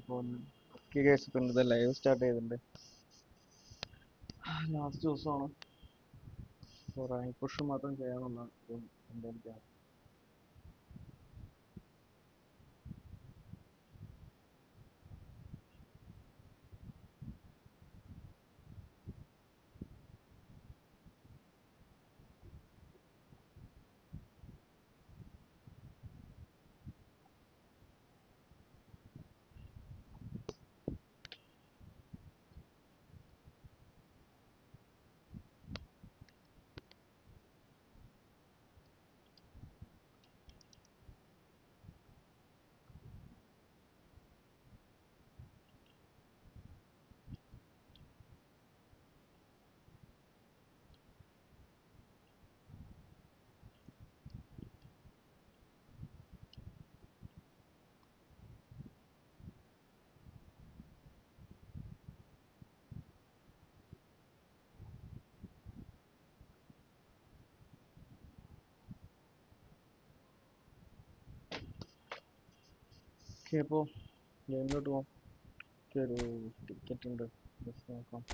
ഇപ്പം okay guys, ഇപ്പം ഇത് ലൈവ് സ്റ്റാർട്ട് ചെയ്തിട്ടുണ്ട്. ലാസ്റ്റ് ദിവസമാണ്. അപ്പോൾ റാങ്ക് പുഷ് മാത്രം ചെയ്യാനുള്ള എൻ്റെ പ്ലാൻ. ഓക്കെ, അപ്പോൾ ഗെയിമിലോട്ട് പോകാം. ഒക്കെ ഒരു ടിക്കറ്റ് ഉണ്ട്, ജസ്റ്റ് നോക്കാം.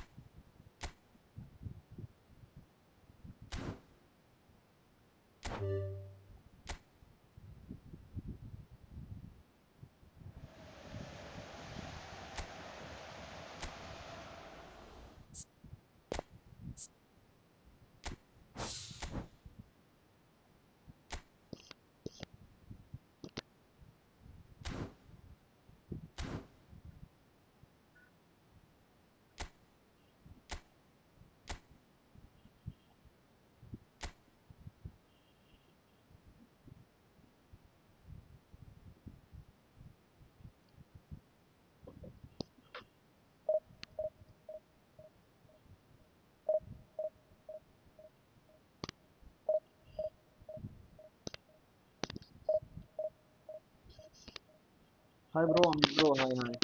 Hi bro, bro hi hi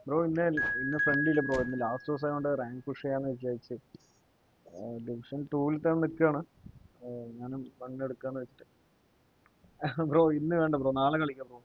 bro. ഇന്ന് ഫ്രണ്ടില്ല ബ്രോ, ഇന്ന് ലാസ്റ്റ് ദിവസം ആയതുകൊണ്ട് റാങ്ക് പുഷ് ചെയ്യാന്ന് വിചാരിച്ച് ഡിവിഷൻ 2-ൽ തന്നെ നിൽക്കുകയാണ്. ഞാനും എടുക്കാന്ന് വെച്ചിട്ട്. ബ്രോ ഇന്ന് വേണ്ട ബ്രോ, നാളെ കളിക്കാം ബ്രോ.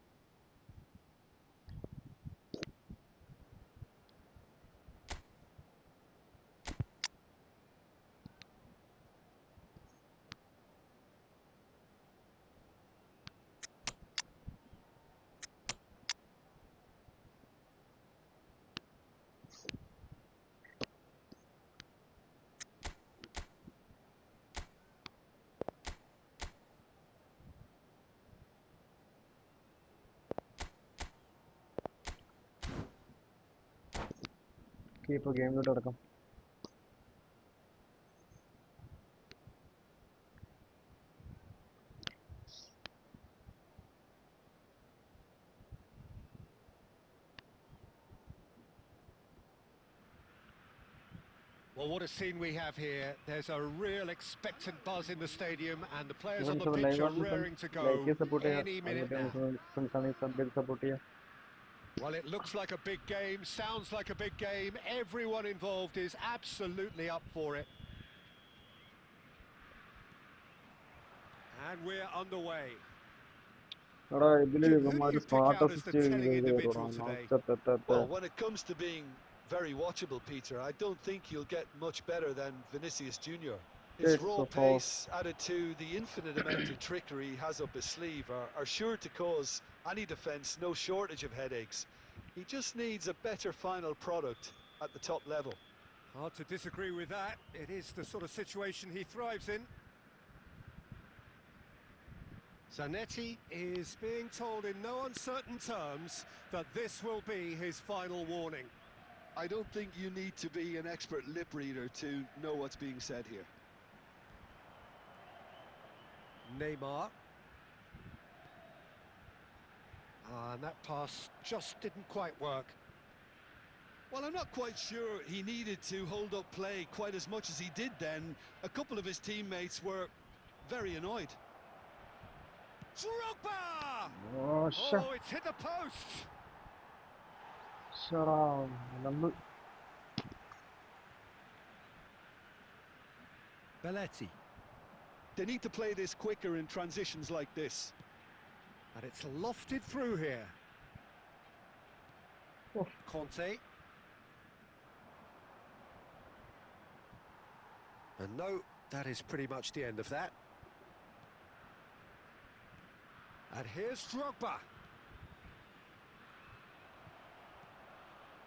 ഓക്കെ, ഇപ്പോൾ ഗെയിമിലോട്ട് കിടക്കാം. Well, what a scene we have here. There's a real expectant buzz in the stadium and the players on friends, the അപ്പോൾ pitch ലൈവ് are കാണുന്ന raring to go like support ചെയ്യുക. any minute അതുപോലെ now. Friends ആണെങ്കിൽ sub ചെയ്ത് support ചെയ്യുക. Well, it looks like a big game, sounds like a big game. Everyone involved is absolutely up for it. And we're underway. എടാ ഇതില് Who do ഇവന്മാര് you pick smart out as the assist telling ചെയ്ത് individual today? Well, when it comes to being very watchable, Peter, I don't think you'll get much better than Vinicius Junior. His raw so far. pace, added to the infinite amount of trickery he has up his sleeve, are sure to cause any defence no shortage of headaches. He just needs a better final product at the top level. Hard to disagree with that. It is the sort of situation he thrives in. Zanetti is being told in no uncertain terms that this will be his final warning. I don't think you need to be an expert lip reader to know what's being said here. Neymar. And that pass just didn't quite work. Well, I'm not quite sure he needed to hold up play quite as much as he did then. A couple of his teammates were very annoyed. Drogba! Oh, Oh, it's hit the post! Belletti. They need to play this quicker in transitions like this. And it's lofted through here. Oh. Conte. And no, that is pretty much the end of that. And here's Drogba.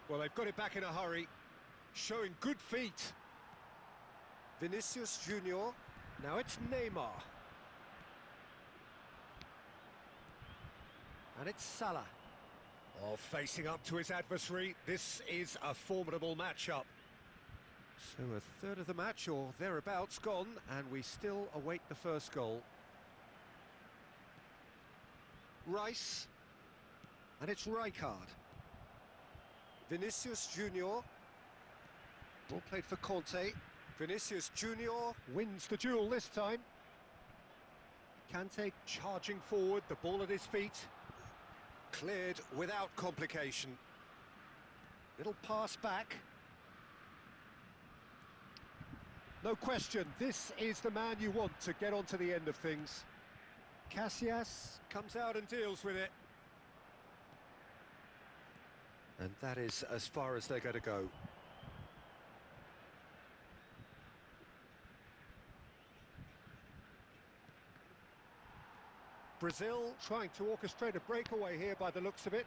Well, they've got it back in a hurry, showing good feet. Vinicius Junior. Now it's Neymar. And it's Salah. Oh, facing up to his adversary. This is a formidable matchup. So a third of the match or thereabouts gone, and we still await the first goal. Rice. And it's Rijkaard. Vinicius Junior. Ball played for Conte. Vinicius Junior wins the duel this time. Kante charging forward, the ball at his feet. Cleared without complication. Little pass back. No question, this is the man you want to get onto the end of things. Casillas comes out and deals with it. And that is as far as they're going to go. Brazil trying to orchestrate a breakaway here by the looks of it.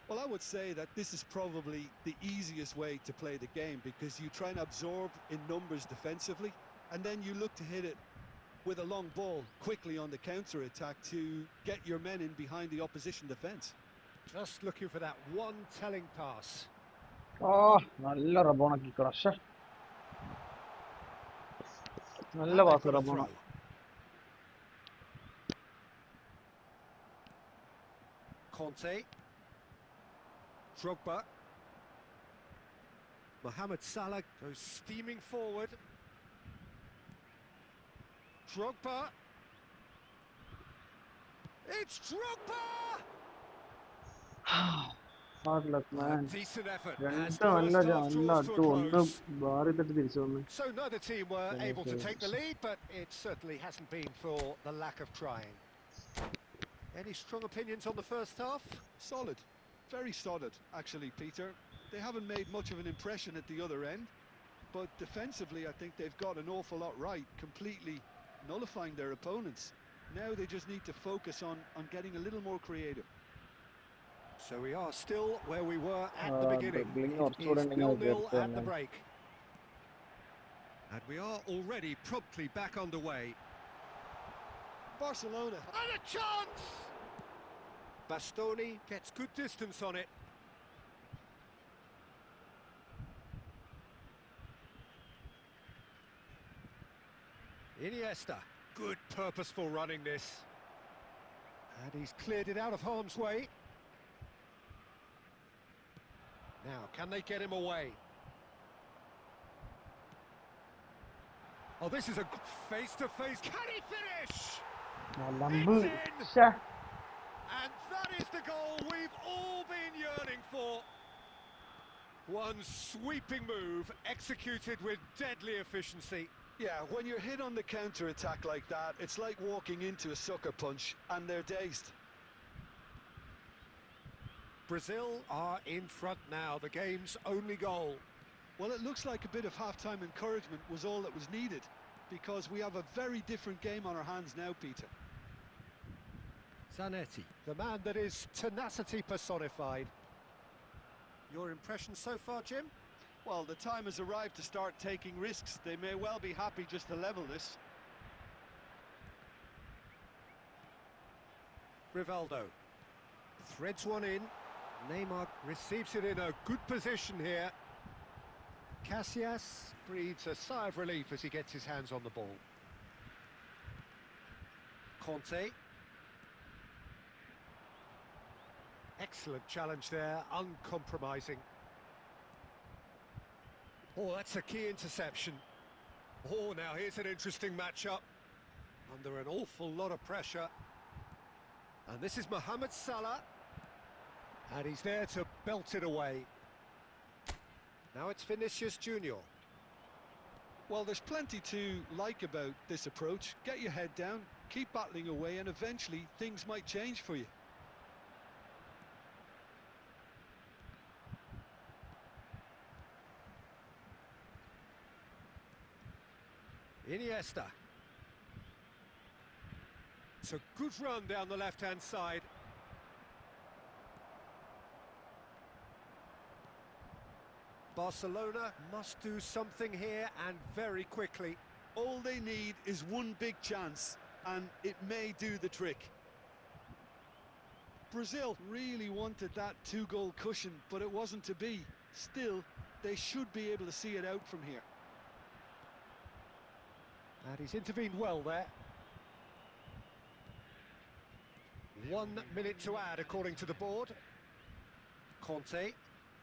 Well, I would say that this is probably the easiest way to play the game, because you try and absorb in numbers defensively, and then you look to hit it with a long ball quickly on the counter-attack to get your men in behind the opposition defence. Just looking for that one telling pass. Oh, നല്ല റബോണക്കി crush. നല്ല And they've pass got a Rabona. throw. Conte. Drogba. Mohamed Salah goes steaming forward. Drogba. It's Drogba! Hard luck, A man. decent effort as രണ്ട് the നല്ല first half നല്ല draws to a അട്ടു ഒന്ന് close. ബാറി തട്ടി തിരിച്ചു വന്ന്. So neither team were able to take the lead, but it certainly hasn't been for the lack of trying. Any strong opinions on the first half? Solid, very solid actually, Peter. They haven't made much of an impression at the other end, but defensively I think they've got an awful lot right, completely nullifying their opponents. Now they just need to focus on getting a little more creative. So we are still where we were at the beginning. Dribbling It കുറച്ചുകൂടെ is ഉണ്ടെങ്കിൽ 0-0 ചേർത്ത് at the തന്നെ. break. And we are already promptly back underway. Barcelona. And a chance! Bastoni gets good distance on it. Iniesta, good purposeful running this. And he's cleared it out of harm's way. Now, can they get him away? Oh, this is a face-to-face. Can he finish? Lamb. It's in! ശ്ശേ. And that is the goal we've all been yearning for. One sweeping move, executed with deadly efficiency. Yeah, when you're hit on the counter-attack like that, it's like walking into a sucker punch and they're dazed. Brazil are in front now, the game's only goal. Well, it looks like a bit of half-time encouragement was all that was needed, because we have a very different game on our hands now, Peter. Zanetti, the man that is tenacity personified. Your impression so far, Jim? Well, the time has arrived to start taking risks. They may well be happy just to level this. Rivaldo threads one in. Neymar receives it in a good position here. Casillas breathes a sigh of relief as he gets his hands on the ball. Conte. Excellent challenge there, uncompromising. Oh, that's a key interception. Oh, now here's an interesting matchup. Under an awful lot of pressure. And this is Mohamed Salah. And he's there to belt it away. Now it's Vinicius Junior. Well, there's plenty to like about this approach. Get your head down, keep battling away, and eventually things might change for you. Iniesta. It's a good run down the left-hand side. Barcelona must do something here, and very quickly. All they need is one big chance, and it may do the trick. Brazil really wanted that two-goal cushion, but it wasn't to be. Still, they should be able to see it out from here. And he's intervened well there. 1 minute to add, according to the board. Conte,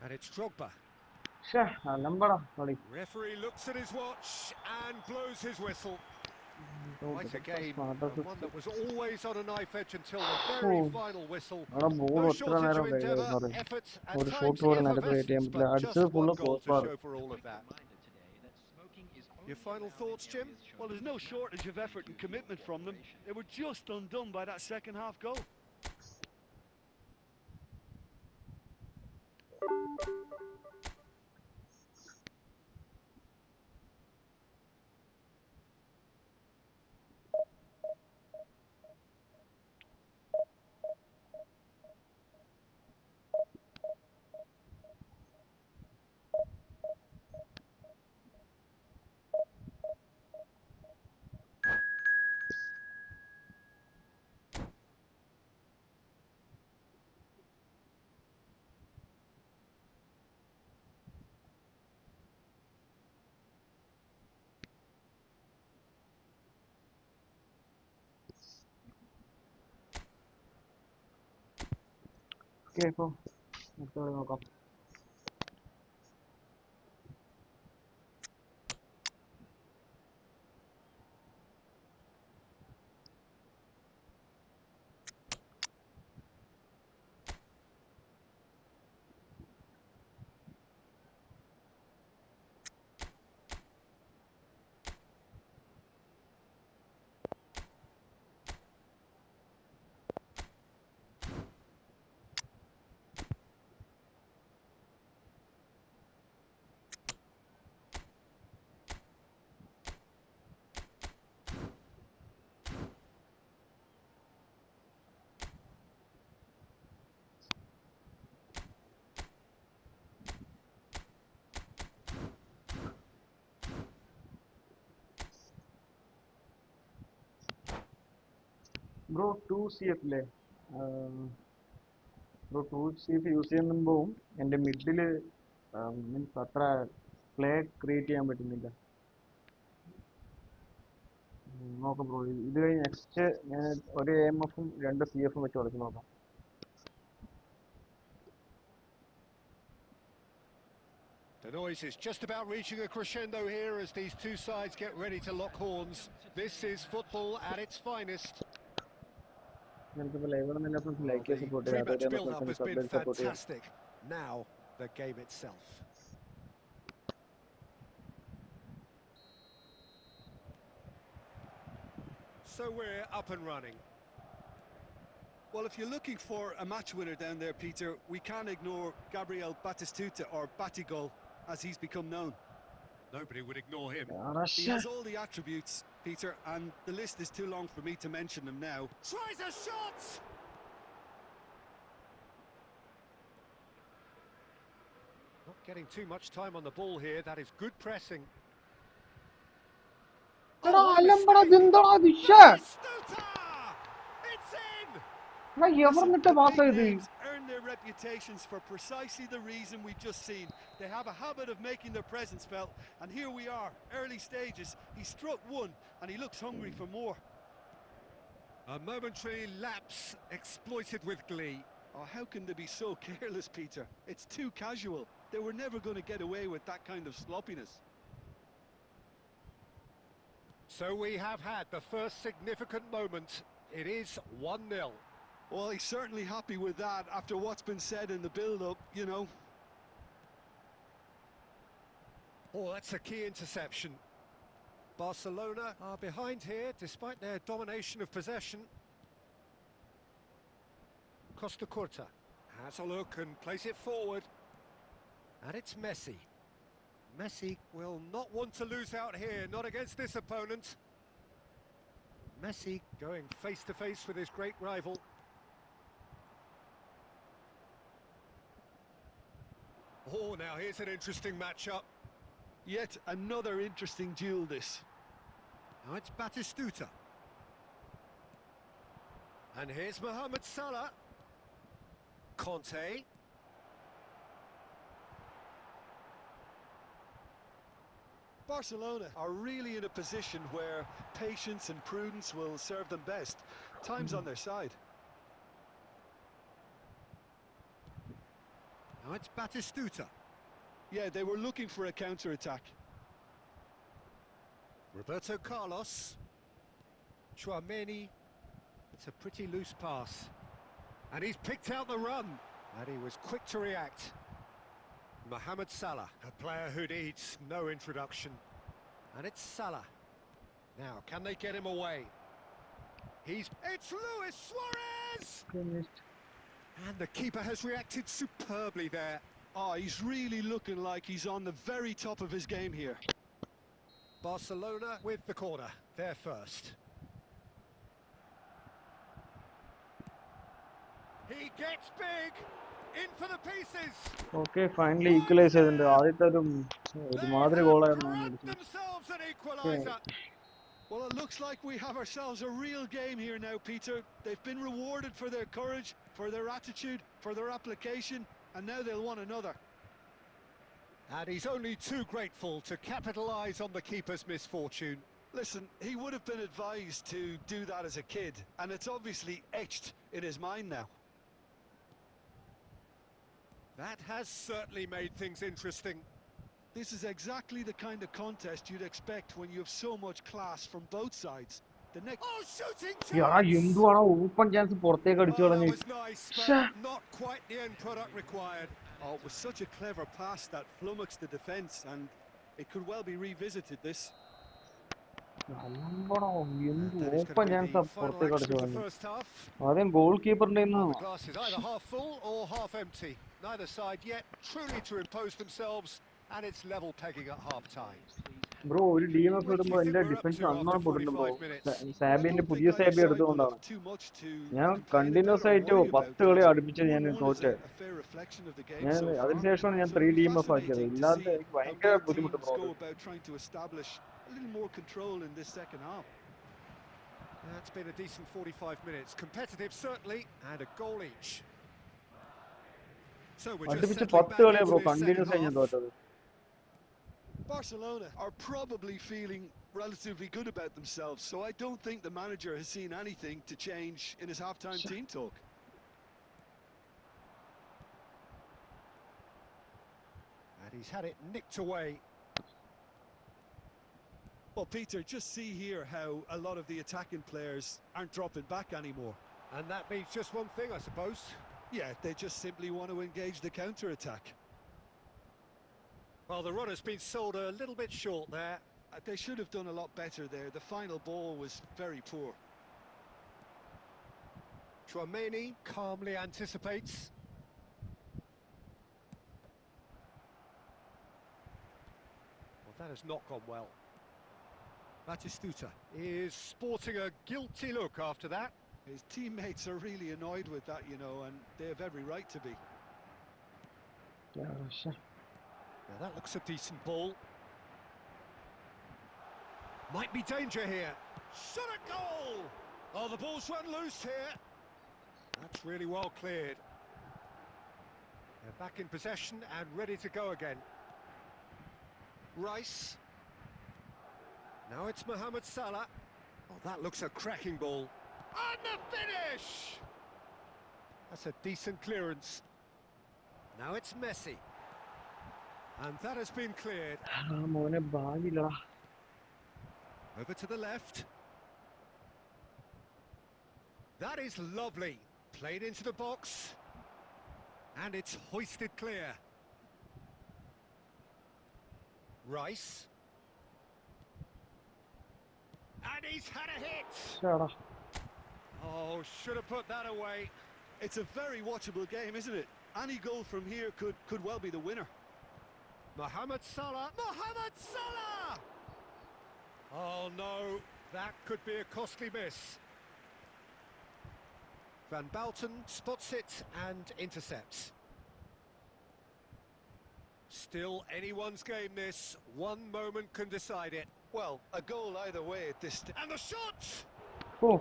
and it's Drogba. Referee looks at his watch and blows his whistle. Quite a game, and one that was always on a knife edge until the very final whistle. No shortage of endeavour, effort and time's effervescence, but just one goal to show for all of that. Your final thoughts, Jim? Well, there's no shortage of effort and commitment from them. They were just undone by that second half goal. Okay, so let's go. Bro, 2CF ല്ലേ? Bro 2CF use ചെയ്യുമ്പോൾ എൻ്റെ middle means അത്ര play create ചെയ്യാൻ പറ്റുന്നില്ല. നോക്കാം bro, ഇത് കഴിഞ്ഞ് next ഞാൻ ഒരു AMF-ഉം 2 CF-ഉം വെച്ച് കളിച്ച് നോക്കാം. The noise is just about reaching a crescendo here as these two sides get ready to lock horns. This is football at its finest. Well, the pre-match build-up has been fantastic. Now, the game itself. So we're up and running. Well, if you're looking for a match winner down there, Peter, we can't ignore Gabriel Batistuta, or Batigol, as he's become known. Nobody would ignore him. He has all the attributes, Peter, and the list is too long for me to mention them now. Tries a shot! Not getting too much time on the ball here. That is good pressing. Batistuta! It's in! Listen, the big names earn their reputations for precisely the reason we've just seen. They have a habit of making their presence felt, and here we are, early stages. He struck one, and he looks hungry for more. A momentary lapse exploited with glee. Oh, how can they be so careless, Peter? It's too casual. They were never going to get away with that kind of sloppiness. So we have had the first significant moment. It is 1-0. Well, he's certainly happy with that after what's been said in the build-up, you know. Oh, that's a key interception. Barcelona are behind here despite their domination of possession. Costa Curta has a look and plays it forward. And it's Messi. Messi will not want to lose out here, not against this opponent. Messi going face to face with his great rival. Oh, now here's an interesting matchup. Yet another interesting duel, this. Now it's Batistuta. And here's Mohamed Salah. Conte. Barcelona are really in a position where patience and prudence will serve them best. Time's on their side. Now it's Batistuta. Yeah, they were looking for a counter-attack. Roberto Carlos. Chouameni. It's a pretty loose pass. And he's picked out the run. And he was quick to react. Mohamed Salah, a player who needs no introduction. And it's Salah. Now, can they get him away? It's Luis Suarez! And the keeper has reacted superbly there. Oh, he's really looking like he's on the very top of his game here. Barcelona with the corner, they're first. He gets big! In for the pieces! Okay, finally equalize ചെയ്തിട്ടുണ്ട്. ആദ്യത്തെ ഒരു They മാതിരി have ഗോളായിരുന്നു അവൻ grabbed അടിച്ചത്. themselves an equaliser. Well, it looks like we have ourselves a real game here now, Peter. They've been rewarded for their courage, for their attitude, for their application, and now they'll want another. And he's only too grateful to capitalise on the keeper's misfortune. Listen, he would have been advised to do that as a kid, and it's obviously etched in his mind now. That has certainly made things interesting. This is exactly the kind of contest you'd expect when you have so much class from both sides. The next... Oh, shooting എടാ chance! എന്തുവാണ് open chance പുറത്തേക്ക് അടിച്ചു Oh, കളഞ്ഞു. that was nice, but not quite the end product required. Oh, it was such a clever pass that flummoxed the defence, and it could well be revisited, this. നല്ലോണം എന്ത് That is open going to chance be the final പുറത്തേക്ക് action അടിച്ചു of the കളഞ്ഞു. first half. ആദ്യം goal കീപ്പറിന്റെ The glass is either half full or half empty. Neither side yet truly to impose themselves, and it's level pegging at half-time. Bro ഒരു DMF ഇടുമ്പോൾ എന്റെ defence നന്നായി പൊട്ടുന്നു bro. സാബിന്റെ പുതിയ സാബി എടുത്തുകൊണ്ടാണ്. ഞാൻ continuous ആയിട്ട് 10 കളി അടുപ്പിച്ച് ഞാൻ തോറ്റേ. ഞാൻ അതിനുശേഷമാണ് ഞാൻ 3 DMF ആക്കിയത്. ഇല്ലാതെ എനിക്ക് ഭയങ്കര ബുദ്ധിമുട്ട് bro. That's been a decent 45 minutes. Competitive, certainly, and a goal each. So we're just അടുപ്പിച്ച് settling 10 back കളിയാ into bro this second continuous ആയി ഞാൻ half. തോറ്റത്. Barcelona are probably feeling relatively good about themselves, so I don't think the manager has seen anything to change in his half-time team talk. And he's had it nicked away. Well, Peter, just see here how a lot of the attacking players aren't dropping back anymore. And that means just one thing, I suppose. Yeah, they just simply want to engage the counter-attack. Well, the run has been sold a little bit short there. They should have done a lot better there. The final ball was very poor. Chouameni calmly anticipates. Well, that has not gone well. Batistuta is sporting a guilty look after that. His teammates are really annoyed with that, you know, and they have every right to be. Now that looks a decent ball. Might be danger here. Shot a goal! Oh, the ball's run loose here. That's really well cleared. They're back in possession and ready to go again. Rice. Now it's Mohamed Salah. Oh, that looks a cracking ball. And the finish! That's a decent clearance. Now it's Messi. And that has been cleared. Over to the left. That is lovely. Played into the box. And it's hoisted clear. Rice. And he's had a hit! Oh, should have put that away. It's a very watchable game, isn't it? Any goal from here could well be the winner. Mohamed Salah. Mohamed Salah! Oh no, that could be a costly miss. Van Bouten spots it and intercepts. Still anyone's game this. One moment can decide it. Well, a goal either way at this stage. And the shot! Oh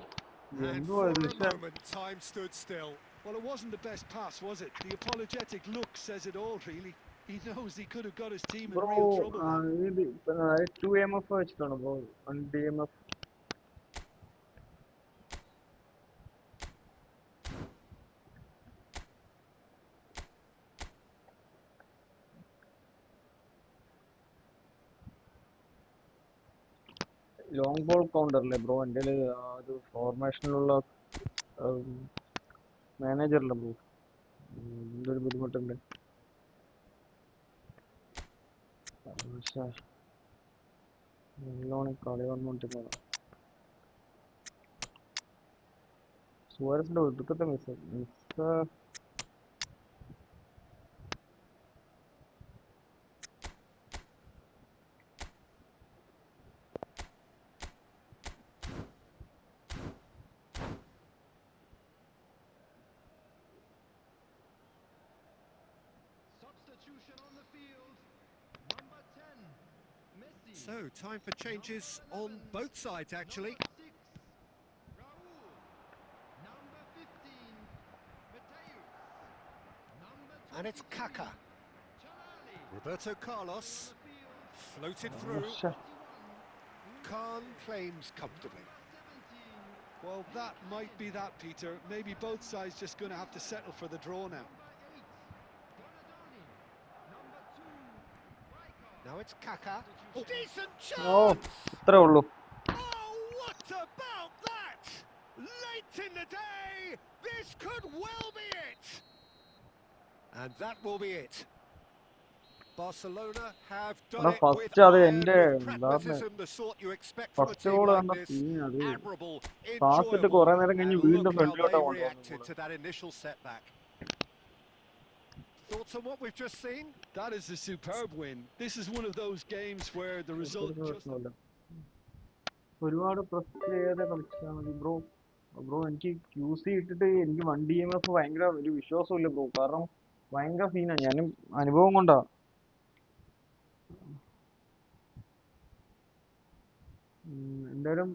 And എന്തുവാ for ഇത് a ശ്ശെ. moment, time stood still. Well, it wasn't the best pass, was it? The apologetic look says it all, really. He knows he could have got his team in bro real trouble then. ഇത് 2 MF വെച്ചിട്ടാണ് bro 1 DMF. Long ball counter അല്ലേ bro? എൻ്റെ ഒരു ഫോർമേഷനിലുള്ള മാനേജറില്ല bro, ഇതിൻ്റെ ഒരു ബുദ്ധിമുട്ടുണ്ട്. പക്ഷേ നല്ലോണം കളി വന്നുകൊണ്ടിരുന്നതാണ്. സുവാരസിൻ്റെ ഒടുക്കത്തെ miss Substitution on the field. Number 10, Messi. So, time for changes on both sides, actually. Number 6, Raul. Number 15, Mateus. Number 23, And it's Kaka. Tonali. Roberto Carlos On the field, floated through. പക്ഷേ 21, Khan claims comfortably. number 17, Well, that might be that, Peter. Maybe both sides just going to have to settle for the draw now. number 8, Donadoni. Number 2, Rijkaard. Now it's Kaka. Oh, decent oh chance! ഇത്രേ ഉള്ളൂ. Oh, what about that? Late in the day, this could well be it. And that will be it. Barcelona have done എടാ it with first അത് iron, എൻ്റെ with എന്താ pragmatism, the sort you expect from a first team goal like കണ്ട this. Scene അത് Admirable, പാസിട്ട് enjoyable, കുറെ നേരം കഴിഞ്ഞ് and വീണ്ടും look how ഫ്രണ്ടിലോട്ടാ they കൊണ്ടുവന്നത് reacted goal. to that initial setback. Thoughts on what we've just seen? That is a superb win. This is one of those games where the result ഒരു just... പ്രശ്നമില്ല. ഒരുപാട് press ചെയ്യാതെ കളിച്ചാൽ മതി bro. Bro എനിക്ക് QC ഇട്ടിട്ട് എനിക്ക് 1 DMF ഭയങ്കര ഒരു വിശ്വാസമില്ല ബ്രോ, കാരണം ഭയങ്കര സീനാണ്. ഞാനും അനുഭവം കൊണ്ടാ. എന്തായാലും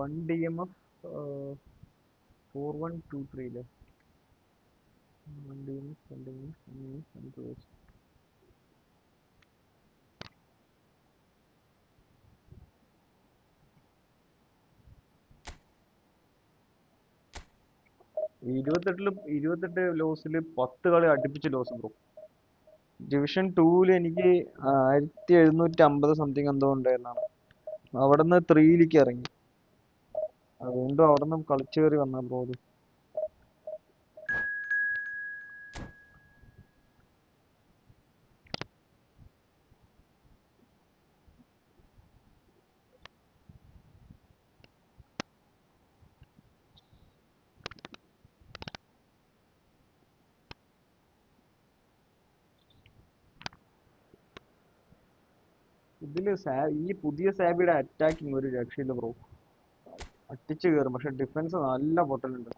1 DMF 4123 അല്ലേ? 1 DMF 1 DMF. ഈ 28 ലോസിൽ 10 കളി അടുപ്പിച്ച് ലോസ് ബ്രോ. ഡിവിഷൻ 2 എനിക്ക് 1750 സംതിങ് എന്തോ ഉണ്ടായിരുന്നാണ്. അവിടെ നിന്ന് 3 ഇറങ്ങി. വീണ്ടും അവിടെ നിന്ന് കളിച്ചു കയറി വന്ന ബ്രോ അത്. ഇതില് ഈ പുതിയ സാബിയുടെ അറ്റാക്കിങ് ഒരു രക്ഷയില്ല ബ്രോ. അടിച്ചു കയറും, പക്ഷെ ഡിഫൻസ് നല്ല പൊട്ടലുണ്ട്.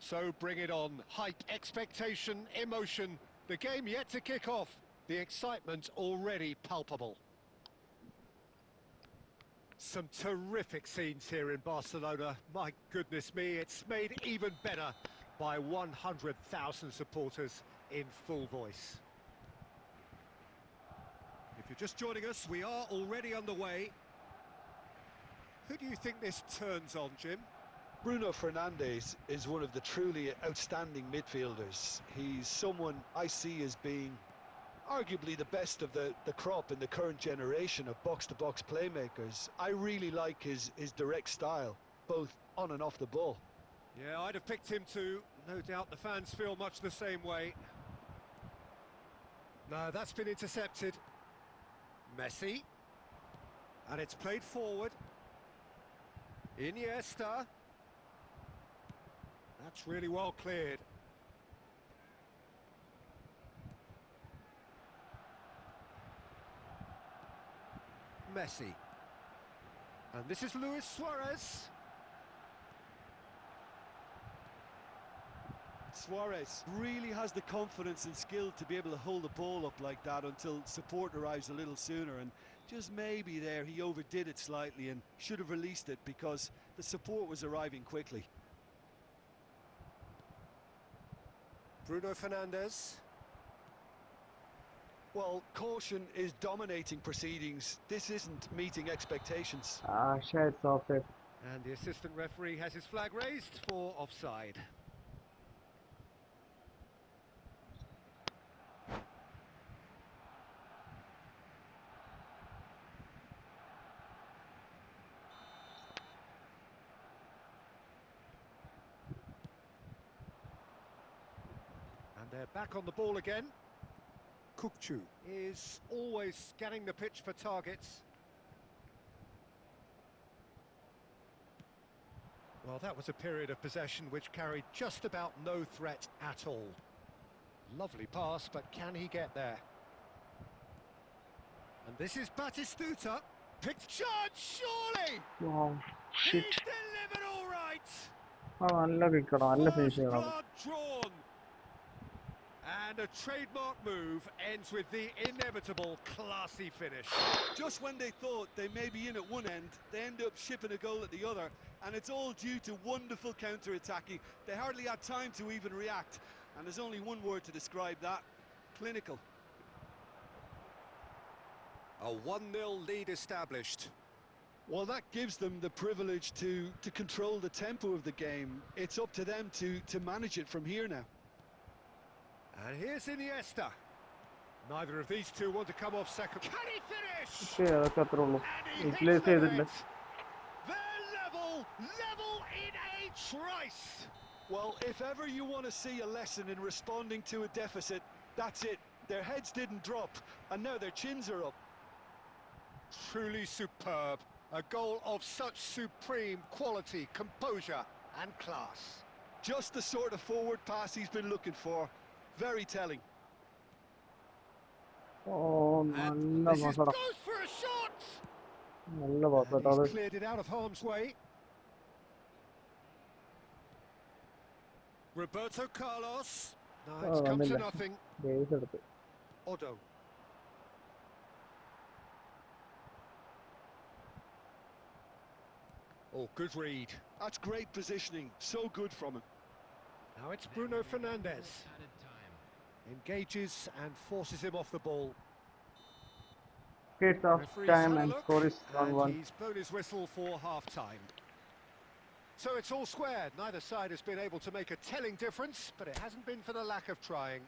So bring it on. Hype, expectation, emotion. The game yet to kick off. The excitement already palpable. Some terrific scenes here in Barcelona. My goodness me, it's made even better by 100,000 supporters. in full voice. If you're just joining us, we are already underway. Who do you think this turns on, Jim? Bruno Fernandes is one of the truly outstanding midfielders. He's someone I see as being arguably the best of the crop in the current generation of box-to-box playmakers. I really like his direct style, both on and off the ball. Yeah, I'd have picked him too. No doubt the fans feel much the same way. No, that's been intercepted. Messi. And it's played forward. Iniesta. That's really well cleared. Messi. And this is Luis Suarez. Suarez really has the confidence and skill to be able to hold the ball up like that until support arrives a little sooner, and just maybe there he overdid it slightly and should have released it because the support was arriving quickly. Bruno Fernandes. Well, caution is dominating proceedings. This isn't meeting expectations. It's offside. And the assistant referee has his flag raised for offside. And they're back on the ball again. Kukçu is always scanning the pitch for targets. Well, that was a period of possession which carried just about no threat at all. Lovely pass, but can he get there? And this is Batistuta. Picked chance, surely! Wow, He's shit. delivered all right! നല്ല കിക്കടാ, നല്ല First finishing ആണ്. blood drawn. And a trademark move ends with the inevitable classy finish. Just when they thought they may be in at one end, they end up shipping a goal at the other, and it's all due to wonderful counter-attacking. They hardly had time to even react, and there's only one word to describe that: clinical. A 1-0 lead established. Well, that gives them the privilege to control the tempo of the game. It's up to them to manage it from here now. And here's Iniesta. Neither of these two want to come off second. Can he finish? അതൊക്കെ അത്രേ ഉള്ളൂ. And he hits replace the ചെയ്തില്ല. net. They're level in a trice. Well, if ever you want to see a lesson in responding to a deficit, that's it. Their heads didn't drop, and now their chins are up. Truly superb. A goal of such supreme quality, composure and class. Just the sort of forward pass he's been looking for. Very telling. And നല്ല this is പാസടാ, goes for a shot. നല്ല And പാസടാ അത്. he's cleared it out of harm's way. Roberto Carlos. No, it's come to വന്നില്ല, nothing. Base എടുത്ത്. Odo. Oh, good read. That's great positioning. So good from him. Now it's Bruno Fernandes. Engages and forces him off the ball. It's off Referee's time had a and look, score is and 1-1. he's blown his whistle for half-time. So it's all squared. Neither side has been able to make a telling difference, but it hasn't been for the lack of trying.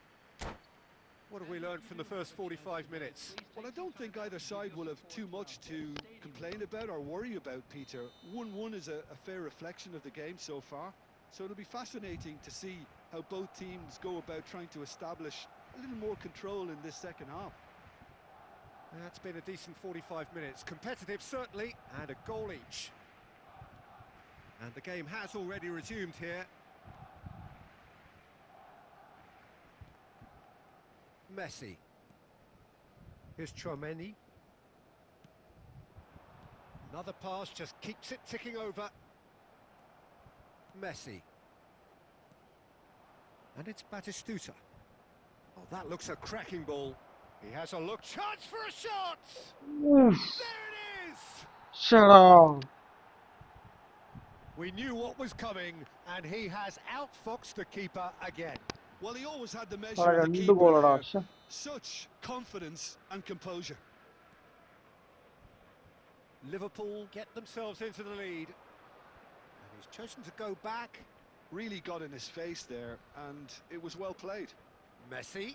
What have we learned from the first 45 minutes? Well, I don't think either side will have too much to complain about or worry about, Peter. 1-1 is a fair reflection of the game so far. So it'll be fascinating to see how both teams go about trying to establish a little more control in this second half. That's been a decent 45 minutes. Competitive, certainly, and a goal each. And the game has already resumed here. Messi. Here's Chouameni. Another pass, just keeps it ticking over. Messi. And it's Batistuta. Oh, that looks a cracking ball. He has a look. Chance for a shot! Oof, There it is! shut up. We knew what was coming, and he has outfoxed the keeper again. Well, he always had the ആ measure of the 2 keeper ഗോളടാ. there. പക്ഷെ Such confidence and composure. Liverpool get themselves into the lead. And he's chosen to go back. Really got in his face there, and it was well played. Messi.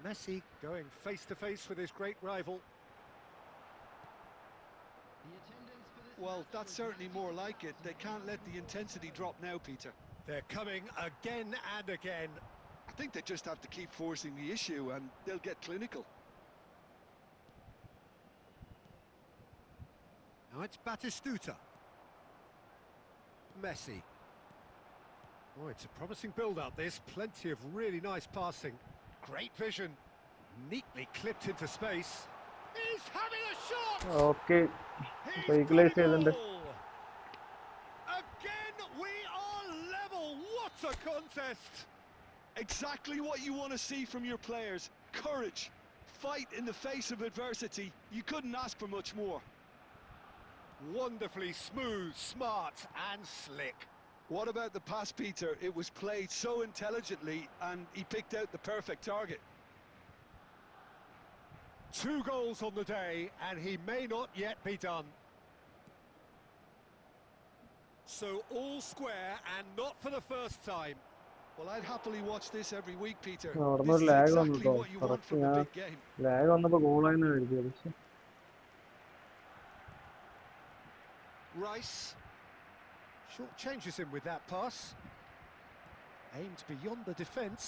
Messi going face to face with his great rival. The attendance for this Well, match that's was certainly more like it. They can't let the intensity drop now, Peter. They're coming again and again. I think they just have to keep forcing the issue, and they'll get clinical. Now it's Batistuta. Messi. Oh, it's a promising build-up, this. Plenty of really nice passing. Great vision. Neatly clipped into space. He's having a shot! Okay He's got equalise it ചെയ്തിട്ടുണ്ട്. all! Again, we are level. What a contest! Exactly what you want to see from your players. Courage. Fight in the face of adversity. You couldn't ask for much more. Wonderfully smooth, smart and slick. What about the pass, Peter? It was played so intelligently, and he picked out the perfect target. 2 goals on the day, and he may not yet be done. So all square, and not for the first time. Well, I'd happily watch this every week, Peter. അവിടുന്ന് This ഒരു is lag വന്നു exactly കേട്ടോ. what you want correct from a ഞാൻ big game. Lag വന്നപ്പോൾ ഗോളായിരുന്നു എഴുതിയത്. പക്ഷെ Rice. Short changes him with that pass. Aimed beyond the defence.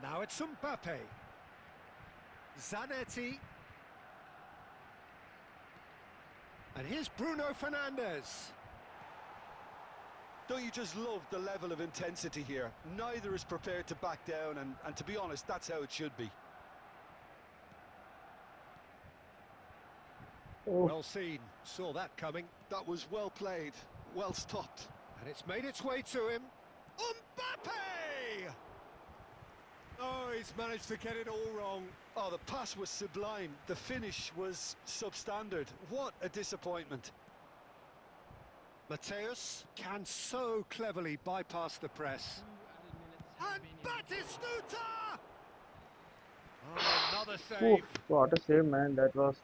Now it's Mbappe. Zanetti. And here's Bruno Fernandes. Don't you just love the level of intensity here? Neither is prepared to back down, and to be honest, that's how it should be. Well seen. Saw that coming. That was well played, well stopped. And it's made its way to him. Mbappe! Oh, he's managed to get it all wrong. Oh, the pass was sublime. The finish was substandard. What a disappointment. Mateus can so cleverly bypass the press. 2 added minutes have And been in. Batistuta! Oh, another Oof, save. what a save, man. That was.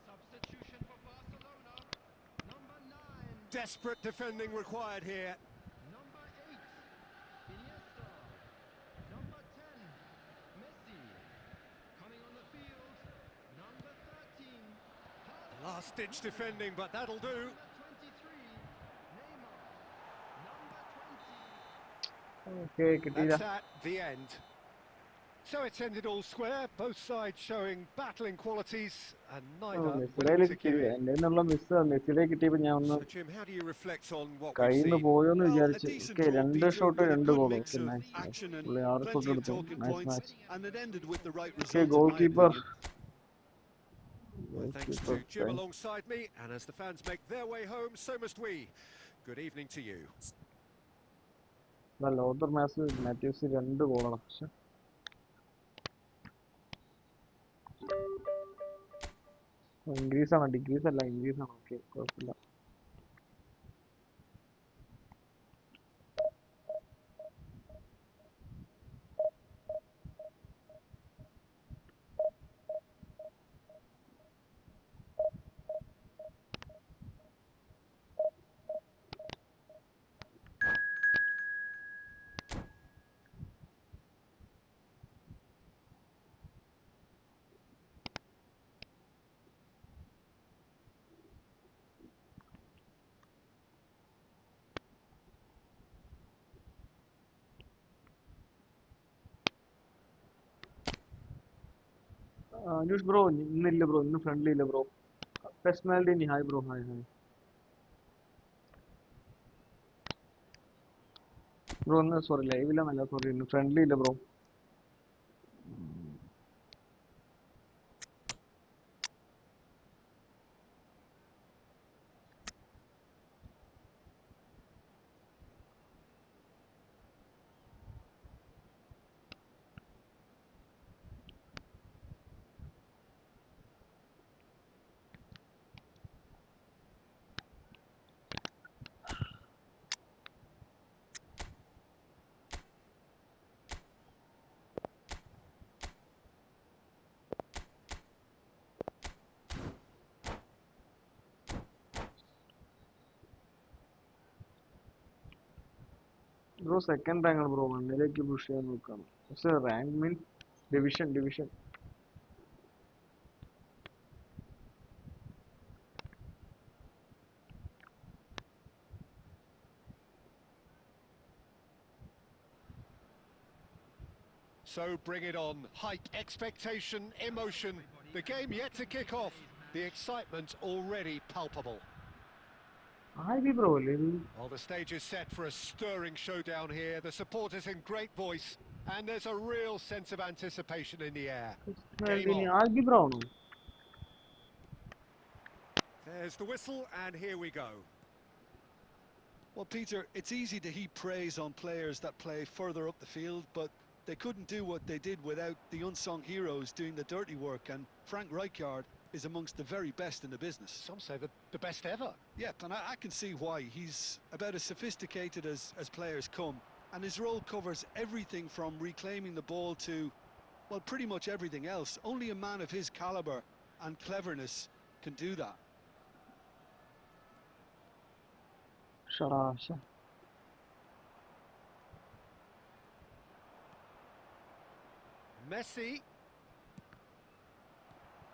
Substitution for Barcelona. Number 9. Desperate defending required here. Number 8. Iniesta. Number 10. Messi. Coming on the field. Number 13. Last-ditch defending, but that'll do. Number 23. Neymar. Number 20. Okay കിട്ടിയില്ല. That's at the end. So it's ended all square, both sides showing battling qualities, and neither മെസ്സിയിലേക്ക് willing to give കിട്ടിയില്ല. in. എൻ്റെ നിന്നുള്ള miss മെസ്സിയിലേക്ക് കിട്ടിയപ്പോൾ ഞാൻ ഒന്ന് So Jim, how do you reflect on what we've കയ്യിൽ നിന്ന് seen? പോയോന്ന് Well, a വിചാരിച്ചു. decent okay draw, 2 Peter, shot with a 2 good goal. mix okay of nice. action and പുള്ളി 6 ഷോട്ട് plenty of എടുത്തു. talking nice points, match. and it ended with the right okay result, goal in my keeper. opinion. Well, thanks to Jim alongside me, and as the fans make their way home, so must we. Good evening to you. Lothar match Mathews 2 ഗോളാണ്. പക്ഷെ increase ആണ്, decrease അല്ല, increase ആണ്. Okay കുഴപ്പമില്ല. Just bro, ഇന്നില്ല bro, ഇന്ന് friendly ഇല്ല bro. Personality hi bro, hi hi bro. ഇന്ന് sorry ലൈവില്ല, നല്ല സോറി, ഇന്ന് ഫ്രണ്ട്ലി ഇല്ല ബ്രോ. Bro, second rank ആണ് bro. വണ്ണിലേക്ക് push ചെയ്യാൻ നോക്കാണ്. പക്ഷേ rank means division. So bring it on. Hype, expectation, emotion. The game yet to kick off. The excitement already palpable. ആയി bro അല്ലേ ഇത്? Well, the stage is set for a stirring showdown here. The supporters in great voice, and there's a real sense of anticipation in the air. Game ഇനി on. Albi bro ആണോ? There's the whistle, and here we go. Well, Peter, it's easy to heap praise on players that play further up the field, but they couldn't do what they did without the unsung heroes doing the dirty work, and Frank Rijkaard is amongst the very best in the business. Some say the best ever. Yeah, and I can see why. He's about as sophisticated as players come, and his role covers everything from reclaiming the ball to, well, pretty much everything else. Only a man of his calibre and cleverness can do that. ഷടാ. Messi.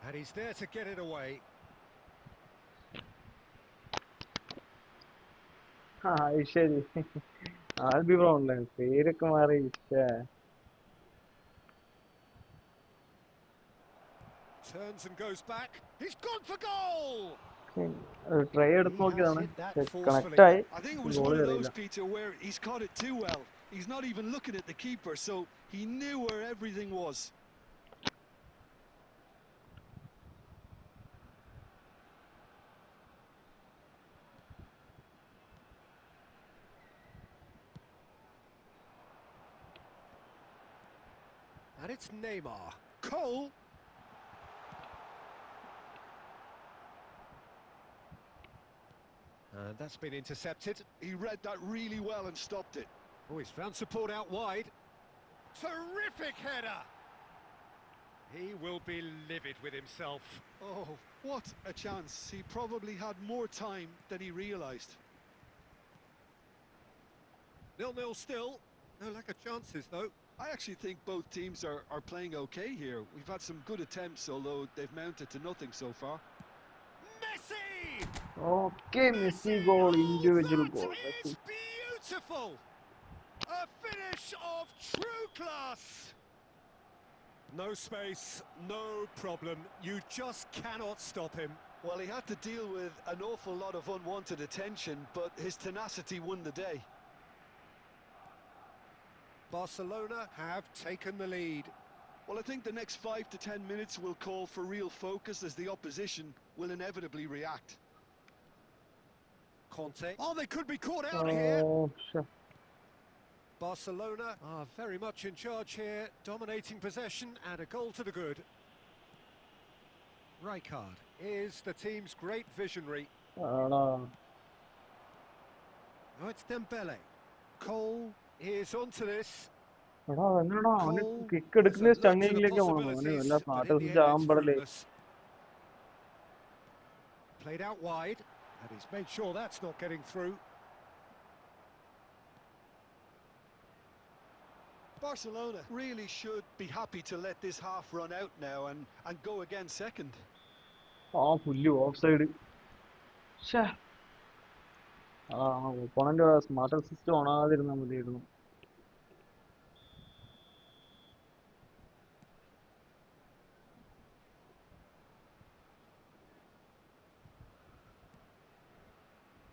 And he's there to get it away. ആ ശരി. Albi bro അല്ലേ? പേരൊക്കെ മാറി. Turns and goes back. He's gone for goal! Try He എടുത്ത് has നോക്കിയതാണ്. hit that connect forcefully. ആയി. I think it was goal one of കയറിയില്ല. those, Peter, where he's caught it too well. He's not even looking at the keeper, so he knew where everything was. And it's Neymar. Cole. And that's been intercepted. He read that really well and stopped it. Oh, he's found support out wide. Terrific header! He will be livid with himself. Oh, what a chance. He probably had more time than he realised. 0-0 still. No lack of chances, though. I actually think both teams are playing okay here. We've had some good attempts, although they've mounted to nothing so far. Messi! Okay Messi goal, individual That goal. is beautiful! A finish of true class! No space, no problem. You just cannot stop him. Well, he had to deal with an awful lot of unwanted attention, but his tenacity won the day. Barcelona have taken the lead. Well, I think the next 5 to 10 minutes will call for real focus as the opposition will inevitably react. Conte. Oh, they could be caught out here. Sure. Barcelona are very much in charge here, dominating possession and a goal to the good. Rijkaard is the team's great visionary. ആടാ. Now it's Dembele. Cole is onto this. എടാ എങ്ങനെടാ അവന് Cole kick has a എടുക്കുന്ന look to the സ്റ്റണ്ണിങ്ങിലേക്ക് പോകണം. അവന് possibilities, വല്ല but in പാട്ട് the end it's ആകുമ്പോഴല്ലേ. fruitless. Played out wide, and he's made sure that's not getting through. Barcelona really should be happy to let this half run out now and go again second. ആ പുല്ല് of side. ആ opponent smarter system ഓണാകാതിരുന്നാൽ മതിയായിരുന്നു.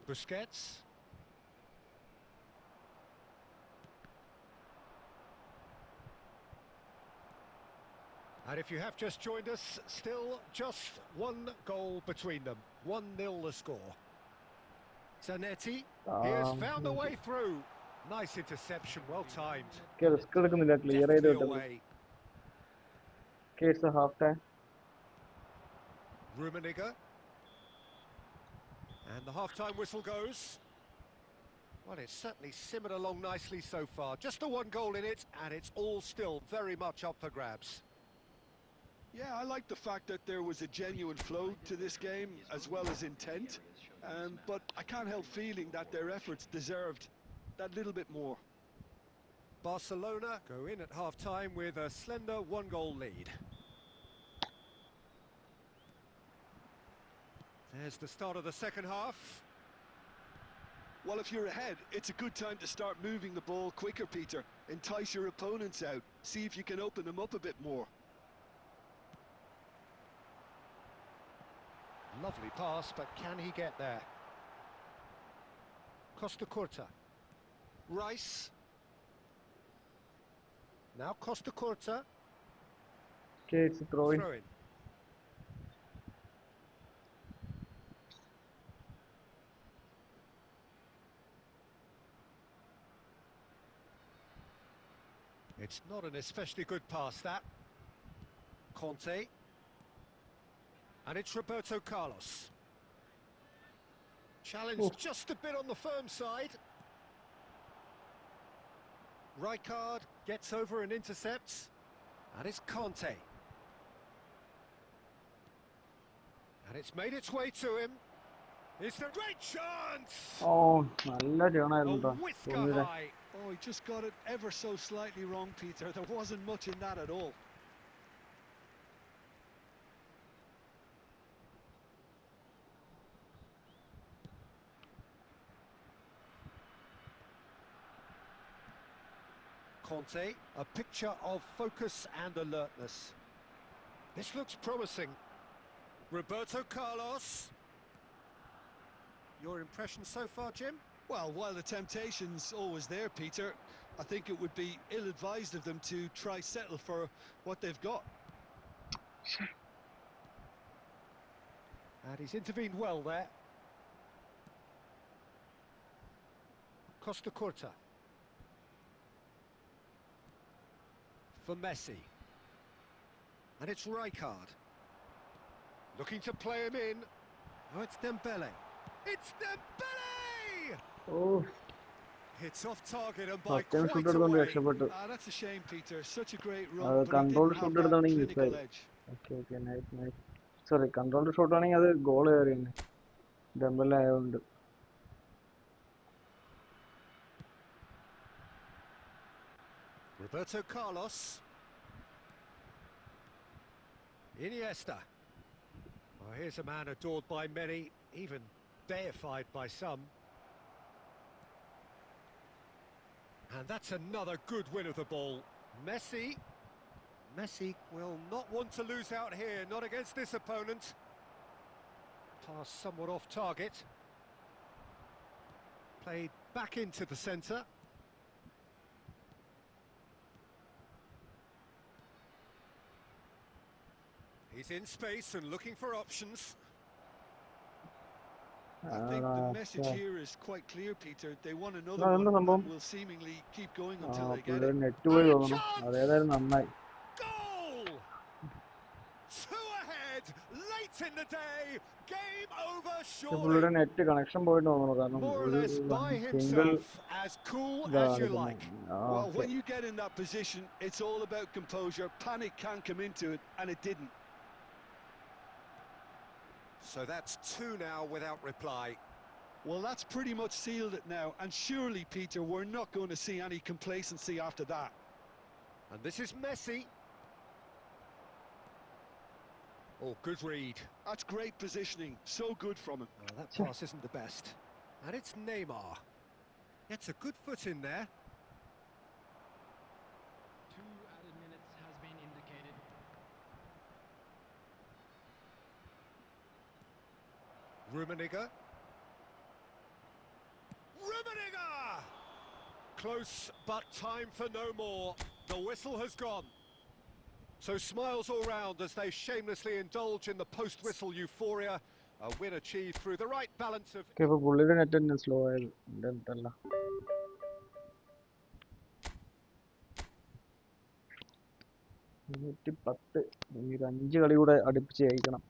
Busquets. And if you have just joined us, still just one goal between them. 1-0 the score. Zanetti, he has found a way through. Nice interception, well timed. Risk എടുക്കുന്നില്ല, clear ചെയ്ത് Deftly വിട്ടത്. away. Case half time. Rummenigge. And the half-time whistle goes. Well, it's certainly simmered along nicely so far. Just the one goal in it, and it's all still very much up for grabs. Yeah, I like the fact that there was a genuine flow to this game as well as intent. But I can't help feeling that their efforts deserved that little bit more. Barcelona go in at half-time with a slender 1-goal lead. There's the start of the second half. Well, if you're ahead, it's a good time to start moving the ball quicker, Peter. Entice your opponents out. See if you can open them up a bit more. Lovely pass, but can he get there? Costa Curta. Rice. Now Costa Curta. Okay, it's a throw in. Throw in. It's not an especially good pass, that. Conte. And it's Roberto Carlos. Challenge just a bit on the firm side. Rijkaard gets over and intercepts. And it's Conte. And it's made its way to him. It's a great chance! Oh, നല്ല A ടേണായിരുന്നു ട്ടോ. whisker തോന്നിയത്. high. Oh, he just got it ever so slightly wrong, Peter. There wasn't much in that at all. Conte, a picture of focus and alertness. This looks promising. Roberto Carlos. Your impression so far, Jim? Well, while the temptation's always there, Peter, I think it would be ill-advised of them to try settle for what they've got. And he's intervened well there. Costa Curta. For Messi. And it's Rijkaard. Looking to play him in. Oh, it's Dembele. It's Dembele! Oh, It's off target and by first time shoot quite a എടുത്തോണ്ട് way. രക്ഷപ്പെട്ടു. That's a shame, Peter. Such a great run, അത് but he control didn't shoot have that എടുത്താണെങ്കിൽ clinical മിസ്സായി. edge. Okay okay nice nice. Sorry controlled shot ആണെങ്കിൽ അത് goal കയറി തന്നെ. ഡെമ്പൽ ആയതുകൊണ്ട്. Roberto Carlos. Iniesta. Well, here's a man adored by many, even deified by some. And that's another good win of the ball. Messi. Messi will not want to lose out here, not against this opponent. Pass somewhat off target. Played back into the centre. He's in space and looking for options. I think the message here is quite clear, Peter. They want another No, one no, no, and will seemingly keep going until they get പുള്ളിയുടെ it. Net പോയി And a തോന്നുന്നു. chance! അതേതായാലും നന്നായി. Goal! Two ahead, late in the day, game over surely. പുള്ളിയുടെ net connection പോയിട്ട് തോന്നുന്നു. കാരണം More or ഒരു less by single himself, as cool ഇതാ as you കാണിക്കുന്നത്. like. Well, when you get in that position, it's all about composure. Panic can come into it, and it didn't. So that's two now without reply. Well, that's pretty much sealed it now. And surely, Peter, we're not going to see any complacency after that. And this is Messi. Oh, good read. That's great positioning. So good from him. Oh, that pass isn't the best. And it's Neymar. Gets a good foot in there. 2 added minutes has been indicated. Rummenigge. Rummenigge! Close, but time for no more. The whistle has gone. So smiles all round as they shamelessly indulge in the post-whistle euphoria. A win achieved through the right balance of... ഇപ്പൊ പുള്ളിയുടെ net തന്നെ slow ആയത്. ഇതല്ല. 110. ഇനി ഒരു 5 കളി കൂടെ അടുപ്പിച്ച് ജയിക്കണം.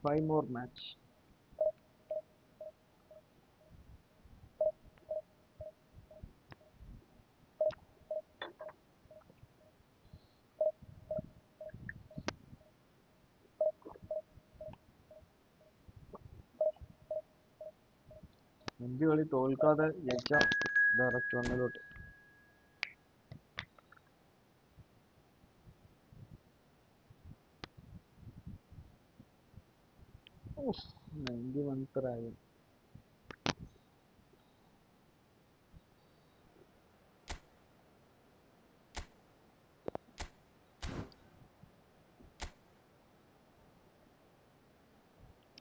5 more match. അഞ്ച് കളി തോൽക്കാതെ ജയിക്കാം direct വന്നതോട്ട്. Oof, 91 try.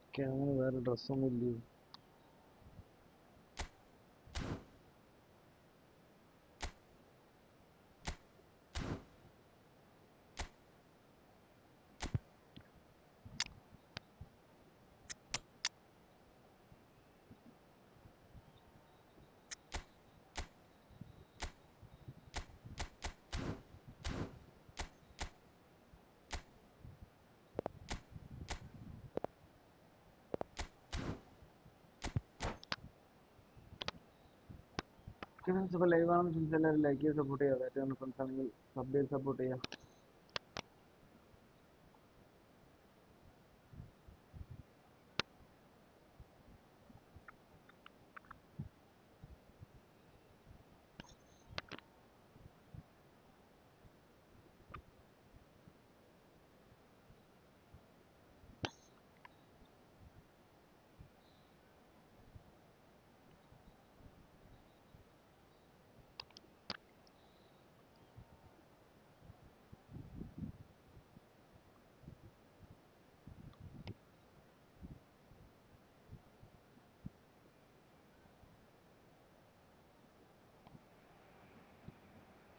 Okay, I'm gonna wear a dress on the leave. Friends അപ്പോൾ ലൈവ് ആണെന്ന് ഫ്രണ്ട്സ് എല്ലാവരും ലൈക്ക് ചെയ്ത് സപ്പോർട്ട് ചെയ്യുക. ഏറ്റവും ഫ്രണ്ട്സ് ആണെങ്കിൽ സബ് ചെയ്ത് സപ്പോർട്ട് ചെയ്യുക.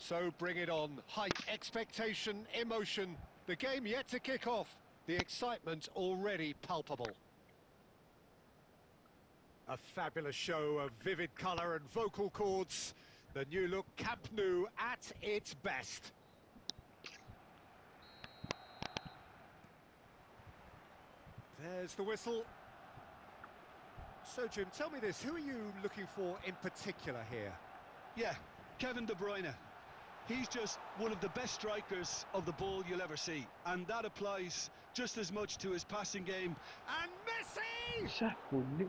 So bring it on. Hype, expectation, emotion. The game yet to kick off. The excitement already palpable. A fabulous show of vivid colour and vocal cords. The new look Camp Nou at its best. There's the whistle. So, Jim, tell me this. Who are you looking for in particular here? Yeah, Kevin De Bruyne. He's just one of the best strikers of the ball you'll ever see, and that applies just as much to his passing game. And Messi! ശ്ശെ, പുല്ല്.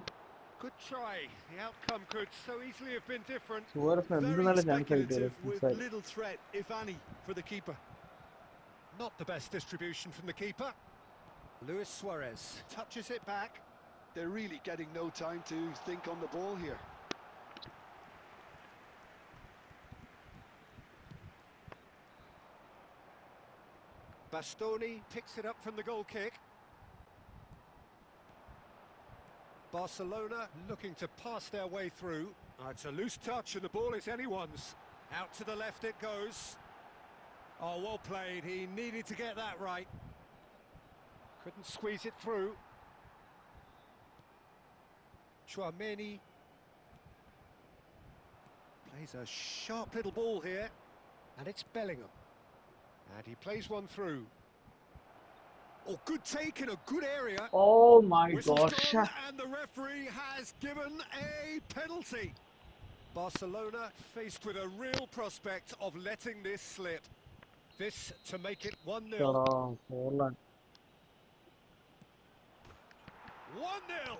Good try. The outcome could so easily have been different. സുവാരസിന് എന്ത് Very നല്ല chance കിട്ടിയത് speculative with മിസ്സായി. little threat, if any, for the keeper. Not the best distribution from the keeper. Luis Suarez touches it back. They're really getting no time to think on the ball here. Bastoni picks it up from the goal kick. Barcelona looking to pass their way through. It's a loose touch and the ball is anyone's. Out to the left it goes. Oh, well played. He needed to get that right. Couldn't squeeze it through. Chouameni plays a sharp little ball here. And it's Bellingham. And he plays one through. Oh, good take in a good area. Oh my Whistle's gosh. gone and the referee has given a penalty. Barcelona faced with a real prospect of letting this slip. This to make it 1-0. എടാ, Forlan. 1-0.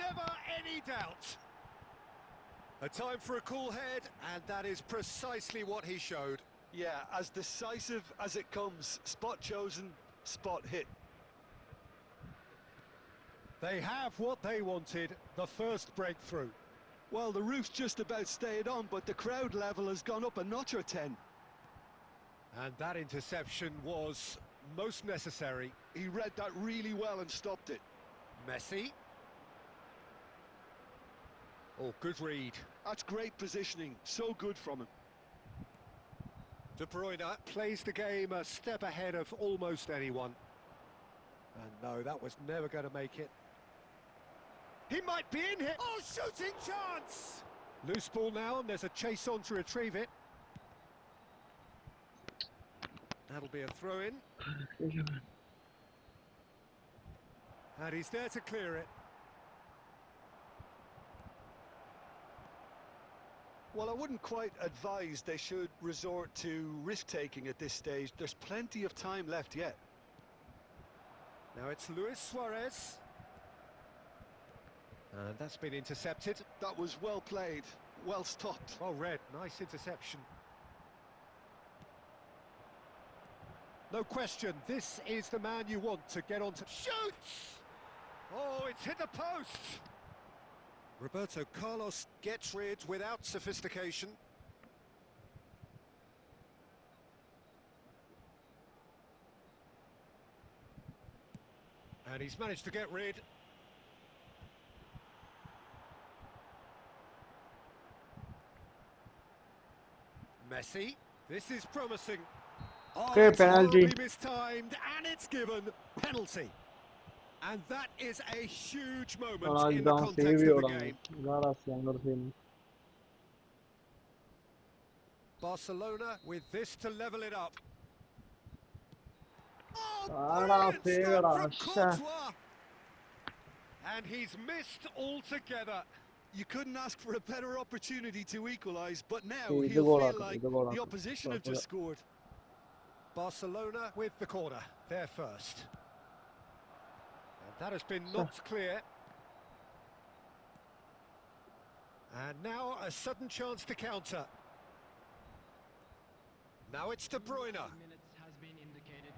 Never any doubt. A time for a cool head, and that is precisely what he showed. Yeah, as decisive as it comes. Spot chosen, spot hit. They have what they wanted, the first breakthrough. Well, the roof's just about stayed on, but the crowd level has gone up a notch or 10. And that interception was most necessary. He read that really well and stopped it. Messi. Oh, good read. That's great positioning, so good from him. De Bruyne plays the game a step ahead of almost anyone. And no, that was never going to make it. He might be in here. Oh, shooting chance! Loose ball now, and there's a chase on to retrieve it. That'll be a throw-in. And he's there to clear it. Well, I wouldn't quite advise they should resort to risk-taking at this stage. There's plenty of time left yet. Now it's Luis Suarez. And that's been intercepted. That was well played, well stopped. Well read, nice interception. No question, this is the man you want to get on to... Shoots! Oh, it's hit the post! Roberto Carlos gets rid without sophistication. And he's managed to get rid. Messi, this is promising. Oh, Okay, it's penalty. horribly mistimed, and it's given penalty. And that is a huge moment in the context of the game. Barcelona with this to level it up. Oh, brilliant stop from Courtois! And he's missed altogether. You couldn't ask for a better opportunity to equalise, but now he'll feel like the opposition have just scored. Barcelona with the corner, they're first. And that has been knocked clear. And now a sudden chance to counter. Now it's De Bruyne.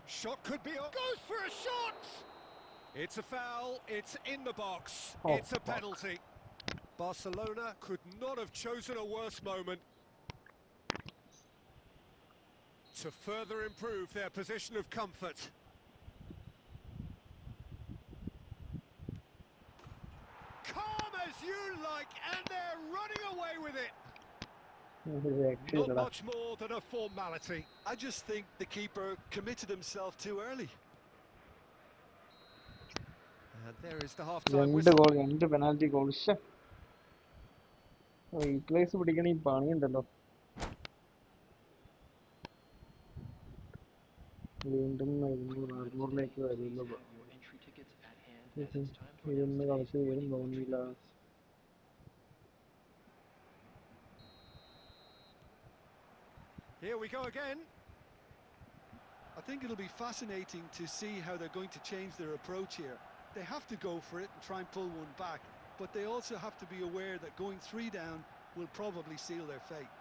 Shot could be on. Goes for a shot! It's a foul, it's in the box, it's a penalty. Barcelona could not have chosen a worse moment to further improve their position of comfort. Calm as you like, and they're running away with it. Not much more than a formality. I just think the keeper committed himself too early. And there is the half-time whistle. penalty goals. Replace പിടിക്കണ ഈ പണിയുണ്ടല്ലോ. വീണ്ടും 600ലേക്ക് വരുമല്ലോ. ഇതൊന്ന് കളിച്ച് വരും തോന്നിയില്ല. Here we go again. I think it'll be fascinating to see how they're going to change their approach here. They have to go for it and try and pull one back, but they also have to be aware that going 3 down will probably seal their fate.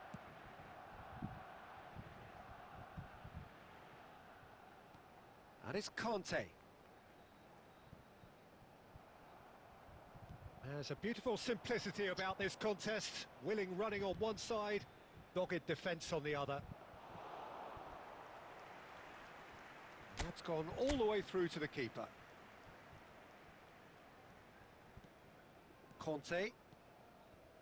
And it's Conte. There's a beautiful simplicity about this contest. Willing running on one side, dogged defence on the other. That's gone all the way through to the keeper. Conte.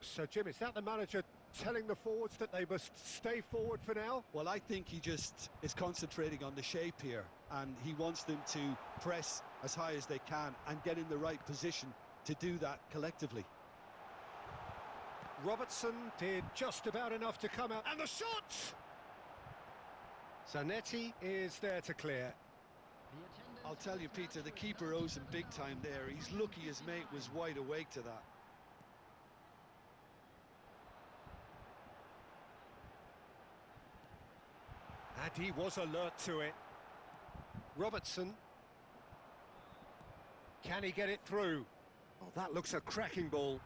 So, Jim, is that the manager telling the forwards that they must stay forward for now? Well, I think he just is concentrating on the shape here, and he wants them to press as high as they can and get in the right position to do that collectively. Robertson did just about enough to come out, and the shot! Zanetti is there to clear. I'll tell you, Peter, the keeper owes him big time there. He's lucky his mate was wide awake to that. And he was alert to it. Robertson. Can he get it through? Oh, that looks a cracking ball.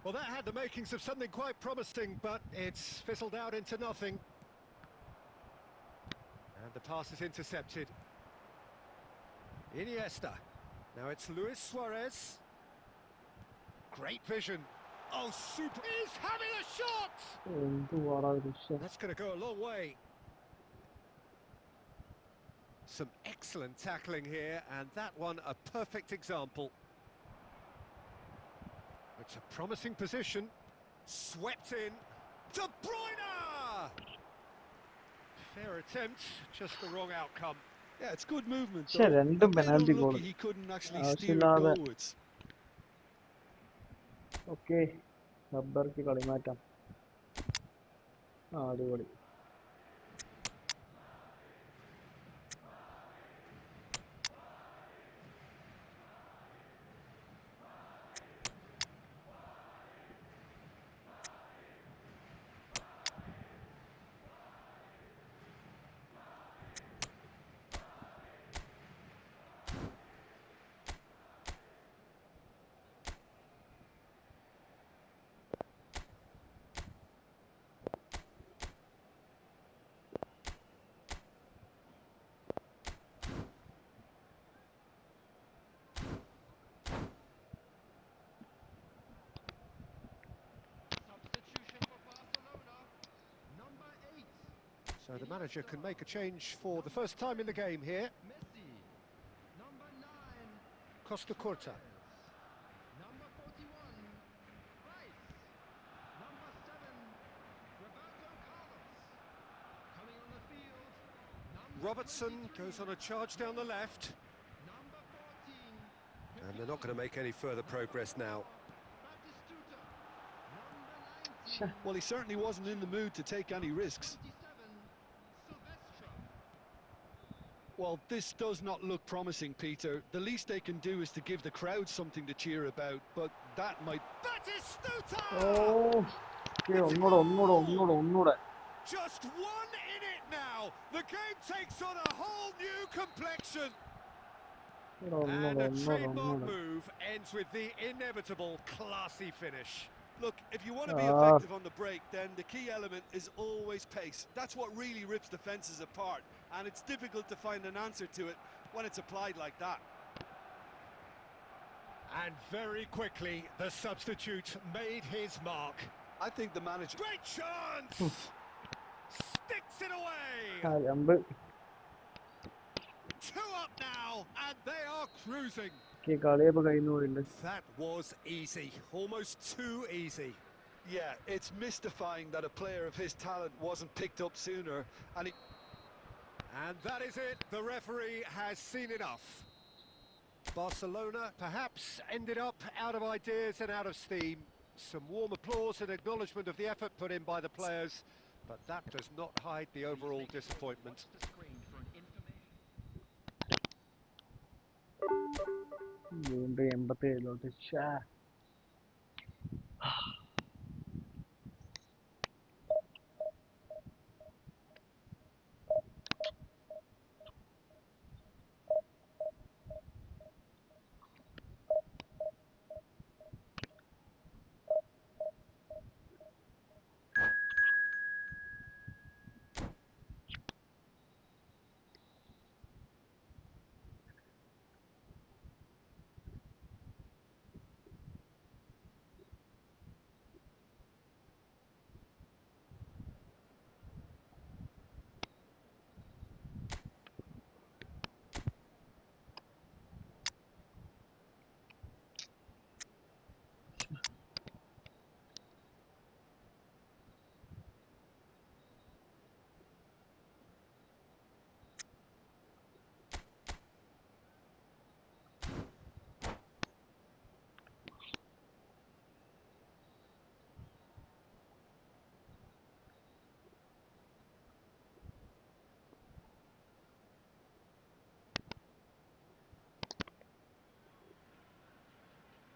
Well, that had the makings of something quite promising, but it's fizzled out into nothing. And the pass is intercepted. Iniesta. Now it's Luis Suarez. Great vision. Oh, super. He's having a shot! That's going to go a long way. Some excellent tackling here, and that one a perfect example. It's a promising position. Swept in. De Bruyne! Fair attempt, just the wrong outcome. Yeah, it's good movement, പക്ഷേ though. രണ്ടും A bit penalty goal. unlucky he couldn't actually steer it ആവശ്യമില്ലാതെ. goalwards. Okay, റബ്ബർക്ക് കളിമാറ്റാം. അടിപൊളി. So the manager can make a change for the first time in the game here. Messi. Number 9. Costa Curta. Number 41. Rice. Number 7. Roberto Carlos. Coming on the field. Number Robertson 23. goes on a charge down the left. Number 14. And they're not going to make any further progress now. Batistuta. Number Sure. 19. Well, he certainly wasn't in the mood to take any risks. 27. Silvestre. Well, this does not look promising, Peter. The least they can do is to give the crowd something to cheer about, but that might... Batistuta! Oh, okay, ഒന്നൂടെ. Just one in it now. The game takes on a whole new complexion. And a trademark move ends with the inevitable classy finish. Look, if you want to be effective on the break, then the key element is always pace. That's what really rips defences apart, and it's difficult to find an answer to it when it's applied like that. And very quickly, the substitute made his mark. I think the manager... Great chance! Sticks it away! അലമ്പ്. 2 up now, and they are cruising. കളിയപ്പോ കഴിഞ്ഞു പോയിട്ടുണ്ട്. That was easy, almost too easy. Yeah, it's mystifying that a player of his talent wasn't picked up sooner, and that is it, the referee has seen enough. Barcelona perhaps ended up out of ideas and out of steam. Some warm applause and acknowledgement of the effort put in by the players, but that does not hide the overall disappointment. വീണ്ടും 87 ഛേ.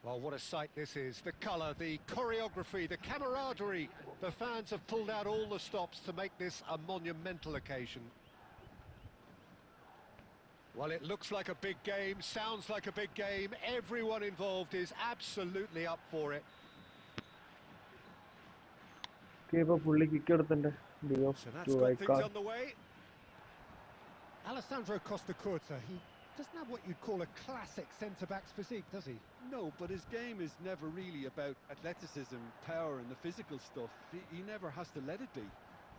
Well, what a sight this is. The colour, the choreography, the camaraderie. The fans have pulled out all the stops to make this a monumental occasion. Well, it looks like a big game, sounds like a big game. Everyone involved is absolutely up for it. ഇപ്പൊ പുള്ളി kick എടുത്തിട്ടുണ്ട്. So that's got things underway. Alessandro Costa Curta, he doesn't have what you'd call a classic centre-back's physique, does he? No, but his game is never really about athleticism, power and the physical stuff. He never has to let it be.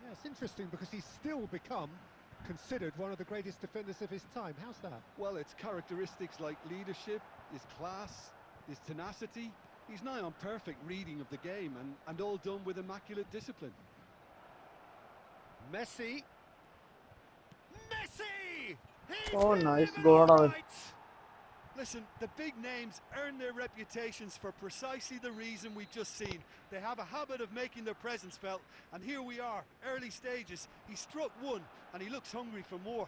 Yeah, it's interesting because he's still become considered one of the greatest defenders of his time. How's that? Well, it's characteristics like leadership, his class, his tenacity. He's nigh on perfect reading of the game and all done with immaculate discipline. Messi! Messi! He's Oh, nice given goal, all David. right. Listen, the big names earn their reputations for precisely the reason we've just seen. They have a habit of making their presence felt, and here we are, early stages. He struck one, and he looks hungry for more.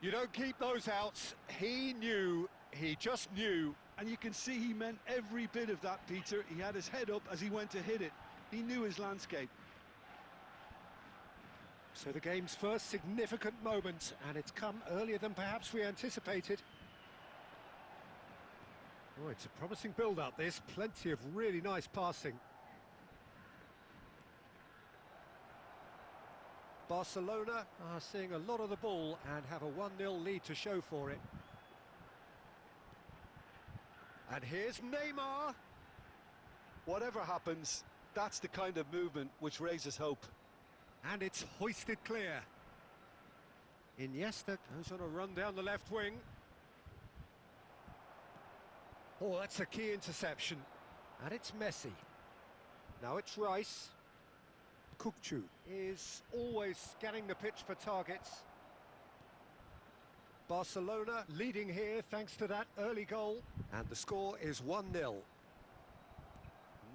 You don't keep those outs. He just knew. And you can see he meant every bit of that, Peter. He had his head up as he went to hit it. He knew his landscape. So the game's first significant moment, and it's come earlier than perhaps we anticipated. Oh, it's a promising build-up, this. Plenty of really nice passing. Barcelona are seeing a lot of the ball and have a 1-0 lead to show for it. And here's Neymar. Whatever happens, that's the kind of movement which raises hope. And it's hoisted clear. Iniesta goes on a run down the left wing. Oh, that's a key interception. And it's Messi. Now it's Rice. Kukçu is always scanning the pitch for targets. Barcelona leading here thanks to that early goal. And the score is 1-0.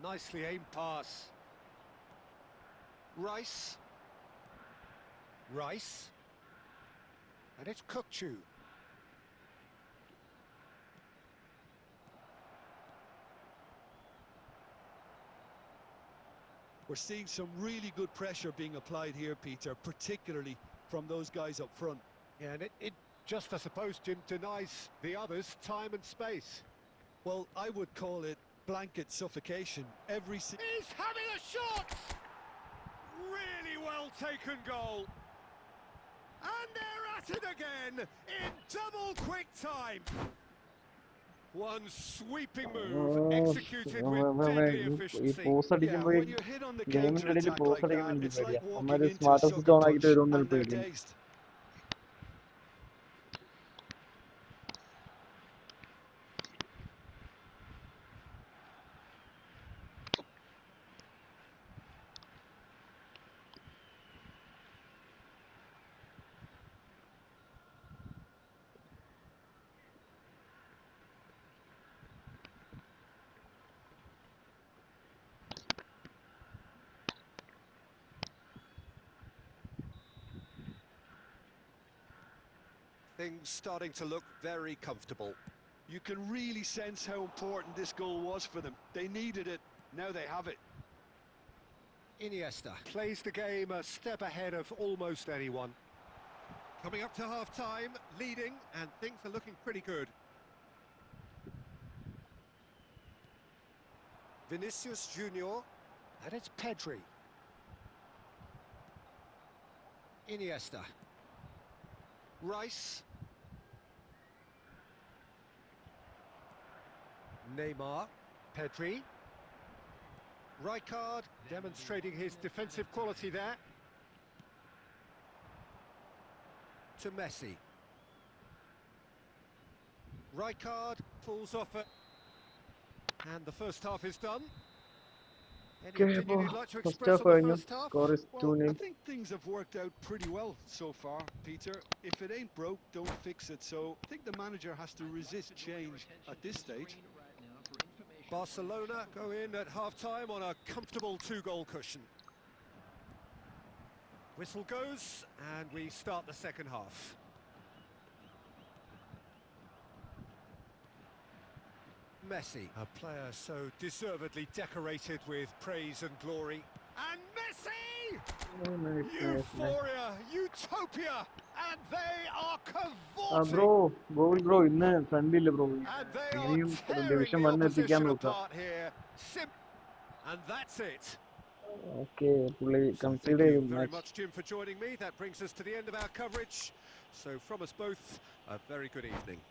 Nicely aimed pass. Rice. Rice. And it's Kukçu. We're seeing some really good pressure being applied here, Peter, particularly from those guys up front. Yeah, and it just, I suppose, Jim, denies the others time and space. Well, I would call it blanket suffocation. He's having a shot! Really well taken goal. And they're at it again in double quick time. One sweeping move executed with deadly ഈ efficiency. Post Yeah, അടിക്കുമ്പോൾ when you're hit on the ഗെയിമിന്റെ ഇടയിൽ counter-attack post like അടിക്കുമ്പോൾ that, എനിക്ക് it's like പേടിയാ. walking അമ്മമാര് into a smart sucker stone ആക്കിയിട്ട് punch വരുമെന്നൊരു and they're പേടിയാണ്. dazed. Things starting to look very comfortable. You can really sense how important this goal was for them. They needed it, now they have it. Iniesta plays the game a step ahead of almost anyone. Coming up to half-time, leading, and things are looking pretty good. Vinicius Junior, and it's Pedri. Iniesta. Rice. Neymar. Pedri. Rijkaard demonstrating his defensive quality there. To Messi. Rijkaard pulls off it. And the first half is done. Any Okay, opinion അപ്പോൾ you'd like to first express half on the കഴിഞ്ഞു. first half? Score is Well, I 2-0. think things have worked out pretty well so far, Peter. If it ain't broke, don't fix it. So I think the manager has to resist change at this stage. Barcelona go in at half-time on a comfortable two-goal cushion. Whistle goes, and we start the second half. Messi, a player so deservedly decorated with praise and glory. And Messi! Euphoria, utopia, and they are bro cavorting. Bro ഇന്ന് front ഇല്ല bro. And they are എങ്ങനെയും tearing division the 1 എത്തിക്കാൻ opposition നോക്കാം. apart here. And that's it. Okay, പുള്ളി So concede thank you ചെയ്തു very match. much, Jim, for joining me. That brings us to the end of our coverage. So from us both, a very good evening.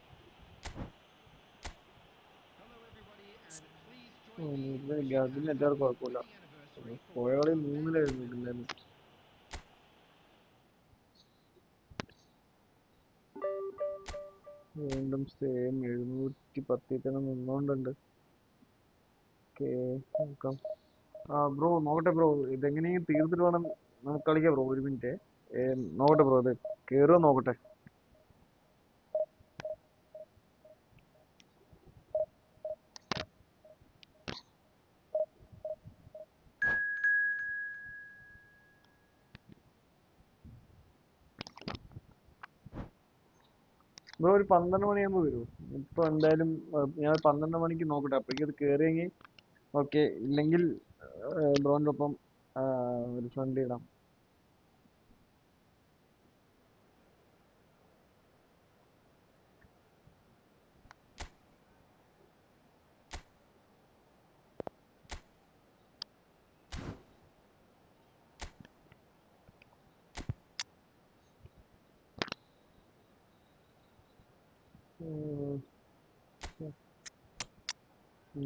ഗാർഡിന് network കുഴപ്പമില്ല. പോയ കളി 3-ലായിരുന്നു ഇടുന്നത്. വീണ്ടും same 710 തന്നെ നിന്നോണ്ടുണ്ട്. ഓക്കെ, നോക്കാം. ബ്രോ നോക്കട്ടെ ബ്രോ, ഇതെങ്ങനെയും തീർത്തിട്ട് വേണം നമുക്ക് കളിക്കാം ബ്രോ. ഒരു മിനിറ്റ് നോക്കട്ടെ ബ്രോ, ഇത് കയറുമോ നോക്കട്ടെ. ബ്രോ ഒരു 12 മണിയാകുമ്പോൾ വരുമോ? ഇപ്പൊ എന്തായാലും ഞാൻ 12 മണിക്ക് നോക്കട്ടെ. അപ്പോഴേക്കും ഇത് കയറിയെങ്കിൽ ഓക്കെ, ഇല്ലെങ്കിൽ ബ്രോൻ്റെ ഒപ്പം ഒരു ഫ്രണ്ട് ഇടാം.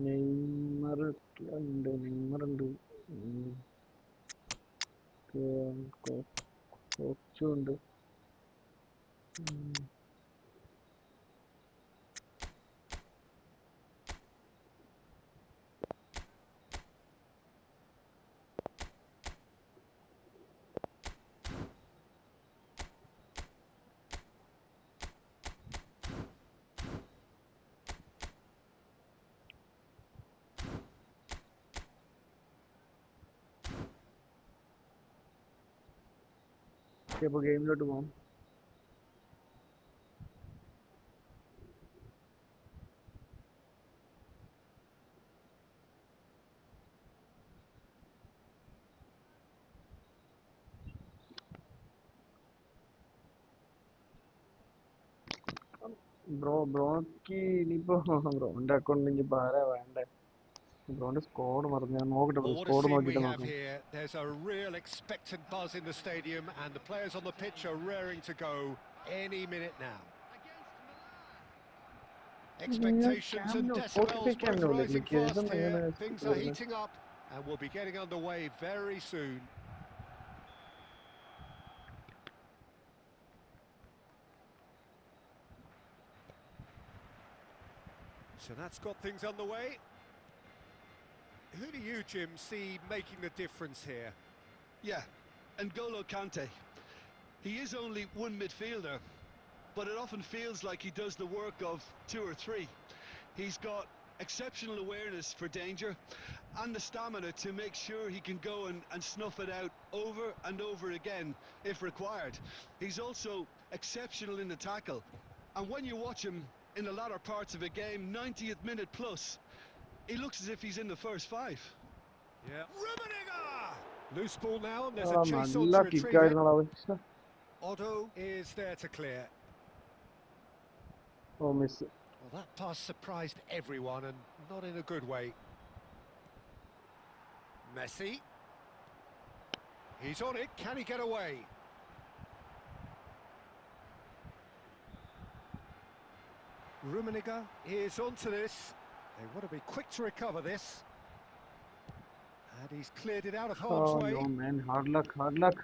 നെയ്മർ ഉണ്ട്. കോച്ചുണ്ട്. അപ്പോൾ ഗെയിമിലോട്ട് പോകാം. ബ്രോക്ക് ഇനിയിപ്പോ ബ്രോന്റെ അക്കൗണ്ടിൽ ഇനിയിപ്പോ ആരാ വേണ്ടേ? ബ്രോന്റെ സ്കോഡ് പറഞ്ഞു, ഞാൻ നോക്കട്ടെ. Well, what a squad scene we നോക്കിയിട്ട് have നോക്കാം. here. There's a real expectant buzz in the stadium, and the players on the pitch are raring to go any minute now. Expectations and decibels both rising fast here. Things are heating up, and we'll be getting underway very soon. So that's got things underway. Who do you, Jim, see making the difference here? Yeah, N'Golo Kante. He is only one midfielder, but it often feels like he does the work of two or three. He's got exceptional awareness for danger and the stamina to make sure he can go and snuff it out over and over again if required. He's also exceptional in the tackle, and when you watch him in the latter parts of a game, 90th minute plus, he looks as if he's in the first five. Yeah. Rummenigge! Loose ball now, and there's a chase on നല്ല to retrieve it. കിക്കായിരുന്നു അത്. Otto is there to clear. Oh miss. Well, that pass surprised everyone, and not in a good way. Messi. He's on it, can he get away? Rummenigge is onto this. They want to be quick to recover this. And he's cleared it out of harm's Oh way. no man, hard luck, hard luck.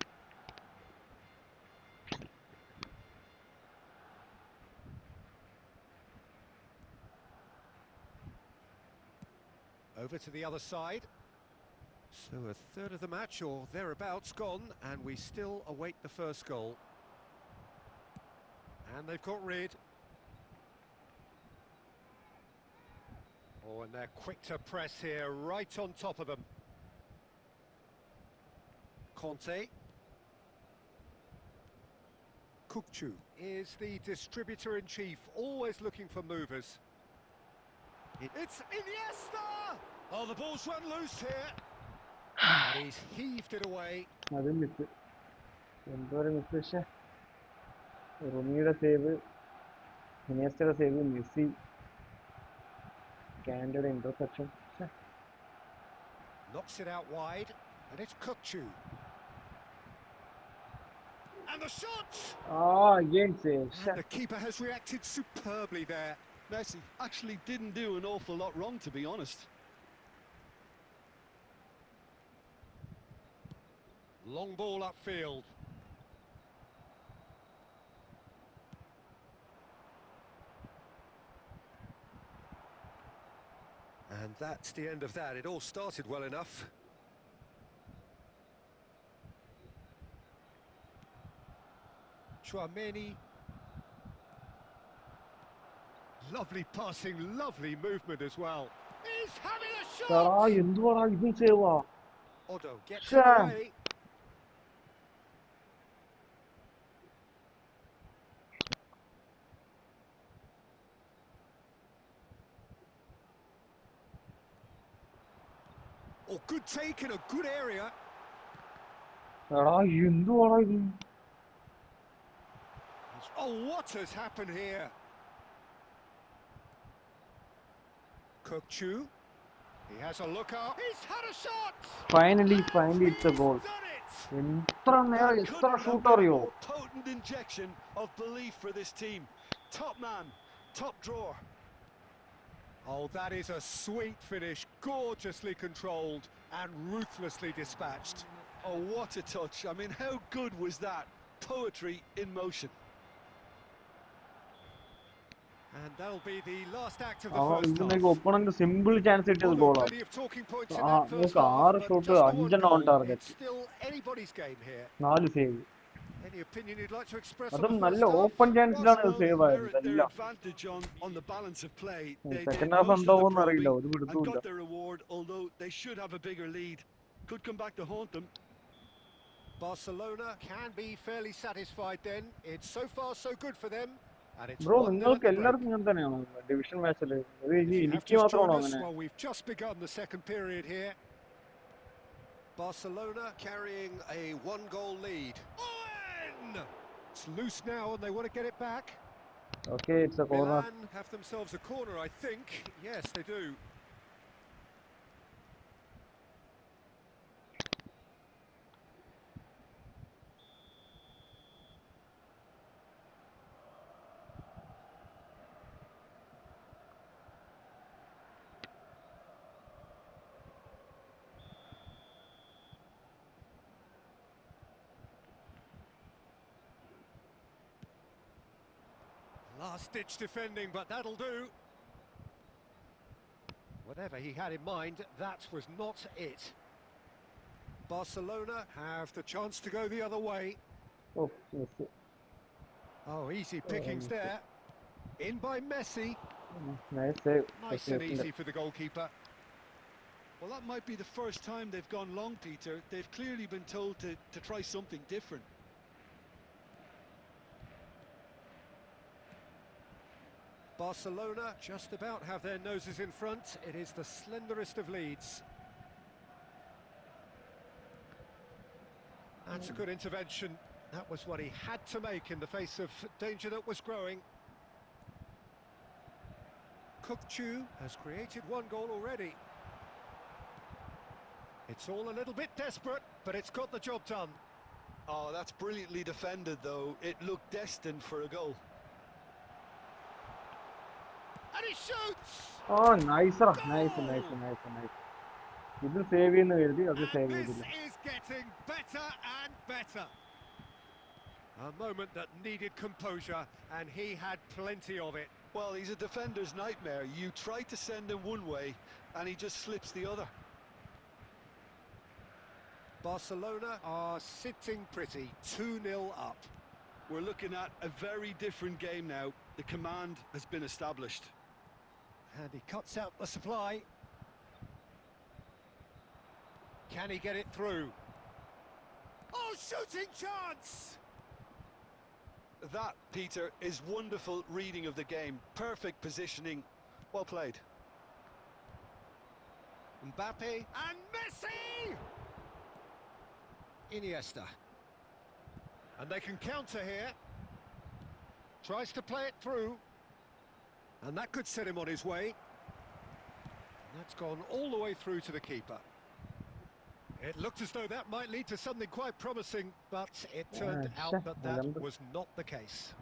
Over to the other side. So a third of the match or thereabouts gone, and we still await the first goal. And they've got rid. Oh, and they're quick to press here, right on top of them. Conte. Kukçu is the distributor-in-chief, always looking for movers. It's Iniesta! Oh, the ball's run loose here. And he's heaved it away. അത് miss. എന്തോരം miss. പക്ഷേ റൊമിയുടെ save, ഇനിയസ്റ്റയുടെ save, Messi, കാൻഡയുടെ interception. Knocks it out wide, and it's Kukçu. And the shot! Again save. And the keeper has reacted superbly there. Messi actually didn't do an awful lot wrong, to be honest. Long ball upfield. And that's the end of that. It all started well enough. Chouameni. Lovely passing, lovely movement as well. He's having a shot! എന്തുവാടാ ഇതും സേവാ? Otto gets it away. Oh, good take in a good area. എന്തുവാടാ ഇത്? Oh, what has happened here? Kukçu. He has a look out. He's had a shot! Finally it's a goal. Done it! എത്ര നേരം എത്ര shoot അറിയോ? Potent injection of belief for this team. Top man, top drawer. Oh, that is a sweet finish, gorgeously controlled and ruthlessly dispatched. Oh, what a touch. I mean, how good was that? Poetry in motion. And that'll be the last act of the first half. Opponent simple chance it is Oh, there goal. are plenty of talking points in that first half, 6 but shoot just the one 5 on goal. target. It's still anybody's game here. 4 save. Any opinion you'd like to express on the അതും first നല്ല half? open chance ലാണ് Arsenal save ആയത് merit their ഇതെല്ലാം. advantage on the balance of play. They Second did half most of the എന്താവുമെന്ന് അറിയില്ല, probing ഒരു and പിടുത്തവുമില്ല. got their reward, although they should have a bigger lead. Could come back to haunt them. Barcelona can be fairly satisfied then. It's so far so good for them. And it's bro 1-0 at നിങ്ങൾക്ക് the break. എല്ലാവർക്കും ഇങ്ങനെ തന്നെയാണോ division മാച്ചിൽ? If you have എനിക്ക് just മാത്രമാണോ joined us, അങ്ങനെ? well, we've just begun the second period here. Barcelona carrying a one-goal lead. Owen! It's loose now and they want to get it back. Okay, it's a corner. Milan have themselves a corner, I think. Yes, they do. Last-ditch defending, but that'll do. Whatever he had in mind, that was not it. Barcelona have the chance to go the other way. Oh, yes. Oh, easy pickings there. In by Messi. Nice save. Nice and easy for the goalkeeper. Well, that might be the first time they've gone long, Peter. They've clearly been told to try something different. Barcelona just about have their noses in front. It is the slenderest of leads. That's a good intervention. That was what he had to make in the face of danger that was growing. Kukçu has created one goal already. It's all a little bit desperate, but it's got the job done. Oh, that's brilliantly defended, though. It looked destined for a goal. And he shoots! Oh, nice. Nice. This is saving the And this is getting better and better. A moment that needed composure, and he had plenty of it. Well, he's a defender's nightmare. You try to send him one way, and he just slips the other. Barcelona are sitting pretty, 2-0 up. We're looking at a very different game now. The command has been established. And he cuts out the supply. Can he get it through? Oh, shooting chance! That, Peter, is wonderful reading of the game. Perfect positioning. Well played. Mbappe and Messi! Iniesta. And they can counter here. Tries to play it through. And that could set him on his way. And that's gone all the way through to the keeper. It looked as though that might lead to something quite promising, but it turned out that was not the case.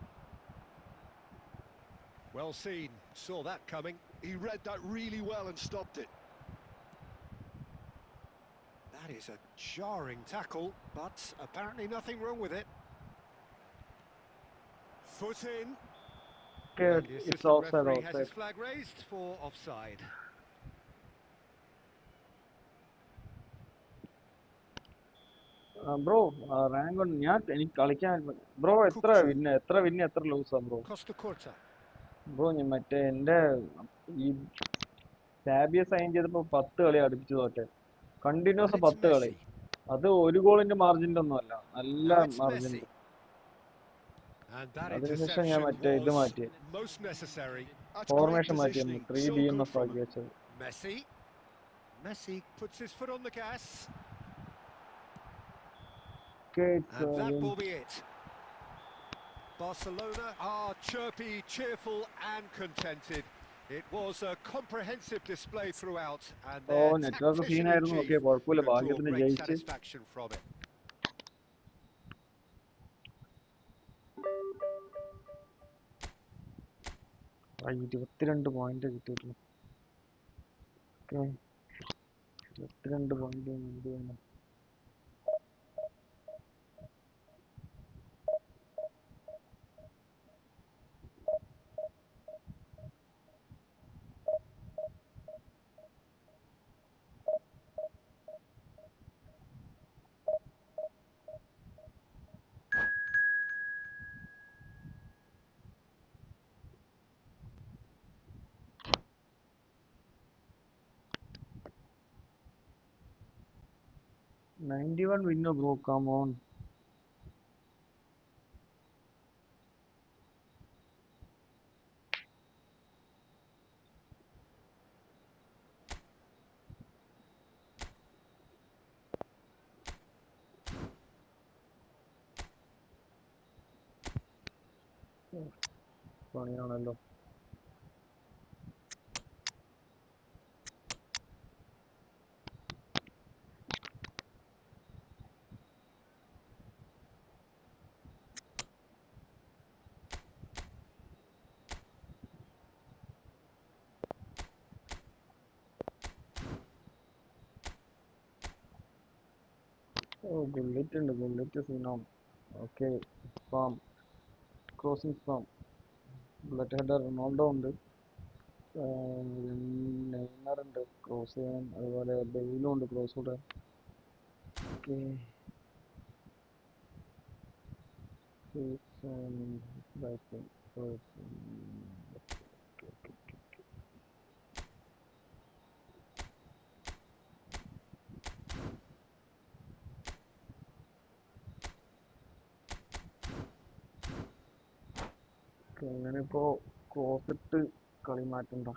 Well seen, saw that coming. He read that really well and stopped it. That is a jarring tackle, but apparently nothing wrong with it. Foot in. And the it's assistant offside. referee has his flag raised for offside. Bro, rank on എനിക്ക് കളിക്കാൻ bro എത്ര വിന്ന് എത്ര ലൂസാ bro? Costa Curta. Bro ഞാൻ മറ്റേ എൻ്റെ ഈ സാബിയെ sign ചെയ്തപ്പോൾ 10 കളി അടുപ്പിച്ച് തോറ്റെ. കണ്ടിന്യൂസ് 10 കളി. അത് ഒരു ഗോളിന്റെ മാർജിൻ്റെ ഒന്നും അല്ല, നല്ല മാർജിൻ. അതിനുശേഷം ഞാൻ മറ്റേ ഇത് മാറ്റി, ഫോർമേഷൻ മാറ്റി, 3 DMF ആക്കി വെച്ചത്. Messi puts his foot on the gas. And that will be it. Barcelona are chirpy, cheerful and contented. It was a comprehensive display throughout, and their tactician in chief could draw great satisfaction from it. I 22 point കിട്ടിയിട്ടുണ്ട്. 22 point. 91 winner, bro. Come on. പണിയാണല്ലോ. ഓ bullet ഉണ്ട്, bullet സീനാണ്. Okay, spam, crossing spam. Bullet header Ronaldo ഉണ്ട്, Neymar ഉണ്ട് cross ചെയ്യാൻ, അതുപോലെ ബെയിലും ഉണ്ട് ക്രോസ് കൂടെ. ഓക്കെ, ഇങ്ങനെയിപ്പോ ക്രോസ് ഇട്ട് കളി മാറ്റണ്ട.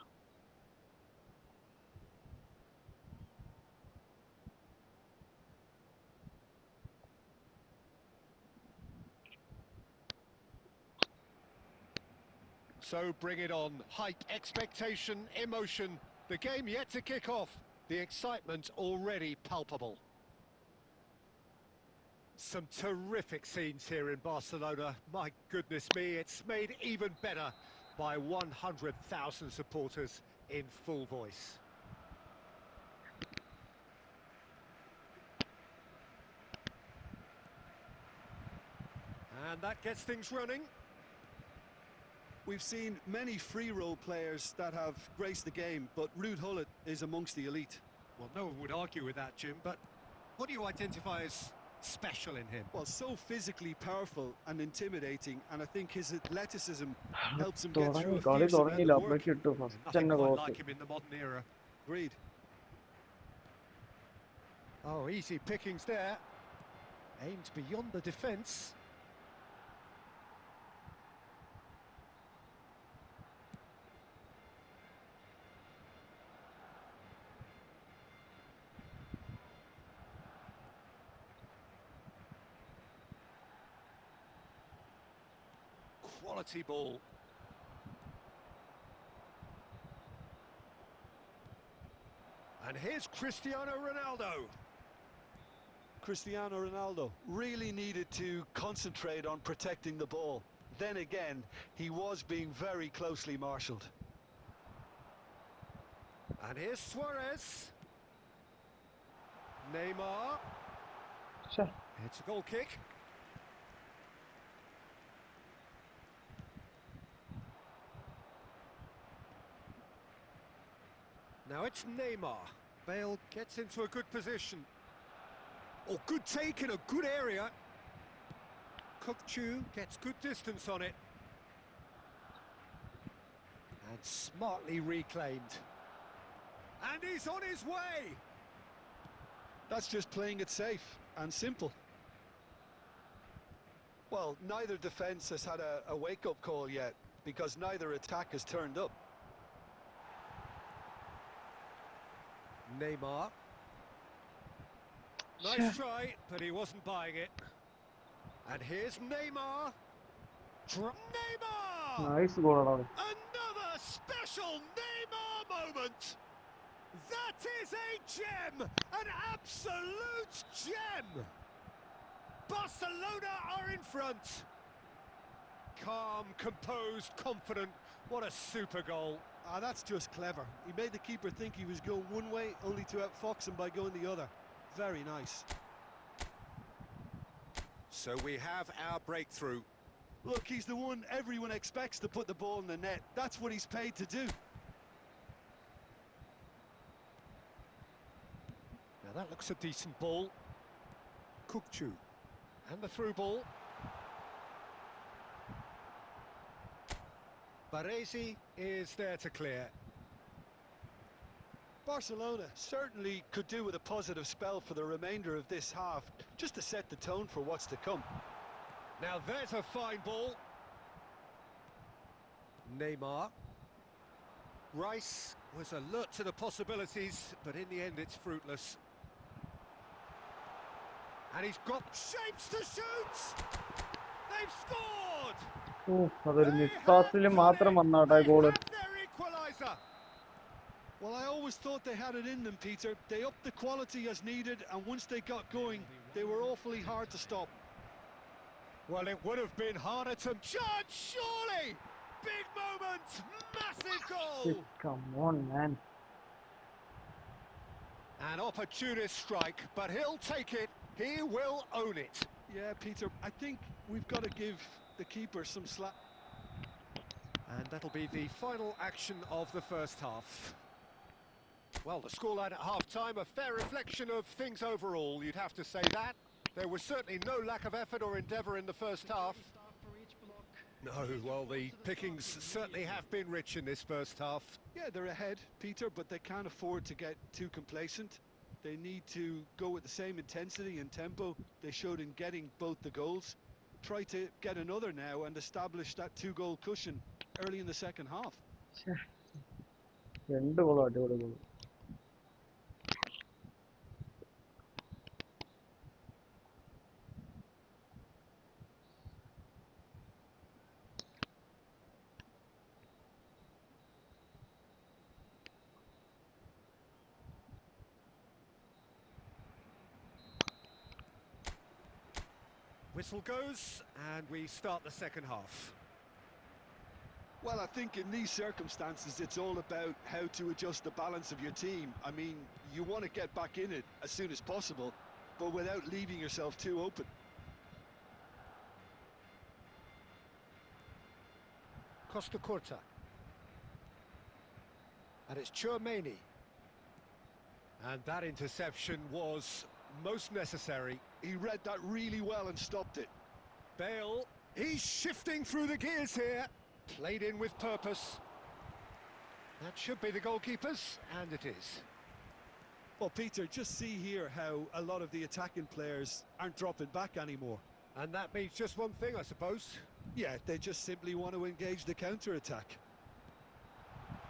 So bring it on. Hype, expectation, emotion. The game yet to kick off. The excitement already palpable. Some terrific scenes here in Barcelona. My goodness me, it's made even better by 100,000 supporters in full voice. And that gets things running. We've seen many free role players that have graced the game, but Ruud Gullit is amongst the elite. Well, no one would argue with that, Jim, but what do you identify as special in him? Well, so physically powerful and intimidating, and I think his athleticism helps him get തുടങ്ങി through a കളി fierce amount തുടങ്ങിയില്ല, of work. അപ്പഴേക്ക് ഇട്ടു first Nothing തന്നെ quite cross. like him in the modern era. Agreed. Oh, easy pickings there. Aimed beyond the defence. Quality ball. And here's Cristiano Ronaldo. Cristiano Ronaldo really needed to concentrate on protecting the ball. Then again, he was being very closely marshalled. And here's Suarez. Neymar. ശ്ശെ, It's a goal kick. Now it's Neymar. Bale gets into a good position. Oh, good take in a good area. Kukçu gets good distance on it. And smartly reclaimed. And he's on his way. That's just playing it safe and simple. Well, neither defence has had a wake-up call yet, because neither attack has turned up. Neymar. ശ്ശെ. Nice try, but he wasn't buying it. And here's Neymar. Neymar! Nice ഗോളാണ്. Another special Neymar moment! That is a gem! An absolute gem! Barcelona are in front. Calm, composed, confident. What a super goal. Ah, that's just clever. He made the keeper think he was going one way, only to outfox him by going the other. Very nice. So we have our breakthrough. Look, he's the one everyone expects to put the ball in the net. That's what he's paid to do. Now that looks a decent ball. Kukçu. And the through ball. Baresi is there to clear. Barcelona certainly could do with a positive spell for the remainder of this half, just to set the tone for what's to come. Now there's a fine ball. Neymar. Rice was alert to the possibilities, but in the end it's fruitless. And he's got shapes to shoot! They've scored! അതൊരു They മിസ്പാസിൽ have done മാത്രം it! വന്നാട്ടെ They goal. have their equaliser! Well, I always thought they had it in them, Peter. They upped the quality as needed, and once they got going, they were awfully hard to stop. Well, it would have been harder to judge, surely! Big moment! Massive goal! Come on, man. An opportunist strike, but he'll take it. He will own it. Yeah, Peter, I think we've got to give the keeper some slack. And that'll be the final action of the first half. Well, the scoreline at half-time, a fair reflection of things overall, you'd have to say that. There was certainly no lack of effort or endeavour in the first half. No, well, the pickings certainly have been rich in this first half. Yeah, they're ahead, Peter, but they can't afford to get too complacent. They need to go with the same intensity and tempo they showed in getting both the goals. Try to get another now and establish that two-goal cushion early in the second half. രണ്ട് ഗോളും അടിപൊളി goal. Whistle goes, and we start the second half. Well, I think in these circumstances, it's all about how to adjust the balance of your team. I mean, you want to get back in it as soon as possible, but without leaving yourself too open. Costa Curta. And it's Chouameni. And that interception was most necessary. He read that really well and stopped it. Bale, he's shifting through the gears here. Played in with purpose. That should be the goalkeepers, and it is. Well, Peter, just see here how a lot of the attacking players aren't dropping back anymore. And that means just one thing, I suppose. Yeah, they just simply want to engage the counter-attack.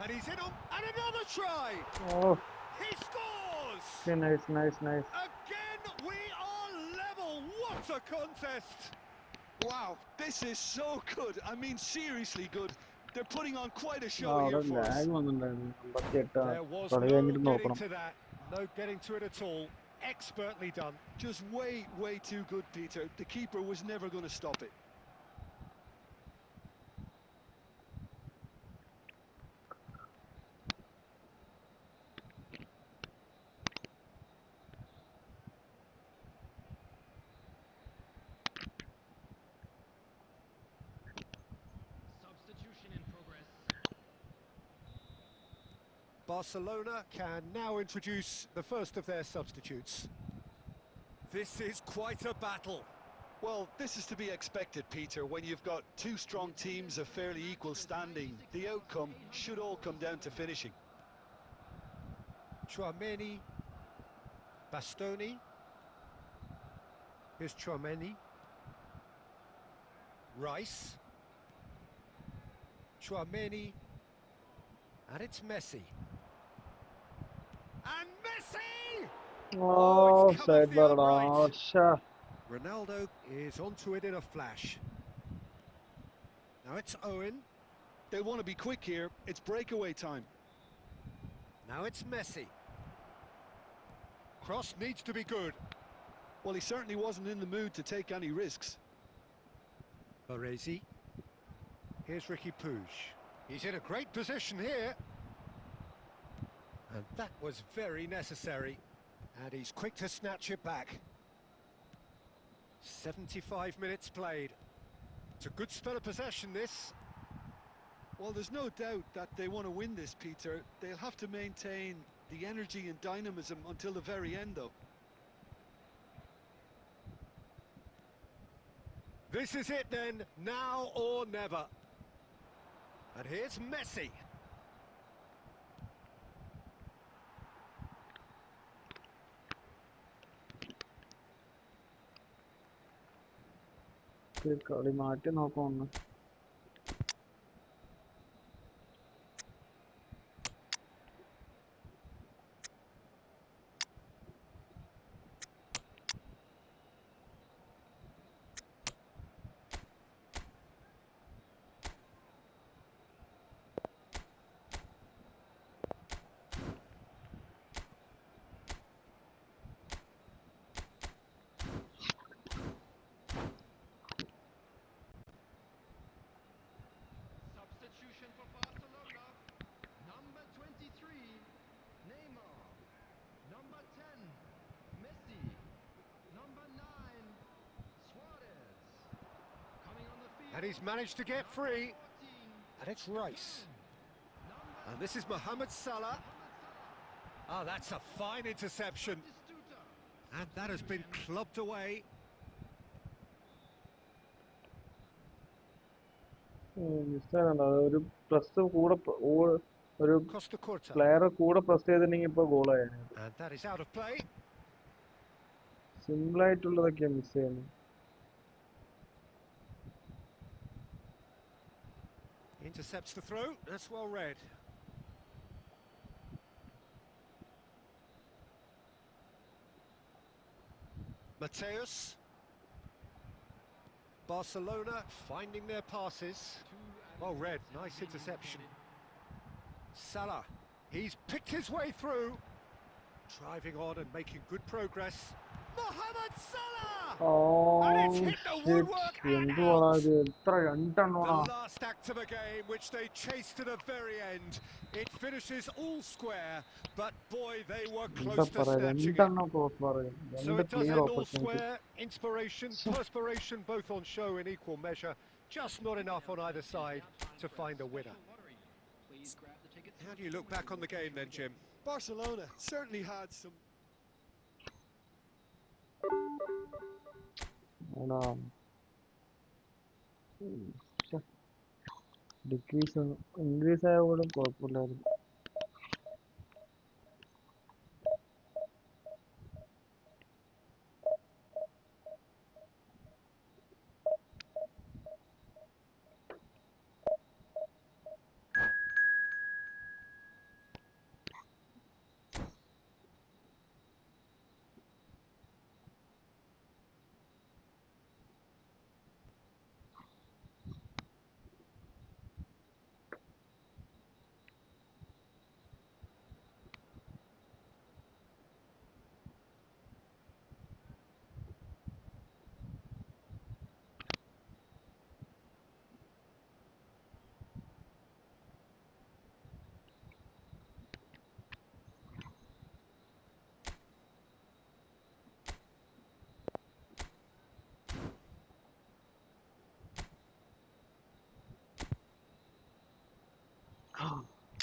And he's in on, and another try! Oh, He scores! okay, nice. Again, we are level. What a contest! Wow, this is so good. I mean, seriously good. They're putting on quite a ആ show അവിടെ here for us. Lag വന്നിട്ടുണ്ടായിരുന്നു. 58 There was കളി no കഴിഞ്ഞിട്ട് getting നോക്കണം. to that. No getting to it at all. Expertly done. Just way too good, Peter. The keeper was never going to stop it. Substitution in progress. Barcelona can now introduce the first of their substitutes. This is quite a battle. Well, this is to be expected, Peter. When you've got two strong teams of fairly equal standing, the outcome should all come down to finishing. Chouameni, Bastoni. Here's Chouameni. Rice. Chouameni. And it's Messi. And Messi! Oh, it's come side off the bar ടാ. upright. ശ്ശെ. Ronaldo is onto it in a flash. Now it's Owen. They want to be quick here. It's breakaway time. Now it's Messi. Cross needs to be good. Well, he certainly wasn't in the mood to take any risks. Baresi. Here's Ricky Puig. He's in a great position here. And that was very necessary. And he's quick to snatch it back. 75 minutes played. It's a good spell of possession, this. Well, there's no doubt that they want to win this, Peter. They'll have to maintain the energy and dynamism until the very end, though. This is it then, now or never. And here's Messi. കളി മാറ്റി നോക്കുമെന്ന്. Substitution for Barcelona. Number 23, Neymar. Number 10, Messi. Number 9, Suarez. Coming on the field. And he's managed to get number free. 14, And it's Rice. Number And this is Mohamed Salah. Ah, that's a fine interception. Distuta. And that has been clubbed away. മിസ്സാണ് ഒരു plus കൂടെ ഒരു Costa Curta. പ്ലെയറെ കൂടെ press ചെയ്തിട്ടുണ്ടെങ്കിൽ ഇപ്പൊ ഗോളായിരുന്നു. And that is out of play. Simple ആയിട്ടുള്ളതൊക്കെയാണ് miss ചെയ്യുന്നത്. Intercepts the throw. That's well read. Mateus. Barcelona finding their passes. Well read, nice interception. Salah, he's picked his way through. Driving on and making good progress. Mohamed Salah! And it's hit the woodwork and എന്തുവാണ് out! ഇത്? എത്ര രണ്ടെണ്ണോടാ? The last act of a game which they chased to the very end. It finishes all square, but boy, they were എന്താ close to പറയാ, snatching it. രണ്ടെണ്ണം cross പറയും, So രണ്ട് it does clear end all opportunity. square. Inspiration, perspiration, both on show in equal measure. Just not enough on either side to find a winner. How do you look back on the game then, Jim? Barcelona certainly had some. Decrease increase ആയ പോലും കുഴപ്പമില്ലായിരുന്നു.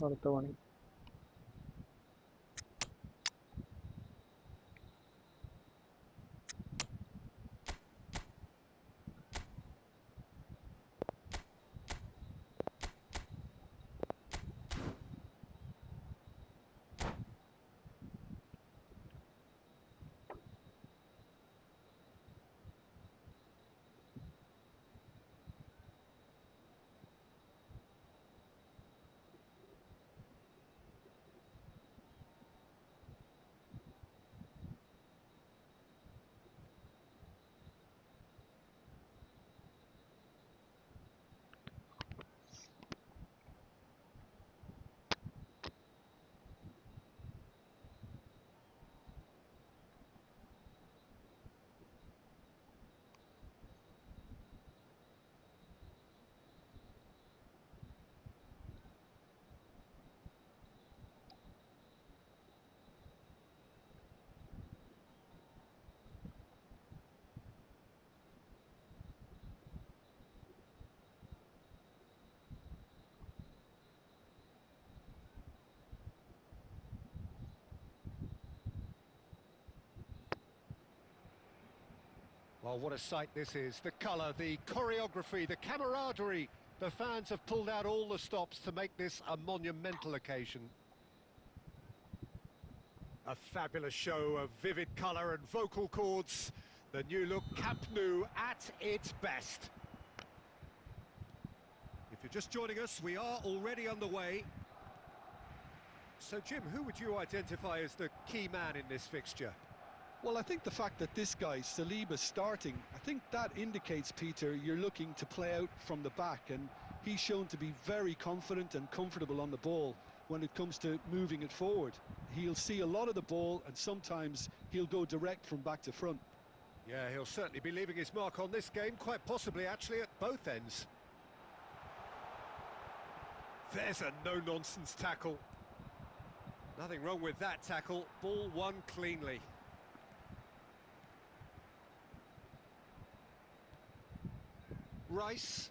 അടുത്ത പണി. Well, what a sight this is. The colour, the choreography, the camaraderie. The fans have pulled out all the stops to make this a monumental occasion. A fabulous show of vivid colour and vocal cords. The new look Camp Nou at its best. If you're just joining us, we are already underway. So, Jim, who would you identify as the key man in this fixture? Well, I think the fact that this guy, Saliba's starting, I think that indicates, Peter, you're looking to play out from the back, and he's shown to be very confident and comfortable on the ball when it comes to moving it forward. He'll see a lot of the ball, and sometimes he'll go direct from back to front. Yeah, he'll certainly be leaving his mark on this game, quite possibly actually at both ends. There's a no-nonsense tackle. Nothing wrong with that tackle, ball won cleanly. Rice.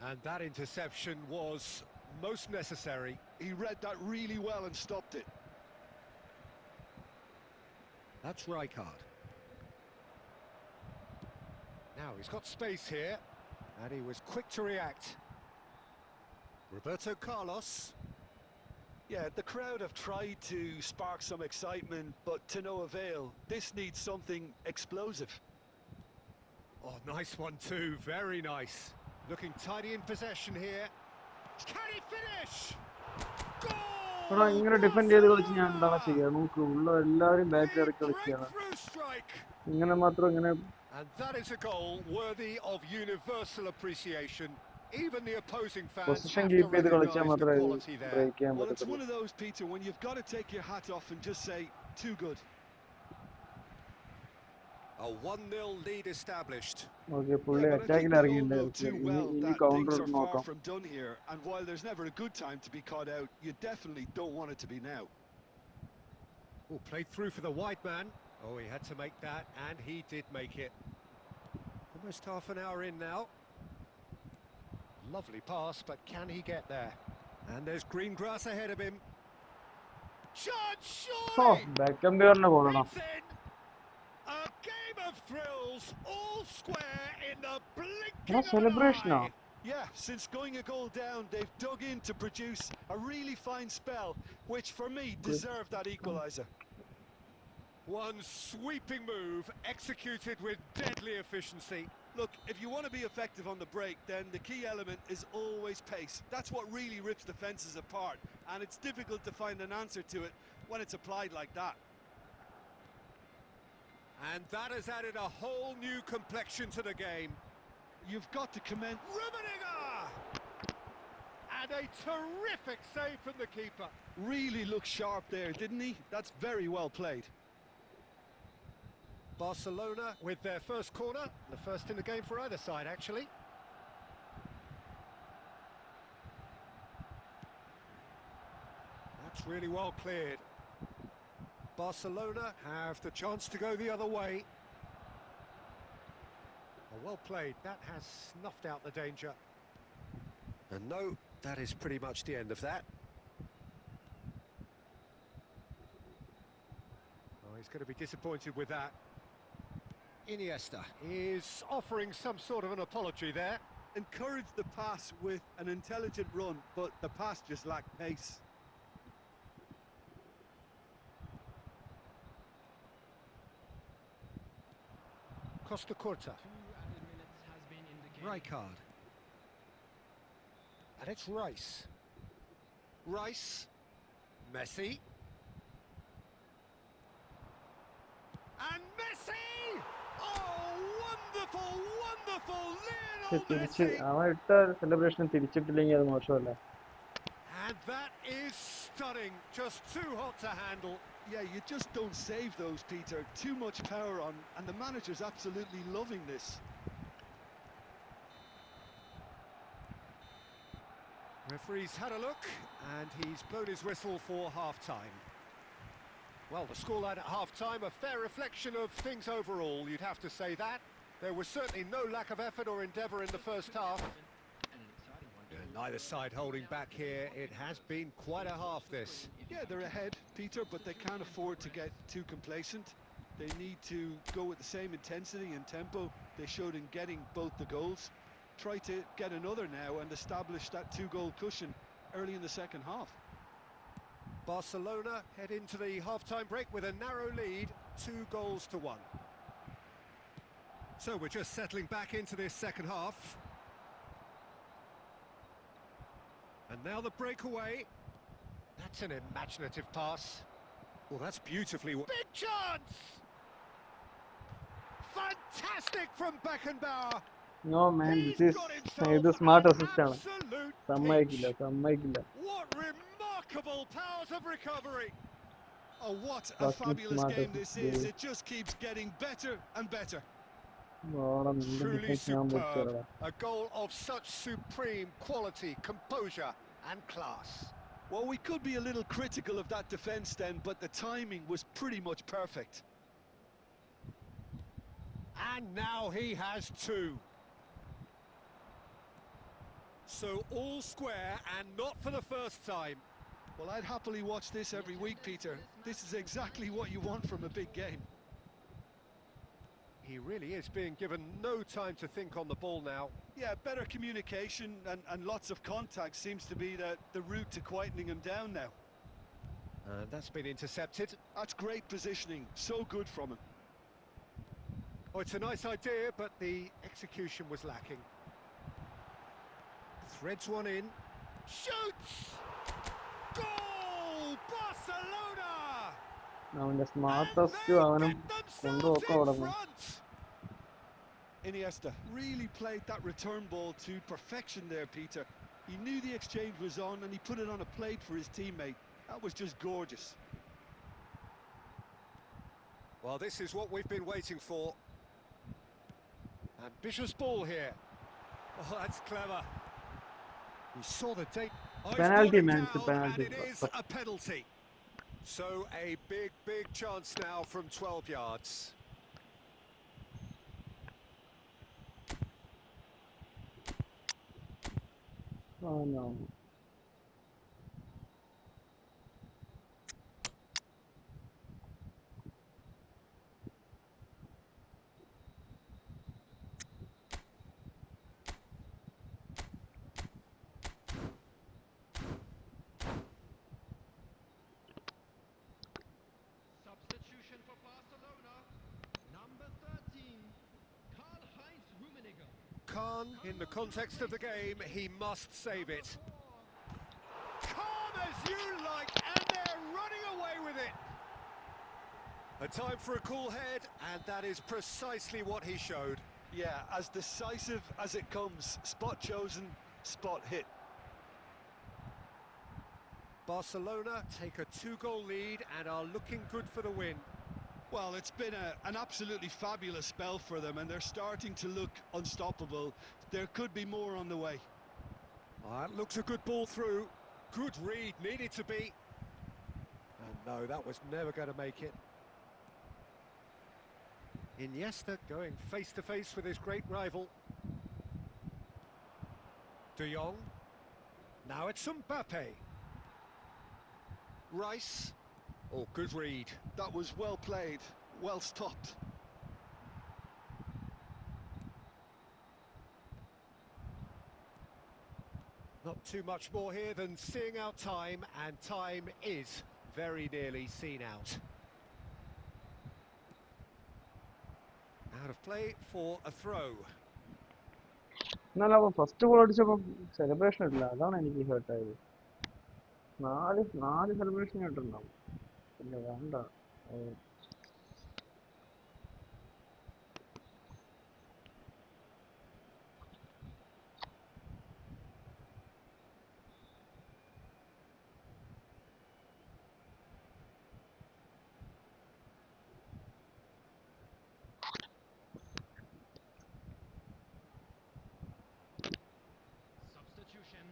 And that interception was most necessary. He read that really well and stopped it. That's Rijkaard. Now he's got space here, and he was quick to react. Roberto Carlos. Yeah, the crowd have tried to spark some excitement, but to no avail. This needs something explosive. Oh, nice one too, very nice. Looking tidy in possession here. Can he finish? എടാ Goal! ഇങ്ങനെ defend ചെയ്ത് കളിച്ച് ഞാൻ എന്താണ് ചെയ്യുക? നോക്ക് ഉള്ള എല്ലാവരും ബാക്ക് Big കയറി കളിക്കുകയാണ്. breakthrough strike. ഇങ്ങനെ മാത്രം ഇങ്ങനെ And that is a goal worthy of universal appreciation. Even the opposing fans position have to keep ചെയ്ത് കളിച്ചാൽ recognise the മാത്രമേ quality there. ബ്രേക്ക് ചെയ്യാൻ Well, it's one പറ്റത്തുള്ളൂ. of those, Peter, when you've got to take your hat off and just say, too good. A 1-0 lead established. Okay, Yeah, പുള്ളി but I അറ്റാക്കിൽ think we all ഇറങ്ങിയിട്ടുണ്ട്. know too ഇനി well ഇനി that counter things are far നോക്കാം. from done here. And while there's never a good time to be caught out, you definitely don't want it to be now. Oh, played through for the wide man. Oh, he had to make that, and he did make it. Almost half an hour in now. Lovely pass, but can he get there? And there's green grass ahead of him. Shot, ഓ, surely! Back എംപയറിന്റെ പോകണം. It's in! A game of thrills, all square in the blinking of an സെലിബ്രേഷനാ? eye. Yeah, since going a goal down, they've dug in to produce a really fine spell, which for me deserved that equaliser. One sweeping move, executed with deadly efficiency. Look, if you want to be effective on the break, then the key element is always pace. That's what really rips defences apart, and it's difficult to find an answer to it when it's applied like that. And that has added a whole new complexion to the game. You've got to commend... Rummenigge! And a terrific save from the keeper. Really looked sharp there, didn't he? That's very well played. Barcelona with their first corner, the first in the game for either side, actually. That's really well cleared. Barcelona have the chance to go the other way. Oh, well played, that has snuffed out the danger. And no, that is pretty much the end of that. Oh, he's going to be disappointed with that. Iniesta is offering some sort of an apology there. Encouraged the pass with an intelligent run, but the pass just lacked pace. Costa Curta. Rijkaard. And it's Rice. Rice. Messi. And Messi! Oh, wonderful, wonderful Lionel തിരിച്ച് Messi! അവൻ ഇട്ട celebration തിരിച്ചിട്ടില്ലെങ്കിൽ അത് മോശമല്ലേ? And that is stunning, just too hot to handle. Yeah, you just don't save those, Peter. Too much power on, and the manager's absolutely loving this. Referee's had a look, and he's blown his whistle for half-time. Well, the scoreline at half-time, a fair reflection of things overall, you'd have to say that. There was certainly no lack of effort or endeavour in the first half. And neither side holding back here. It has been quite a half, this. Yeah, they're ahead, Peter, but they can't afford to get too complacent. They need to go with the same intensity and tempo they showed in getting both the goals. Try to get another now and establish that two-goal cushion early in the second half. Barcelona head into the half-time break with a narrow lead, 2-1. So we're just settling back into this second half. And now the breakaway. That's an imaginative pass. Well, that's beautifully... Big chance! Fantastic from Beckenbauer. No man, He's this got is himself the smart an assist ആണ്. absolute സമ്മതിക്കില്ല, peach. സമ്മതിക്കില്ല. What remarkable powers of recovery. Oh, what a Fucking fabulous smart game this assist, is. dude. It just keeps getting better and better. ഓടാ, നിന്റെ Truly defence ഞാൻ superb. പൊളിച്ചേടാ. A goal of such supreme quality, composure and class. Well, we could be a little critical of that defence then, but the timing was pretty much perfect. And now he has two. So all square and not for the first time. Well, I'd happily watch this every week, Peter. This is exactly what you want from a big game. He really is being given no time to think on the ball now. Yeah, better communication and lots of contact seems to be the route to quietening him down now. And that's been intercepted. That's great positioning, so good from him. Oh, it's a nice idea, but the execution was lacking. Threads one in. Shoots! Goal! Barcelona! അവന്റെ And smartest they അവനും get themselves കൊണ്ടുപോക്കോ in അവിടെ. front. Iniesta really played that return ball to perfection there, Peter. He knew the exchange was on and he put it on a plate for his teammate. That was just gorgeous. Well, this is what we've been waiting for. Ambitious ball here. Oh, that's clever. We saw the date. Oh, he's Penalty, got it man, down, it's a penalty. and it is a penalty. So a big chance now from 12 yards. Oh no. Substitution for Barcelona. Number 13, Karl-Heinz Rummenigge. Khan, in the context of the game, he must save it. Calm as you like, and they're running away with it. A time for a cool head, and that is precisely what he showed. Yeah, as decisive as it comes. Spot chosen, spot hit. Barcelona take a 2-goal lead and are looking good for the win. Well, it's been an absolutely fabulous spell for them, and they're starting to look unstoppable. There could be more on the way. That looks a good ball through. Good read, needed to be. And no, that was never going to make it. Iniesta going face-to-face with his great rival. De Jong. Now it's Mbappe. Rice. Oh, good read. That was well played, well stopped. Not too much more here than seeing out time, and time is very nearly seen out. Out of play for a throw. എന്നാലും അവൻ first goal അടിച്ചപ്പോൾ celebration ഇല്ല, അതാണ് എനിക്ക് ഹേർട്ടായത്. നാല് celebration ആയിട്ടുണ്ടാവും. ഇല്ല വേണ്ട. Substitution.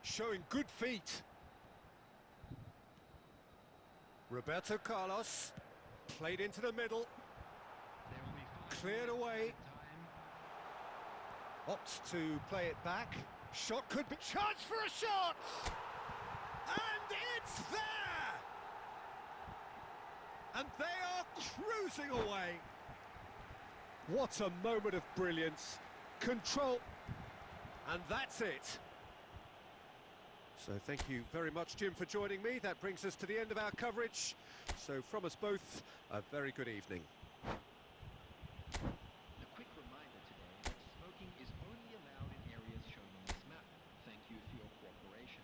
Showing good feet. Roberto Carlos played into the middle, There will be 5 cleared minutes away, time. opts to play it back. Shot could be, chance for a shot! And it's there! And they are cruising away. What a moment of brilliance. Control. And that's it. So thank you very much, Jim, for joining me. That brings us to the end of our coverage. So from us both, a very good evening. A quick reminder today that smoking is only allowed in areas shown on this map. Thank you for your cooperation.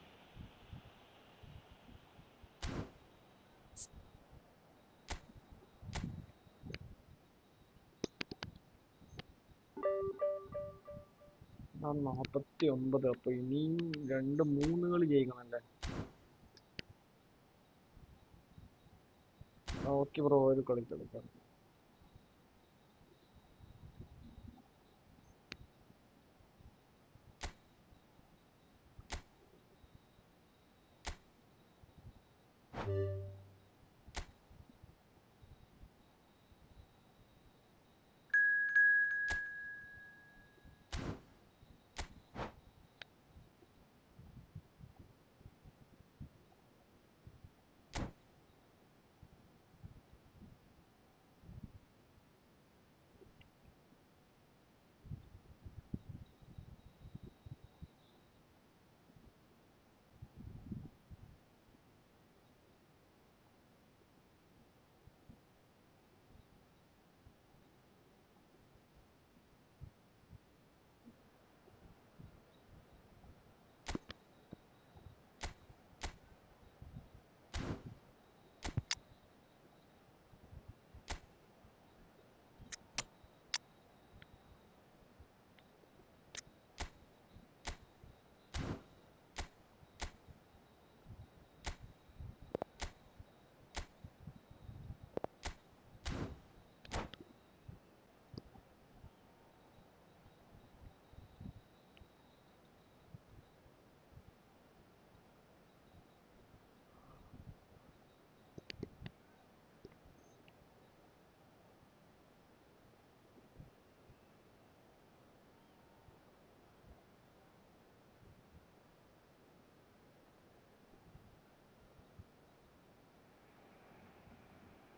ആ 49. അപ്പൊ ഇനിയും 2-3 കളി ജയിക്കണല്ലേ? Okay bro, ഒരു കളിക്കാം.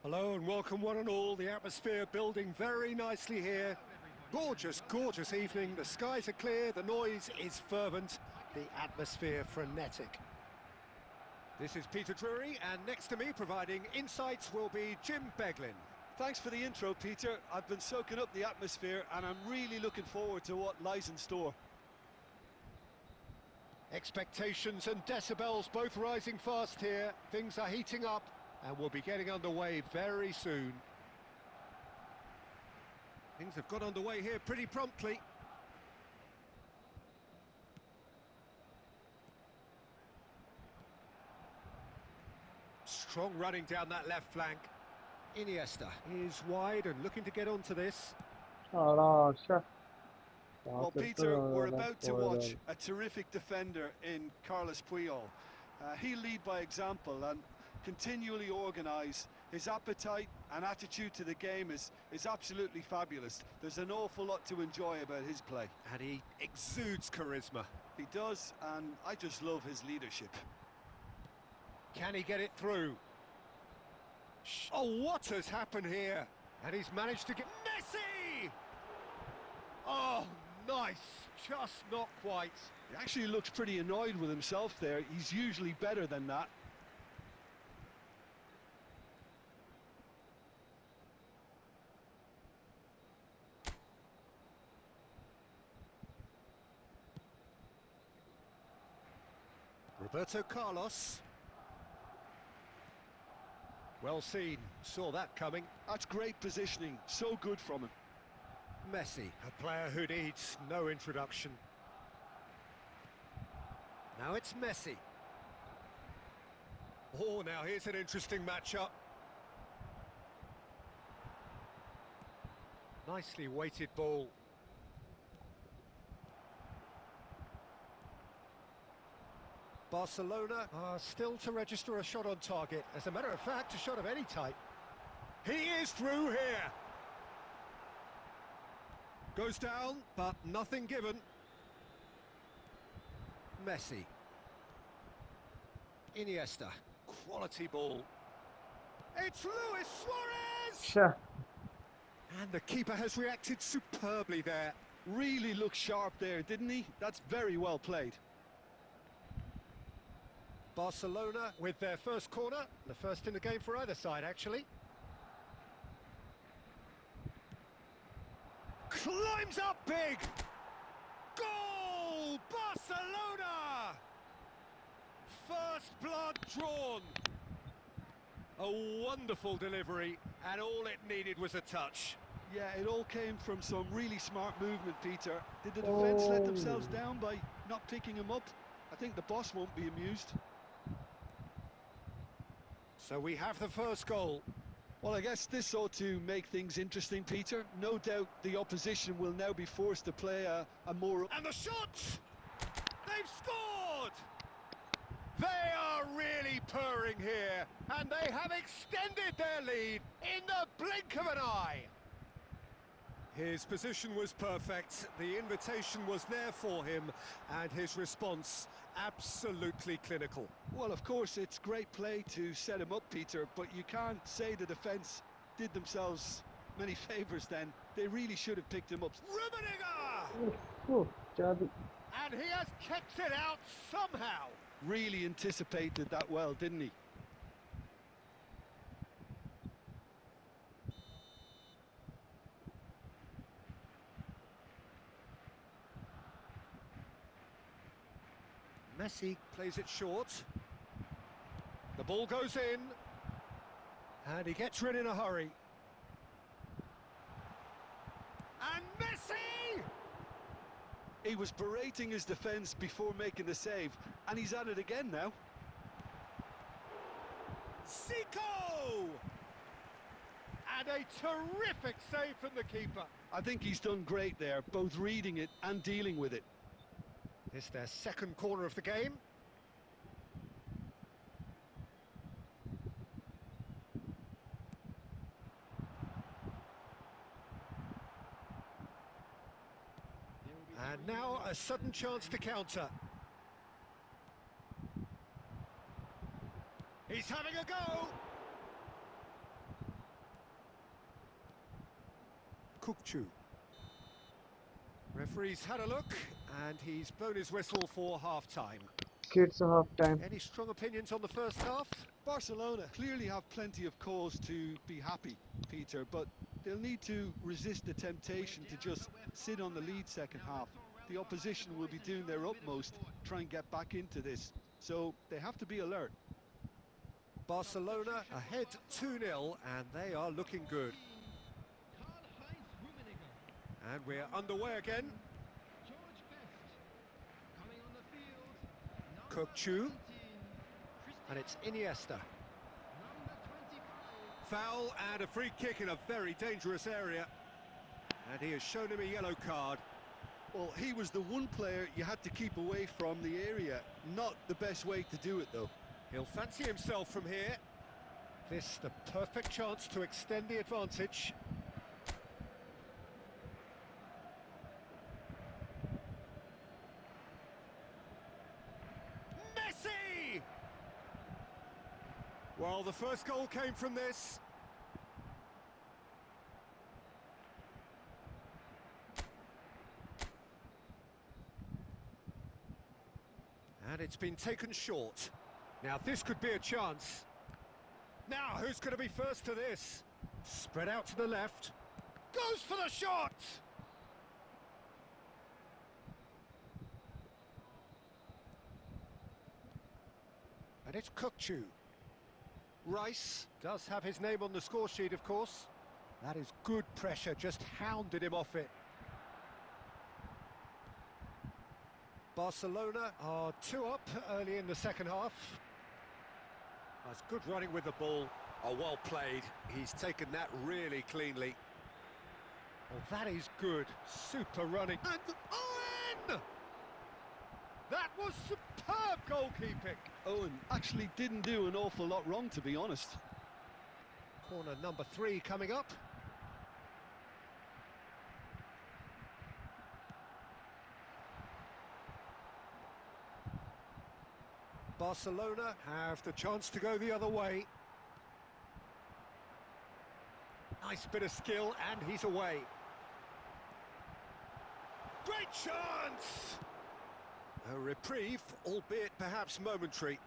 Hello and welcome one and all. The atmosphere building very nicely here. Gorgeous, gorgeous evening. The skies are clear, the noise is fervent, the atmosphere frenetic. This is Peter Drury, and next to me providing insights will be Jim Beglin. Thanks for the intro, Peter. I've been soaking up the atmosphere and I'm really looking forward to what lies in store. Expectations and decibels both rising fast here. Things are heating up and we'll be getting underway very soon. Things have got underway here pretty promptly. Strong running down that left flank. Iniesta is wide and looking to get onto this. Well, Peter, we're about to watch a terrific defender in Carlos Puyol. He'll lead by example and continually organise. His appetite and attitude to the game is absolutely fabulous. There's an awful lot to enjoy about his play. And he exudes charisma. He does, and I just love his leadership. Can he get it through? Oh, what has happened here? And he's managed to get... Messi! Oh, nice. Just not quite. He actually looks pretty annoyed with himself there. He's usually better than that. Roberto Carlos. Well seen, saw that coming. That's great positioning, so good from him. Messi, a player who needs no introduction. Now it's Messi. Oh, now here's an interesting matchup. Nicely weighted ball. Barcelona are still to register a shot on target. As a matter of fact, a shot of any type. He is through here. Goes down, but nothing given. Messi. Iniesta. Quality ball. It's Luis Suarez! Sure. And the keeper has reacted superbly there. Really looked sharp there, didn't he? That's very well played. Barcelona with their first corner, the first in the game for either side, actually. Climbs up big! Goal! Barcelona! First blood drawn. A wonderful delivery, and all it needed was a touch. Yeah, it all came from some really smart movement, Peter. Did the defence let themselves down by not picking him up? I think the boss won't be amused. So we have the first goal. Well, I guess this ought to make things interesting, Peter. No doubt the opposition will now be forced to play a more... And the shot! They've scored! They are really purring here, and they have extended their lead in the blink of an eye. His position was perfect, the invitation was there for him, and his response absolutely clinical. Well, of course, it's great play to set him up, Peter, but you can't say the defence did themselves many favours then. They really should have picked him up. Rummenigge! And he has kept it out somehow. Really anticipated that well, didn't he? Messi plays it short. The ball goes in. And he gets rid in a hurry. And Messi! He was berating his defence before making the save, and he's at it again now. Zico! And a terrific save from the keeper. I think he's done great there, both reading it and dealing with it. It's their second corner of the game. And now a sudden chance to counter. He's having a go! Kukçu. Referee's had a look, and he's blown his whistle for half-time. Kids half time. Any strong opinions on the first half? Barcelona clearly have plenty of cause to be happy, Peter, but they'll need to resist the temptation to just sit on the lead second half. The opposition will be doing their utmost to try and get back into this, so they have to be alert. Barcelona ahead 2-0, and they are looking good. And we're underway again. Kukçu. And it's Iniesta. Foul and a free kick in a very dangerous area. And he has shown him a yellow card. Well, he was the one player you had to keep away from the area. Not the best way to do it, though. He'll fancy himself from here. This the perfect chance to extend the advantage. Messi! Well, the first goal came from this. And it's been taken short. Now this could be a chance. Now who's going to be first to this? Spread out to the left. Goes for the shot! And it's Kukçu. Rice does have his name on the score sheet, of course. That is good pressure, just hounded him off it. Barcelona are 2 up early in the second half. That's good running with the ball. Oh, well played. He's taken that really cleanly. Well, that is good. Super running. And Owen! That was superb goalkeeping. Owen actually didn't do an awful lot wrong, to be honest. Corner number 3 coming up. Barcelona have the chance to go the other way. Nice bit of skill, and he's away. Great chance! A reprieve, albeit perhaps momentary.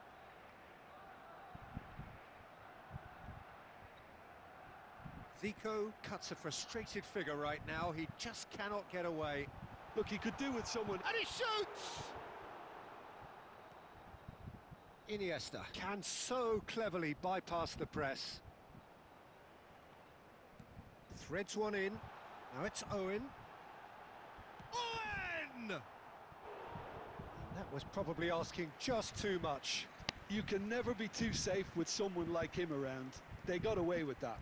Zico cuts a frustrated figure right now. He just cannot get away. Look, he could do with someone. And he shoots! Iniesta can so cleverly bypass the press. Threads one in. Now it's Owen. Owen! That was probably asking just too much. You can never be too safe with someone like him around. They got away with that.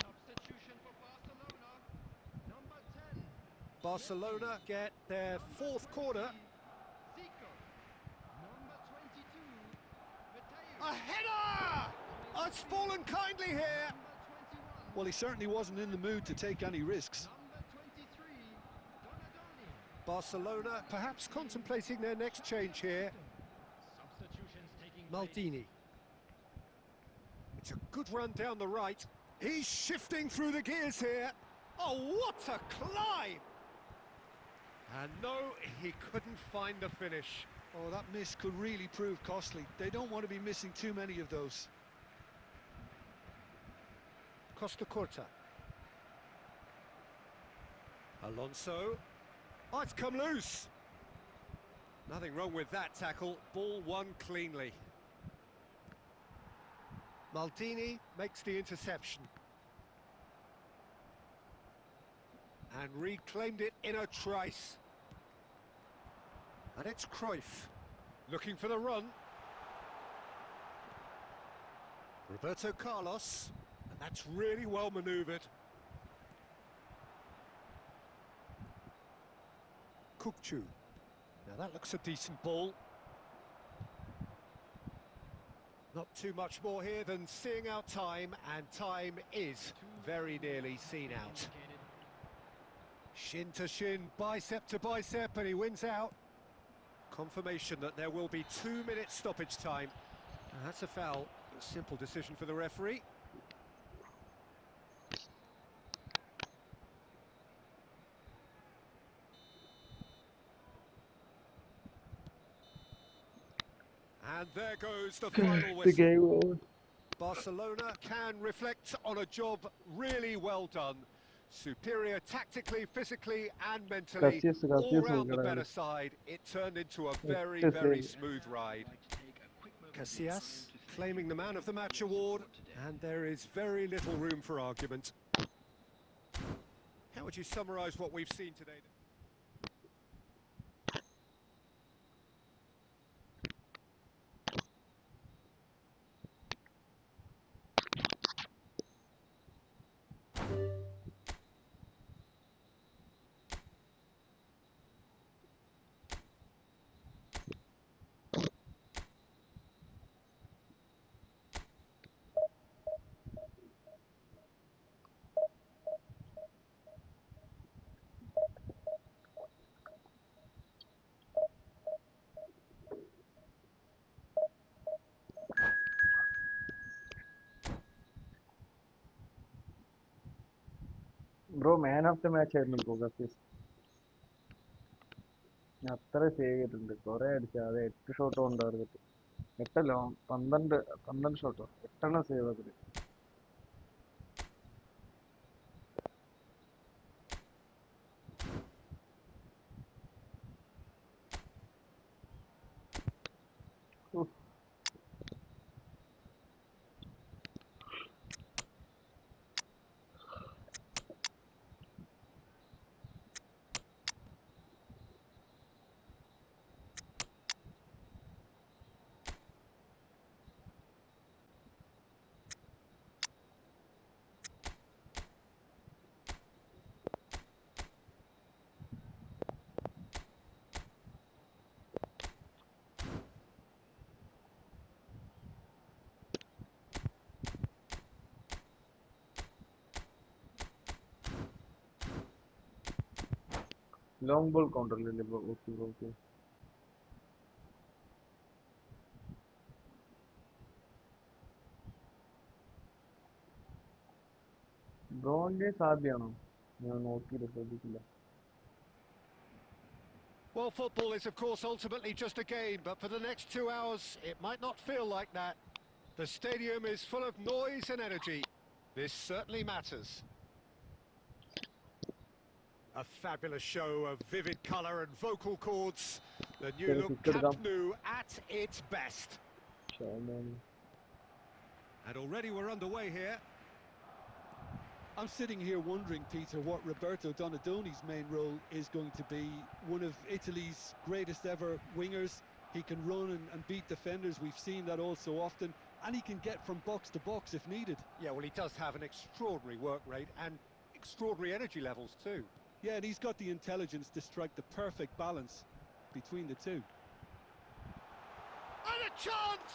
Substitution for Barcelona. Number 10. Barcelona get their fourth corner. Zico. Number 22. A Mateo. header! Oh, it's fallen kindly here. Number 21. Well, he certainly wasn't in the mood to take any risks. Number 23. Donadoni. Barcelona perhaps contemplating their next change here. Substitutions taking Maldini. It's a good run down the right. He's shifting through the gears here. Oh, what a climb! And no, he couldn't find the finish. Oh, that miss could really prove costly. They don't want to be missing too many of those. Costa Curta. Alonso. Oh, it's come loose. Nothing wrong with that tackle. Ball won cleanly. Maldini makes the interception. And reclaimed it in a trice. And it's Cruyff. Looking for the run. Roberto Carlos. And that's really well manoeuvred. Kukçu. Now that looks a decent ball. Not too much more here than seeing out time, and time is very nearly seen out. Shin to shin, bicep to bicep, and he wins out. Confirmation that there will be 2 minutes stoppage time. Now that's a foul. A simple decision for the referee. And there goes the final The whistle. game over. Barcelona can reflect on a job really well done. Superior tactically, physically and mentally. All round the better side. It turned into a very, very smooth ride. Casillas claiming the Man of the Match award, and there is very little room for argument. How would you summarise what we've seen today? Bro man of the match ആയിരുന്നു bro കസീസ്. അത്ര save ചെയ്തിട്ടുണ്ട്, കുറെ അടിച്ചു. അത് 8 shot കൊണ്ട് target. 8 അല്ല, 12 ഷോട്ടോ, 8 save അതിൽ. Long ball counter അല്ലേ ബ്രോ? Okay bro, okay. ബ്രോന്റെ സാധ്യമാണോ? ഞാൻ നോക്കിയിട്ട് ശ്രദ്ധിക്കില്ല. Well, football is, of course, ultimately just a game, but for the next 2 hours, it might not feel like that. The stadium is full of noise and energy. This certainly matters. A fabulous show of vivid colour and vocal cords. The new ശരി, look kick Camp എടുക്കാം. Nou at its best. And already we're underway here. I'm sitting here wondering, Peter, what Roberto Donadoni's main role is going to be. One of Italy's greatest ever wingers. He can run and beat defenders. We've seen that all so often. And he can get from box to box if needed. Yeah, well, he does have an extraordinary work rate and extraordinary energy levels too. Yeah, and he's got the intelligence to strike the perfect balance between the two. And a chance!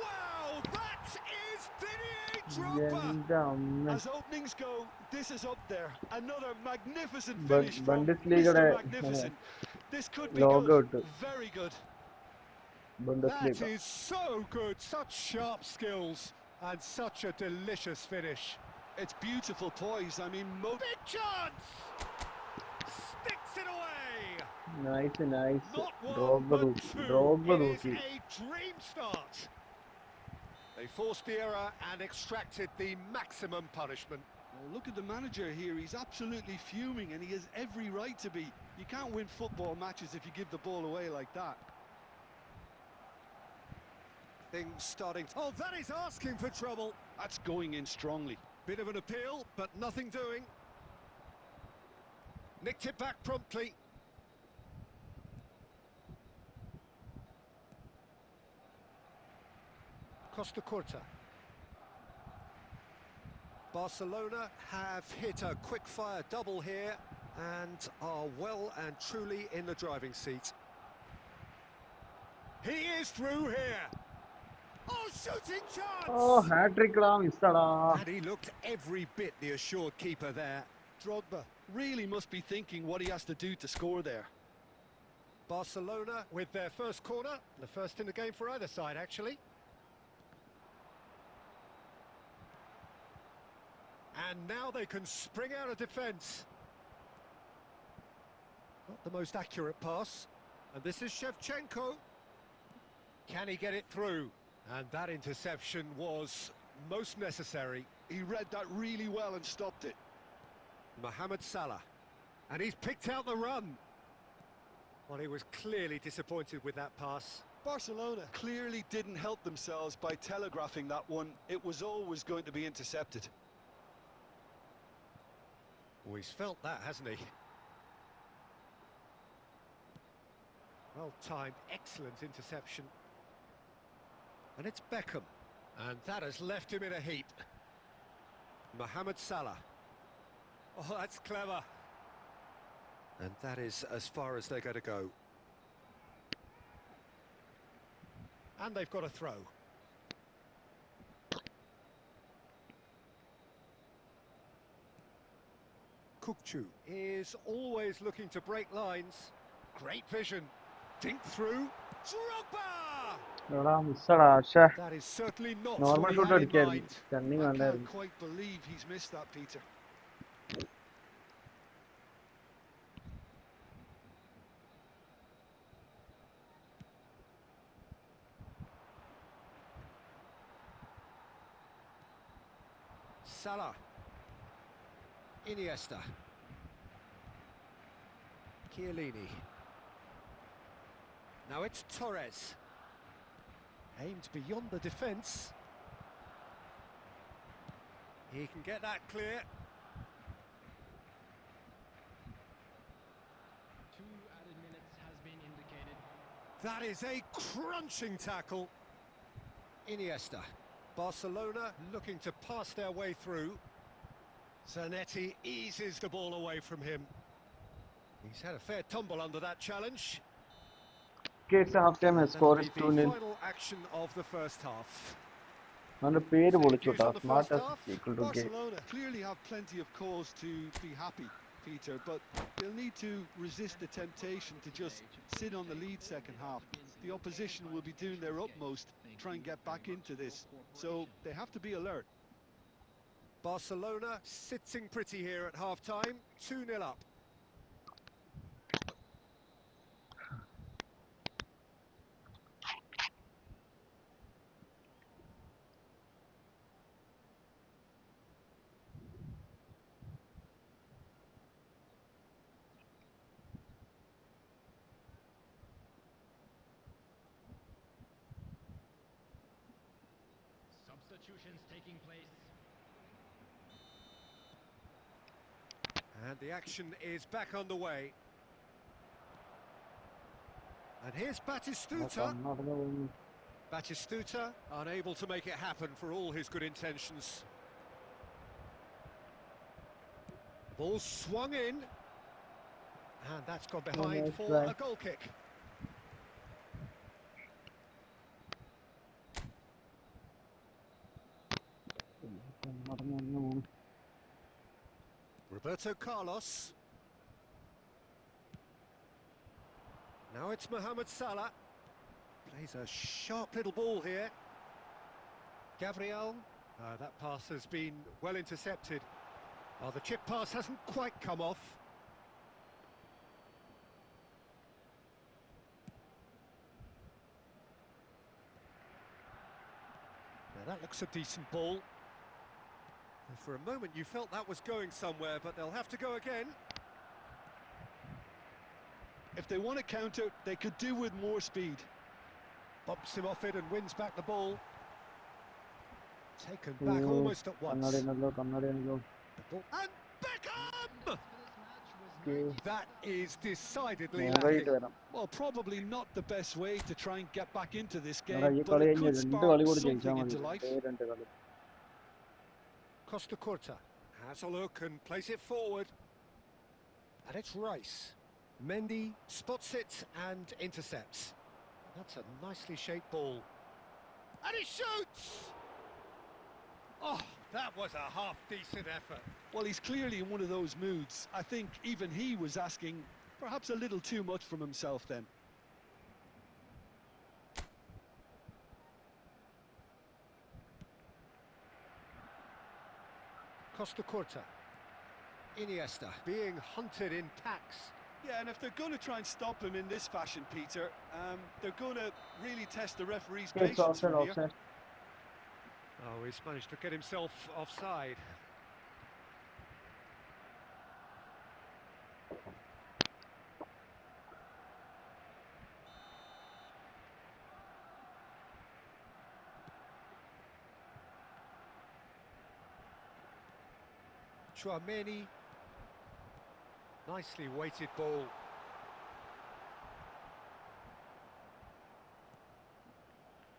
Wow, that is Didier Drogba! As openings go, this is up there. Another magnificent finish from Bundesliga Mr. Magnificent. This could be logo good. Very good. That is so good. Such sharp skills and such a delicious finish. It's beautiful poise. I mean, big chance! Sticks it away! Nice, nice. Not one, Drogba but rookie. two. Drogba It is rookie. a dream start. They forced the error and extracted the maximum punishment. Well, look at the manager here. He's absolutely fuming, and he has every right to be. You can't win football matches if you give the ball away like that. Things starting. Oh, that is asking for trouble. That's going in strongly. Bit of an appeal, but nothing doing. Nicked it back promptly. Costa Curta. Barcelona have hit a quick-fire double here and are well and truly in the driving seat. He is through here. Oh, shooting chance! Oh, hat-trick la missada. And he looked every bit the assured keeper there. Drogba really must be thinking what he has to do to score there. Barcelona with their first corner, the first in the game for either side, actually. And now they can spring out of defence. Not the most accurate pass. And this is Shevchenko. Can he get it through? And that interception was most necessary. He read that really well and stopped it. Mohamed Salah. And he's picked out the run. Well, he was clearly disappointed with that pass. Barcelona clearly didn't help themselves by telegraphing that one. It was always going to be intercepted. Oh, he's felt that, hasn't he? Well timed, excellent interception. And it's Beckham. And that has left him in a heap. Mohamed Salah. Oh, that's clever. And that is as far as they're going to go. And they've got a throw. Kukçu is always looking to break lines. Great vision. Dink through. Drogba! That is certainly not Normal what he shot had in അടിക്കായിരുന്നു. mind. Stunning I വന്നായിരുന്നു. can't quite believe he's missed that, Peter. Salah. Iniesta. Chiellini. Now it's Torres. Aimed beyond the defence. He can get that clear. 2 added minutes has been indicated. That is a crunching tackle. Iniesta. Barcelona looking to pass their way through. Zanetti eases the ball away from him. He's had a fair tumble under that challenge. It's half time. Score is That'll be 2-0. the final action of the first half. അവന്റെ പേര് Views പൊളിച്ചുട്ടാ. on the Smart first as half. equal to game. Barcelona clearly have plenty of cause to be happy. Peter, but they'll need to resist the temptation to just sit on the lead second half. The opposition will be doing their utmost to try and get back into this, so they have to be alert. Barcelona sitting pretty here at half-time, 2-0 up. Substitutions taking place. And the action is back underway. And here's Batistuta. Batistuta unable to make it happen for all his good intentions. Ball swung in. And that's gone behind nice for try. a goal kick. Roberto Carlos. Now it's Mohamed Salah. Plays a sharp little ball here. Gabriel. That pass has been well intercepted. Oh, the chip pass hasn't quite come off. Now that looks a decent ball. And for a moment you felt that was going somewhere, but they'll have to go again. If they want to counter, they could do with more speed. Bumps him off it and wins back the ball. Taken back almost at once. The ball. And Beckham! That is decidedly lacking. Well, probably not the best way to try and get back into this Nada, game, ye but കളി it കഴിഞ്ഞ് could രണ്ട് spark കളി കൂടി something ജയിച്ചാൽ into മതി. life. രണ്ട് കളി. Costa Curta has a look and plays it forward. And it's Rice. Mendy spots it and intercepts. That's a nicely shaped ball. And he shoots! Oh, that was a half-decent effort. Well, he's clearly in one of those moods. I think even he was asking perhaps a little too much from himself then. Costa Curta. Iniesta being hunted in packs. Yeah, and if they're going to try and stop him in this fashion, Peter, they're going to really test the referee's Yes, patience offside, from here. offside. Oh, he's managed to get himself offside. Chouameni. Nicely weighted ball.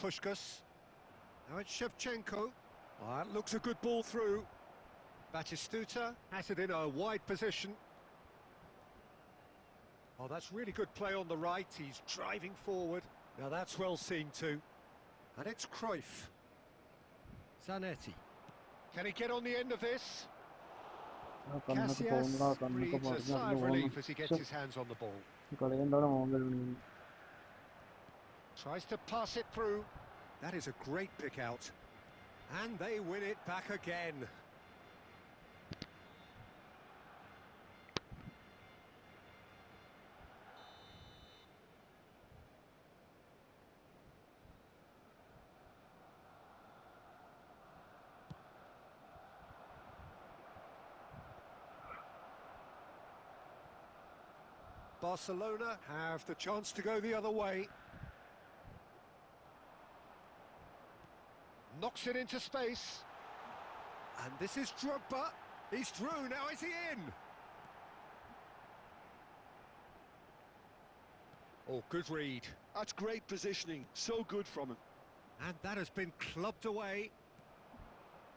Puskás. Now it's Shevchenko. Oh, that looks a good ball through. Batistuta has it in a wide position. Oh, that's really good play on the right. He's driving forward. Now that's well seen too. And it's Cruyff. Zanetti. Can he get on the end of this? Casillas breathes a sigh of relief as he gets his hands on the ball. Tries to pass it through. That is a great pick out. And they win it back again. Barcelona have the chance to go the other way. Knocks it into space. And this is Drogba. He's through, now is he in? Oh, good read. That's great positioning, so good from him. And that has been clubbed away.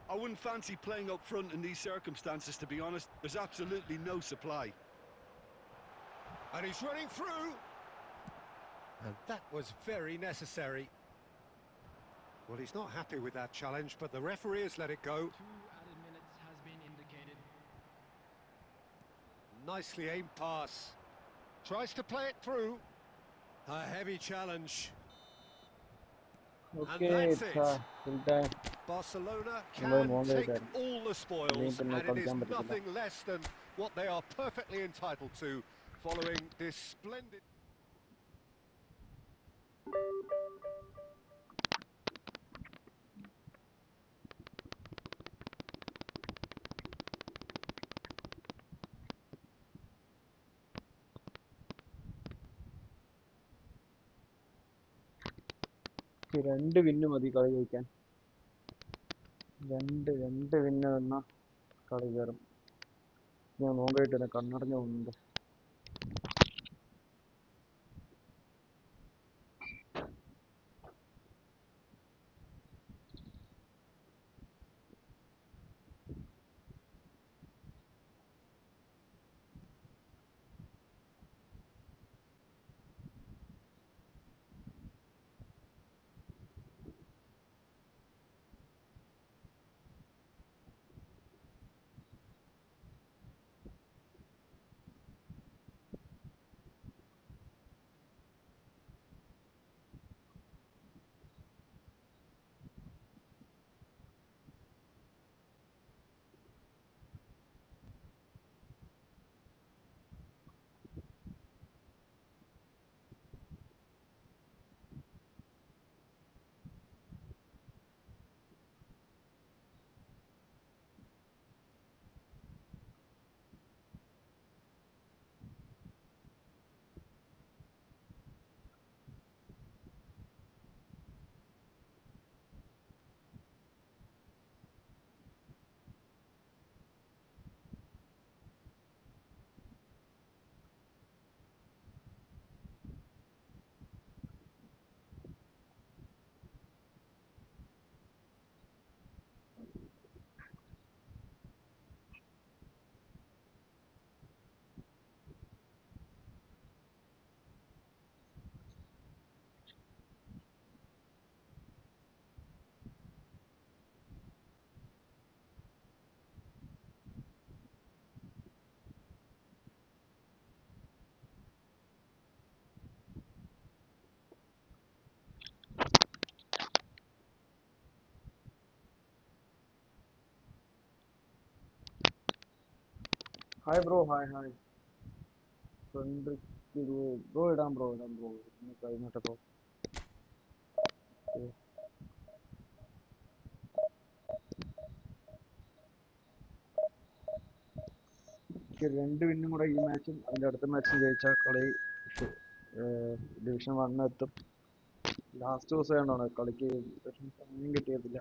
I wouldn't fancy playing up front in these circumstances, to be honest. There's absolutely no supply. And he's running through. And that was very necessary. Well, he's not happy with that challenge, but the referee has let it go. 2 added minutes has been indicated. Nicely aimed pass. Tries to play it through. A heavy challenge. And Okay, that's it's it. full time. Barcelona നമ്മൾ can മോൻ take കഴിക്കായിരുന്നു all the അല്ലെങ്കിൽ spoils, പിന്നെ and it is കളിക്കാൻ പറ്റത്തില്ല. nothing less than what they are perfectly entitled to following this splendid... രണ്ട് വിന്ന് മതി കളി ജയിക്കാൻ. രണ്ട് വിന്ന് വന്നാൽ കളി കയറും. ഞാൻ നോക്കിയിട്ട് തന്നെ കണ്ണടഞ്ഞു പോകുന്നുണ്ട്. Hi bro, hi. Friend bro ഇടാം ബ്രോ ഇന്ന് കഴിഞ്ഞിട്ട് ബ്രോ. രണ്ട് വിന്നും കൂടെ ഈ മാച്ചും അതിൻ്റെ അടുത്ത മാച്ചും ജയിച്ചാൽ കളി ഡിവിഷൻ 1 എത്തും. ലാസ്റ്റ് ദിവസം ആയതുകൊണ്ടാണ് കളിക്ക് സമയം കിട്ടിയതില്ല.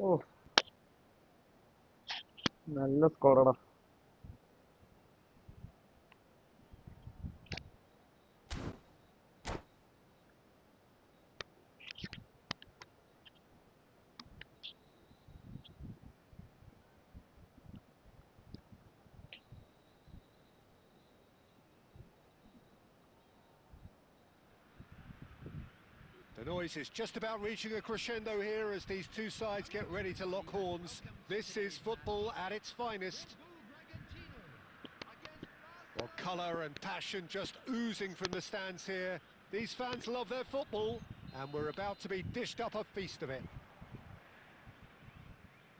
ഓ, നല്ല സ്കോറടാ. The noise is just about reaching a crescendo here as these two sides get ready to lock horns. This is football at its finest. Well, colour and passion just oozing from the stands here. These fans love their football, and we're about to be dished up a feast of it.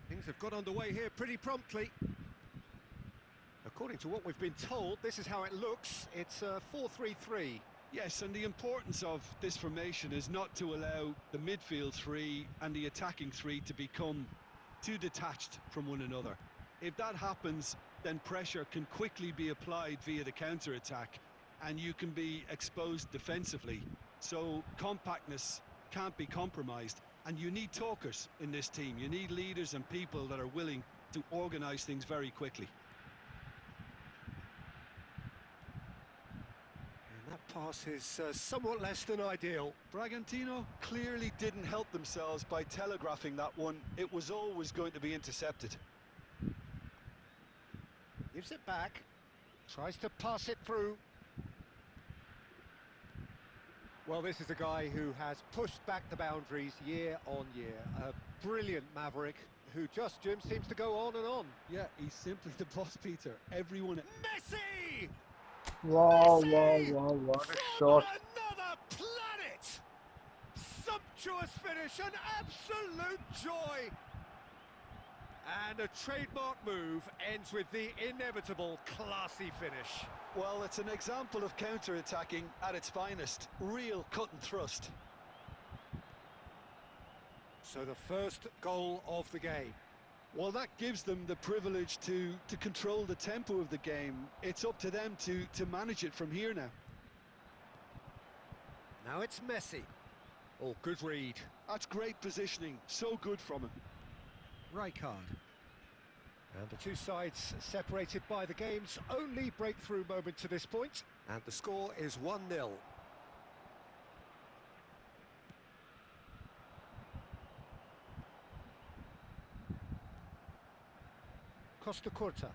Things have got underway here pretty promptly. According to what we've been told, this is how it looks. It's a 4-3-3. Yes, and the importance of this formation is not to allow the midfield three and the attacking three to become too detached from one another. If that happens, then pressure can quickly be applied via the counter-attack, and you can be exposed defensively. So compactness can't be compromised, and you need talkers in this team. You need leaders and people that are willing to organise things very quickly. And that pass is somewhat less than ideal. Bragantino clearly didn't help themselves by telegraphing that one. It was always going to be intercepted. Gives it back. Tries to pass it through. Well, this is a guy who has pushed back the boundaries year on year. A brilliant maverick who just, Jim, seems to go on and on. Yeah, he's simply the boss, Peter. Everyone... Messi! Wow, wow, Messi! wow, what a From shot. another planet! Sumptuous finish, an absolute joy! And a trademark move ends with the inevitable classy finish. Well, it's an example of counter-attacking at its finest. Real cut and thrust. So the first goal of the game. Well, that gives them the privilege to control the tempo of the game. It's up to them to manage it from here now. Now it's Messi. Oh, good read. That's great positioning. So good from him. Rijkaard. And the two sides separated by the game's only breakthrough moment to this point. And the score is 1-0. Costa Curta.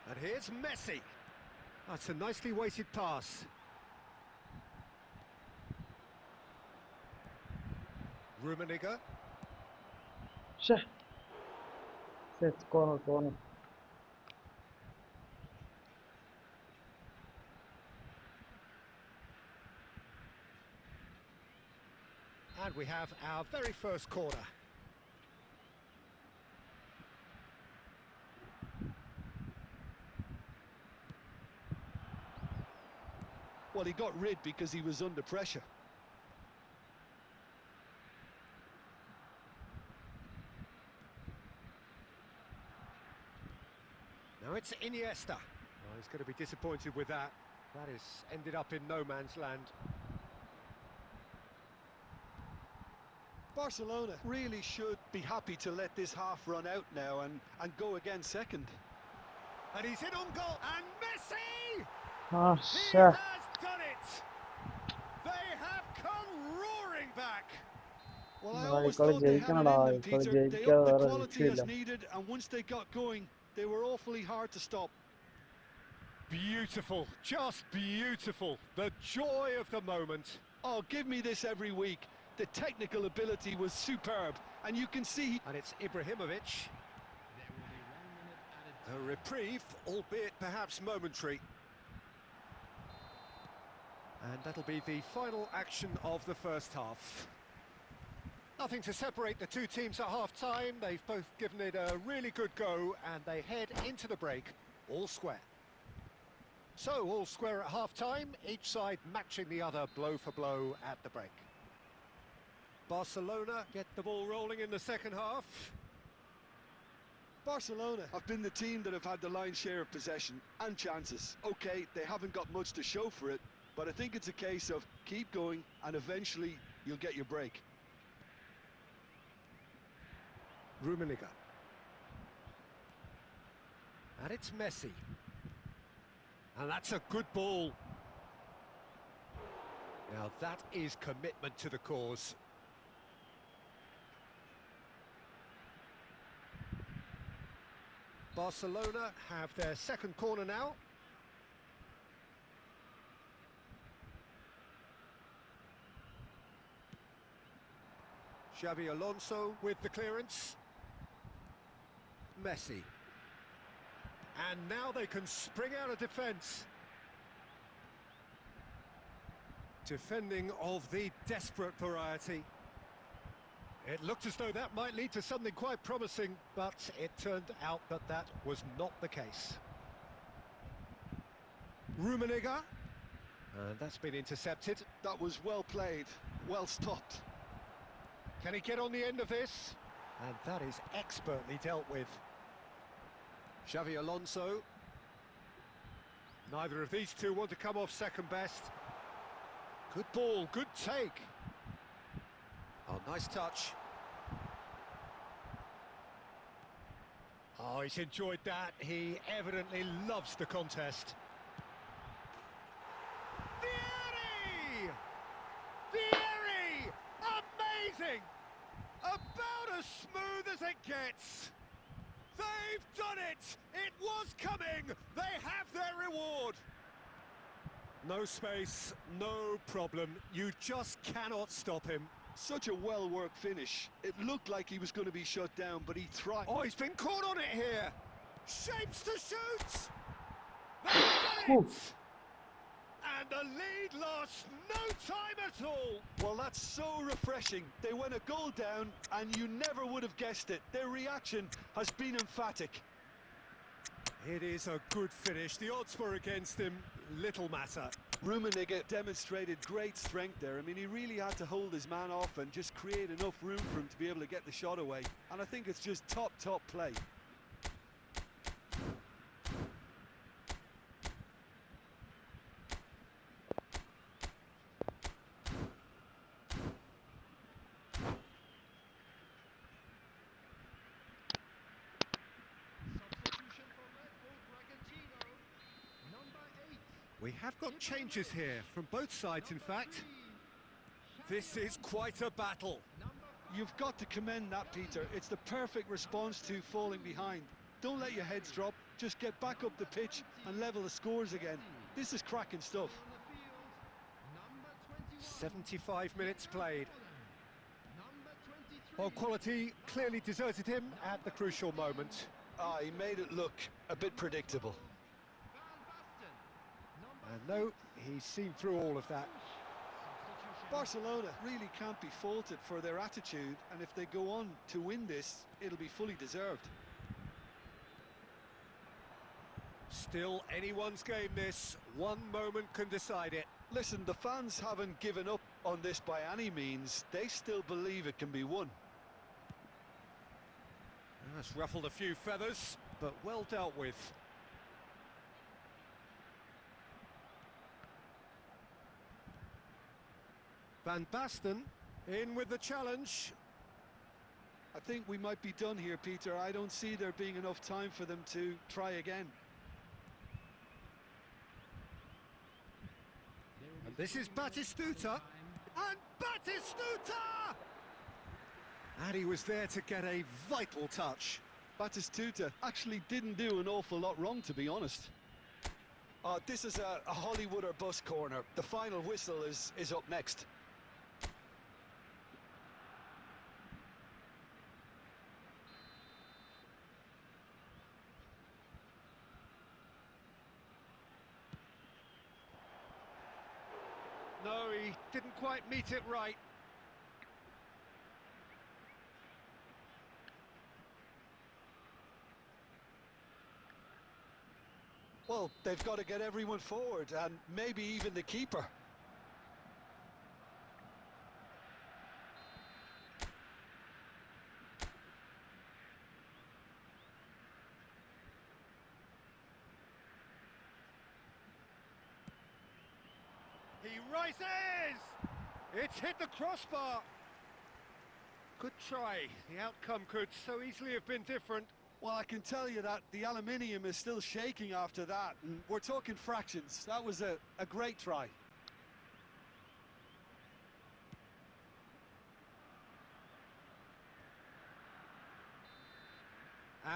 And here's Messi. That's a nicely weighted pass. Rummenigge. Shit. It's corner, corner. And we have our very first corner. Well, he got rid because he was under pressure. Now it's Iniesta. Oh, he's going to be disappointed with that. That has ended up in no man's land. Barcelona really should be happy to let this half run out now and go again second. And he's in on goal. And Messi! Ah, He shit. has done it! They have come roaring back. Well, I No, always you gotta thought they had it in jeikanada. them, You gotta Peter. They jeikkada upped the വേറെ quality as രക്ഷയില്ല. needed, and once they got going, they were awfully hard to stop. Beautiful, just beautiful. The joy of the moment. Oh, give me this every week. The technical ability was superb, and you can see... And it's Ibrahimovic. There will be 1 minute added A time. reprieve, albeit perhaps momentary. And that'll be the final action of the first half. Nothing to separate the two teams at half-time. They've both given it a really good go, and they head into the break all square. So, all square at half-time, each side matching the other blow for blow at the break. Barcelona get the ball rolling in the second half. Barcelona have been the team that have had the lion's share of possession and chances. Okay, they haven't got much to show for it, but I think it's a case of keep going and eventually you'll get your break. Rummenigge. And it's Messi. And that's a good ball. Now that is commitment to the cause. Barcelona have their second corner now. Xabi Alonso with the clearance. Messi. And now they can spring out of defence. Defending of the desperate variety. It looked as though that might lead to something quite promising, but it turned out that that was not the case. Rummenigge. And that's been intercepted. That was well played, well stopped. Can he get on the end of this? And that is expertly dealt with. Xavi Alonso. Neither of these two want to come off second best. Good ball, good take. Oh, nice touch. Oh, he's enjoyed that. He evidently loves the contest. Vieri! Vieri! Amazing! About as smooth as it gets. They've done it! It was coming! They have their reward! No space, no problem. You just cannot stop him. Such a well-worked finish. It looked like he was going to be shut down, but he thrived. Oh, he's been caught on it here. Shapes to shoot. They've done it. And the lead lost no time at all. Well, that's so refreshing. They went a goal down, and you never would have guessed it. Their reaction has been emphatic. It is a good finish. The odds were against him. Little matter. Rummenigge demonstrated great strength there. I mean, he really had to hold his man off and just create enough room for him to be able to get the shot away. And I think it's just top play. Substitution for Red Bull Bragantino. Number 8. We have got changes here from both sides, in fact. This is quite a battle. You've got to commend that, Peter. It's the perfect response to falling behind. Don't let your heads drop. Just get back up the pitch and level the scores again. This is cracking stuff. 75 minutes played. Well, quality clearly deserted him at the crucial moment. Ah, he made it look a bit predictable. And no, he's seen through all of that. Barcelona really can't be faulted for their attitude, and if they go on to win this, it'll be fully deserved. Still anyone's game this. One moment can decide it. Listen, the fans haven't given up on this by any means. They still believe it can be won. That's ruffled a few feathers, but well dealt with. Van Basten in with the challenge. I think we might be done here, Peter. I don't see there being enough time for them to try again. And this is Batistuta. And Batistuta! And he was there to get a vital touch. Batistuta actually didn't do an awful lot wrong, to be honest. This is a Hollywood or bust corner. The final whistle is up next. No, he didn't quite meet it right. Well, they've got to get everyone forward, and maybe even the keeper. He rises! It's hit the crossbar. Good try. The outcome could so easily have been different. Well, I can tell you that the aluminium is still shaking after that, and we're talking fractions. That was a great try.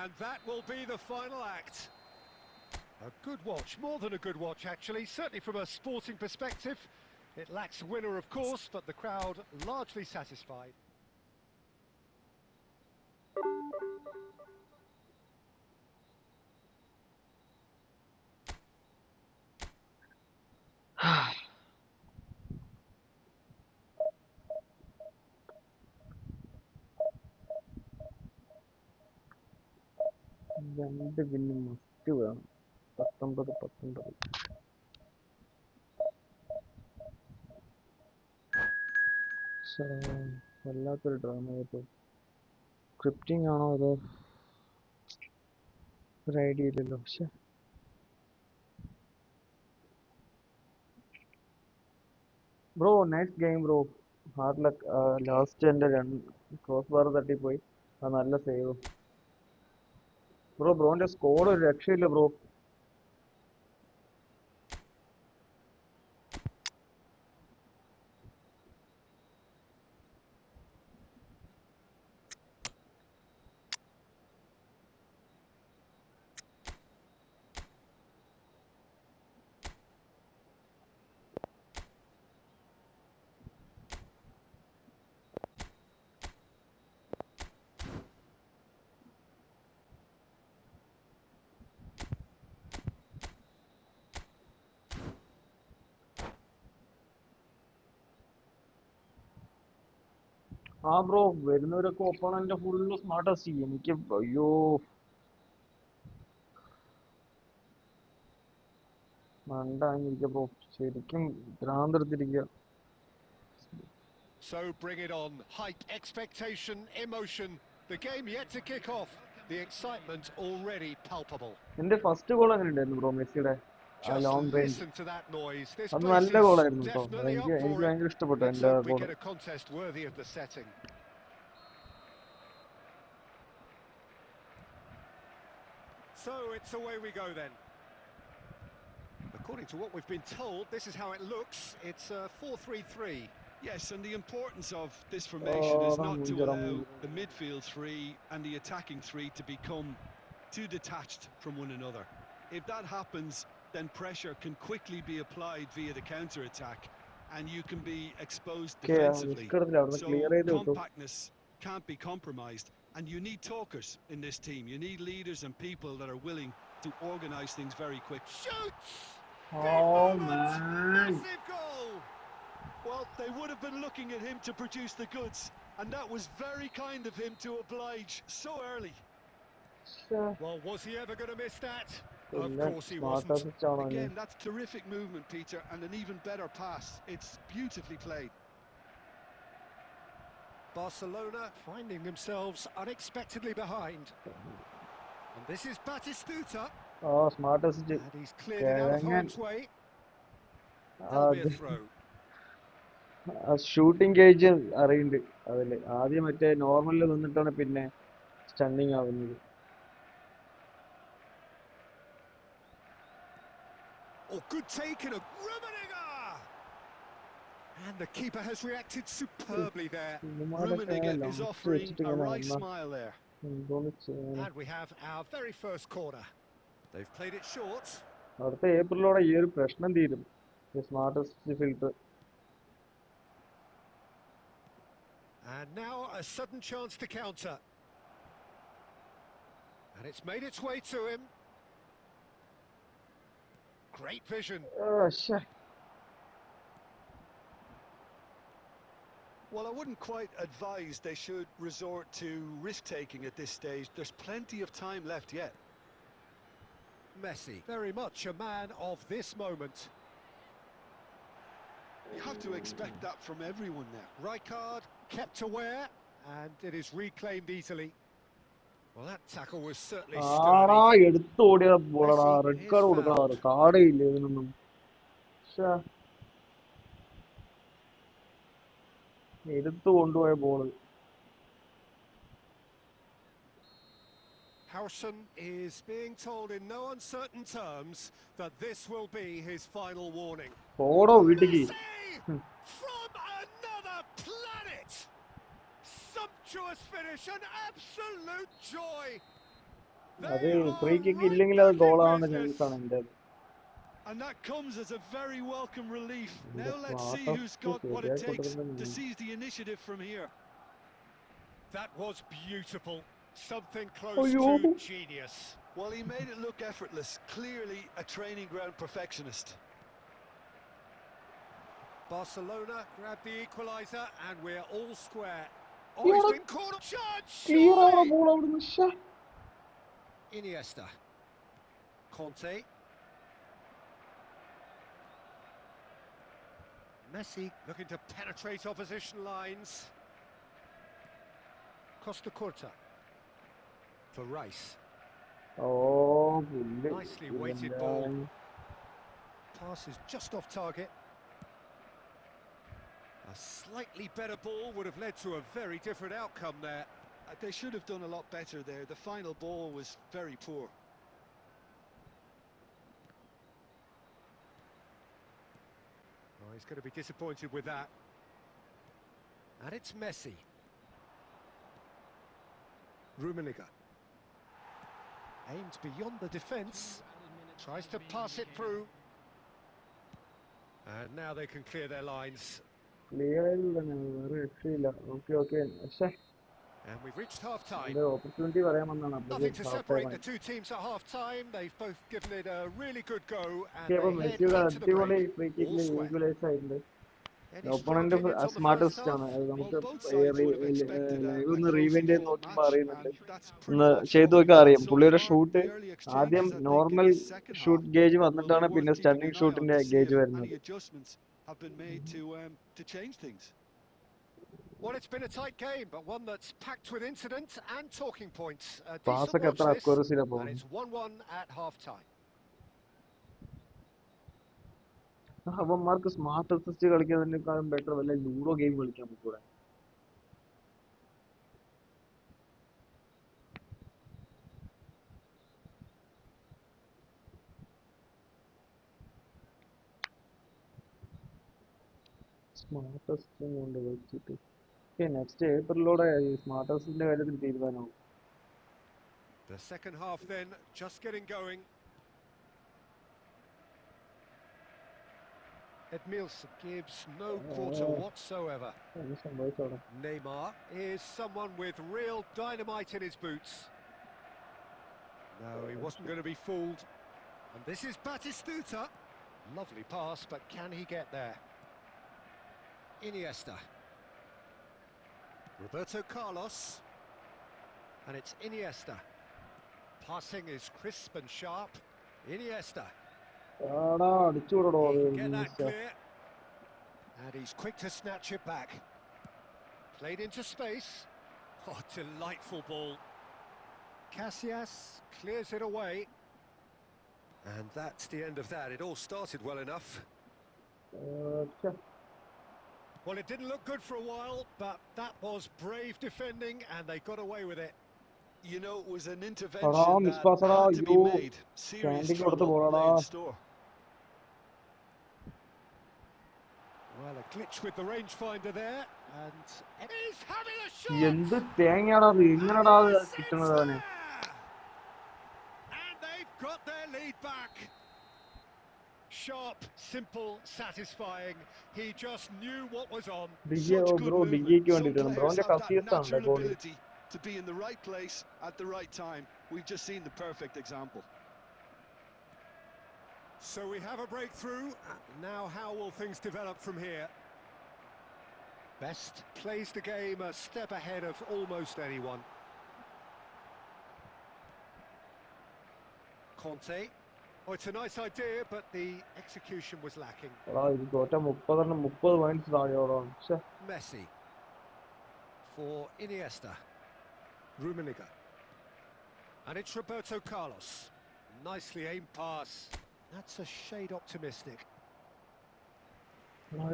And that will be the final act. A good watch, more than a good watch actually, certainly from a sporting perspective. It lacks a winner, of course, but the crowd largely satisfied. രണ്ട് വിന്ന് must വേണം. 19-19. വല്ലാത്തൊരു drama ആയിട്ട് scripting ആണോ അതോ ഒരു idea ഇല്ലല്ലോ. പക്ഷെ bro nice game bro. Hard luck. Last എൻ്റെ ക്രോസ് ബാർ തട്ടിപ്പോയി. അത് നല്ല സേവ് ബ്രോ. ബ്രോന്റെ സ്കോർ ഒരു രക്ഷയില്ല ബ്രോ. ആ ബ്രോ വരുന്നവരൊക്കെ ഒപ്പണന്റെ ഫുള്ള് സ്മാർട്ടസ്റ്റ്. എനിക്ക് അയ്യോ മണ്ടാങ്ങിരിക്കുക ബ്രോ. ശരിക്കും ഭ്രാന്തെടുത്തിരിക്കുക. So bring it on. Hype, expectation, emotion. The game yet to kick off. The excitement already palpable. എന്റെ ഫസ്റ്റ് ഗോൾ എങ്ങനെ ഉണ്ടായിരുന്നു ബ്രോ മെസ്സിയുടെ ആ Just long range? listen to that noise. This അത് place നല്ല is ഗോളായിരുന്നു കേട്ടോ. definitely എനിക്ക് up എനിക്ക് for it. ഭയങ്കര ഇഷ്ടപ്പെട്ടു Let's എൻ്റെ hope we goal. get a contest worthy of the setting. So it's away we go then. According to what we've been told, this is how it looks. It's a 4-3-3. Yes, and the importance of this formation is not to allow the midfield three and the attacking three to become too detached from one another. If that happens, then pressure can quickly be applied via the counter-attack and you can be exposed defensively. So compactness can't be compromised, and you need talkers in this team. You need leaders and people that are willing to organise things very quickly. Shoots! Big Oh moment! man. Massive goal! Well, they would have been looking at him to produce the goods, and that was very kind of him to oblige so early. Well, was he ever going to miss that? Of പിന്നെ course he smart wasn't. Assist ആണോ ഇനി? Again, that's terrific movement, Peter, and an even better pass. It's beautifully played. Barcelona finding themselves unexpectedly behind. And this is Batistuta, ആ smart assist. and he's cleared it out of കിഴങ്ങൻ. harm's way. That'll be അത് a throw. ആ shooting cage അറിയുന്നുണ്ട് അതില്. ആദ്യം മറ്റേ നോർമലിൽ നിന്നിട്ടാണ് പിന്നെ stunning ആവുന്നത്. Oh, good take and a Rummenigge! And the keeper has reacted superbly there. സിനിമയിലൊക്കെ Rummenigge is ലാസ്റ്റ് offering വെച്ചിട്ട് a ഇങ്ങനെ wry വന്ന smile there. എന്തോന്ന് ചെയ്യാൻ. And we have our very first corner. They've played it short. അടുത്ത ഏപ്രിലോടെ ഈ ഒരു പ്രശ്നം തീരും, ഈ smart assist filter. And now a sudden chance to counter. And it's made its way to him. Great vision. Well, I wouldn't quite advise they should resort to risk-taking at this stage. There's plenty of time left yet. Messi, very much a man of this moment. You have to expect that from everyone now. Rijkaard kept aware, and it is reclaimed easily. Well, that tackle was certainly ആടാ sturdy. എടുത്ത് ഓടിയ ബോളടാ. Red card കൊടുക്കണം. കാർഡേ ഇല്ല ഇതിനൊന്നും. എടുത്തു കൊണ്ടുപോയ ball. Howson is being told in no uncertain terms that this will be his final warning. ഓടോ വീട്ടിക്ക്. From another planet! Sumptuous finish, an absolute joy! അത് ഫ്രീ കിക്ക് ഇല്ലെങ്കിൽ അത് ഗോളാവേണ്ട ചാൻസ് ആണ് എൻ്റെ. And that comes as a very welcome relief. Now let's see who's got what it takes to seize the initiative from here. That was beautiful. Something close to genius. Well, he made it look effortless. Clearly a training ground perfectionist. Barcelona grabbed the equaliser and we're all square. Oh, he's been caught. Judge! Iniesta. Conte. Messi looking to penetrate opposition lines. Costa Curta. for Rice. Oh, Nicely weighted ball. Pass is just off target. A slightly better ball would have led to a very different outcome there. They should have done a lot better there. The final ball was very poor. Oh, he's going to be disappointed with that. And it's Messi. Rummenigge. Aimed beyond the defence. Tries to pass it through. And now they can clear their lines. Okay. And we've reached half-time. The opportunity Nothing to separate the two teams at half-time. They've both given it a really good go, and they head into the break. All sweat. Any strong Opponent opinions on the first smartest half? ആണ് അത് Well, നമുക്ക് both sides would have expected live a ഒന്ന് close and rewind ചെയ്ത് fought നോക്കുമ്പോൾ match, അറിയുന്നുണ്ട്. and that's pretty ഒന്ന് much ചെയ്ത് what we've നോക്കിയാൽ got അറിയാം so പുള്ളിയുടെ far. ഷൂട്ട് The early ആദ്യം exchanges, I think, in normal this second half shoot gauge will വന്നിട്ടാണ് be പിന്നെ worth keeping stunning an eye on ഷൂട്ടിന്റെ to see gauge if വരുന്നത്. any adjustments have been made to change things. Well, it's been a tight game, but one that's packed with incident and talking points. A pass decent ഒക്കെ watch എത്ര this, അക്യൂറസിയിലാണ് and പോകുന്നത്. it's 1-1 at half-time. അവന്മാർക്ക് smart assist കളിക്കുന്നതിനേക്കാളും better വല്ല ludo game കളിക്കാൻ പറ്റൂടെ? Smart assist കൊണ്ട് വെച്ചിട്ട് നെക്സ്റ്റ് ഏപ്രിലോടെ ഈ സ്മാർട്ട് അസിസ്റ്റിന്റെ കാര്യത്തിൽ തീരുമാനമാവും. The second half then, just getting going. Edmilson gives no quarter whatsoever. Neymar is someone with real dynamite in his boots. No, he wasn't going to be fooled. And this is Batistuta. Lovely pass, but can he get there? Iniesta. Roberto Carlos. And it's Iniesta. Passing is crisp and sharp. Iniesta. He can get that clear. And he's quick to snatch it back. Played into space. Oh, delightful ball. Casillas clears it away. And that's the end of that. It all started well enough. Well, it didn't look good for a while, but that was brave defending, and they got away with it. You know, it was an intervention that had to be made. Serious trouble lay in store. Well, a glitch with the rangefinder there, and he's having a shot! എന്ത് തേങ്ങയാടാ അത് എങ്ങനെടാ Yes, കിട്ടുന്നത് it's അവന്? there! And they've got their lead back. Sharp, simple, satisfying. He just knew what was on. Such good bro movement. ഡിഗ്രിക്ക് Some വേണ്ടിട്ടാണ് players ബ്രോന്റെ have that Casillas ആണ് natural goalie. ability to be in the right place at the right time. We've just seen the perfect example. So we have a breakthrough. Now how will things develop from here? Best plays the game a step ahead of almost anyone. Conte. Oh, it's a nice idea, but the execution was lacking. ഇത് തോറ്റ 30 points താഴെയോടോ. Messi. For Iniesta. Rummenigge. And it's Roberto Carlos. Nicely aimed pass. That's a shade optimistic.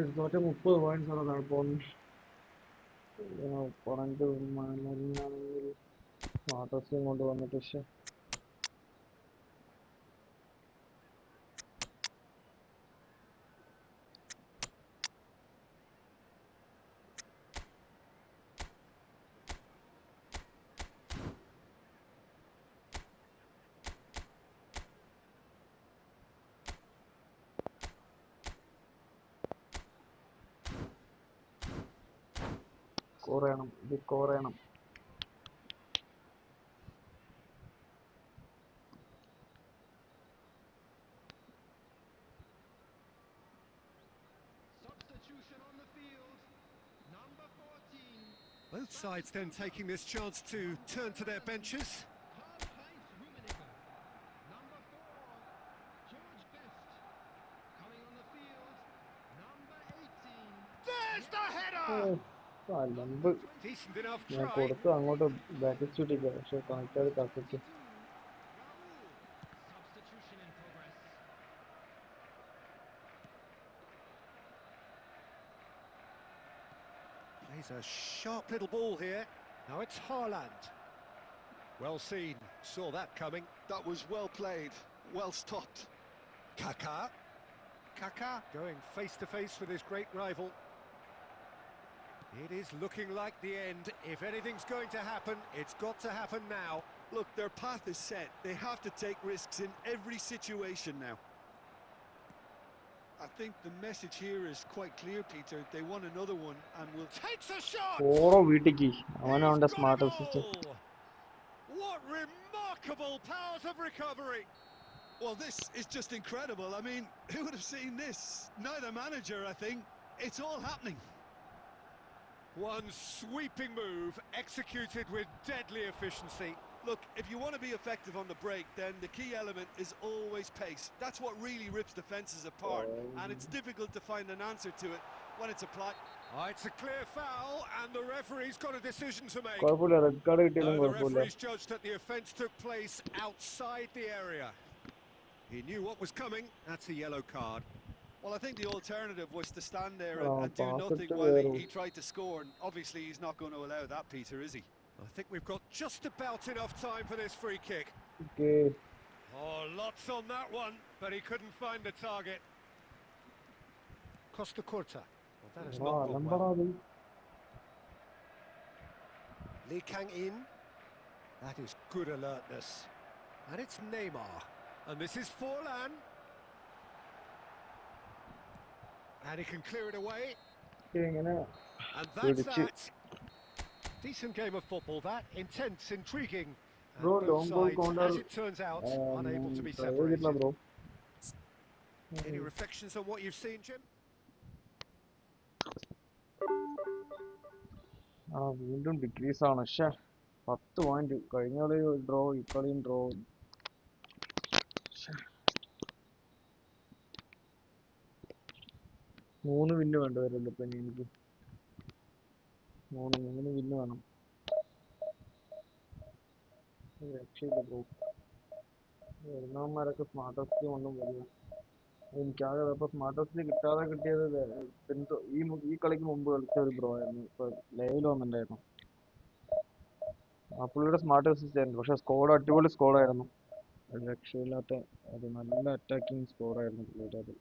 ഇത് തോറ്റ 30 points ആണ് താഴെ പോകുന്നത്. പറഞ്ഞിട്ട് ആണെങ്കിൽ smart assist കൊണ്ടുവന്നിട്ട് കോറയണം ഇത് കോറയണം. Substitution on the field. Number 14. Both sides then taking this chance to turn to their benches. Karl-Heinz Rummenigge. Number 4. George Best. Coming on the field. Number 18. There's the header! അലമ്പ് Decent enough ഞാൻ try. കൊടുത്ത് അങ്ങോട്ട് back ചൂട്ടിക്ക പക്ഷെ കണക്റ്റാതെ കത്തിട്ട്. Substitution in progress. Plays a sharp little ball here. Now it's Haaland. Well seen. Saw that coming. That was well played, well stopped. Kaká. Kaká going face to face with his great rival. It is looking like the end. If anything's going to happen, it's got to happen now. Look, their path is set. They have to take risks in every situation now. I think the message here is quite clear, Peter. They won another one and will... Takes a shot! ഓറോ വീട്ടിക്ക് He's അവനാണ് got a smart assist. goal! What remarkable powers of recovery! Well, this is just incredible. I mean, who would have seen this? Neither manager, I think. It's all happening. One sweeping move, executed with deadly efficiency. Look, if you want to be effective on the break, then the key element is always pace. That's what really rips defences apart, and it's difficult to find an answer to it when it's applied. Oh, it's a clear foul, and the referee's got a decision to make. കുഴപ്പമില്ല, red card കിട്ടിയാലും No, the കുഴപ്പമില്ല. referee's judged that the offence took place outside the area. He knew what was coming. That's a yellow card. Well, I think the alternative was to stand there Oh, and do pass it nothing to while Vero. he tried to score, and obviously he's not going to allow that, Peter, is he? I think we've got just about enough time for this free kick. Okay. Oh, lots on that one, but he couldn't find the target. Costa Curta. Well, that has not gone well. അലമ്പടാ അത്. Lee Kang in. That is good alertness. And it's Neymar. And this is Forlan. And he can clear it away. ഇങ്ങനെ And that's that. Decent game of football, that. Intense, intriguing. And Bro, both long ball sides, corner, as it turns out, unable to be try ചെയ്തിട്ടില്ല separated. Bro. Any reflections on what you've seen, Jim? വീണ്ടും decrease ആണ്. പക്ഷേ 10 point. കഴിഞ്ഞ കളി draw, ഇക്കളിയും draw. 3 വിന്ന് വേണ്ടി വരുമല്ലോ ഇപ്പൊ ഇനി എനിക്ക്. 3 വിന്ന് വേണം. രക്ഷയില്ല ബ്രോ. വരുന്നവന്മാരൊക്കെ സ്മാർട്ട് ടെസ്റ്റ് കൊണ്ടും വരിക. എനിക്കാകെ ഇപ്പൊ സ്മാർട്ട് ടെസ്റ്റ് കിട്ടിയത് ഈ കളിക്ക് മുമ്പ് കളിച്ച ഒരു ബ്രോ ആയിരുന്നു. ഇപ്പൊ ലൈവിൽ വന്നിട്ടുണ്ടായിരുന്നു. ആ പുള്ളിയുടെ സ്മാർട്ട് ടെസ്റ്റ് ആയിരുന്നു. പക്ഷെ സ്കോഡ് അടിപൊളി സ്കോഡായിരുന്നു. രക്ഷയില്ലാത്ത അത് നല്ല അറ്റാക്കിങ് സ്കോറായിരുന്നു പുള്ളിയുടെ അത്.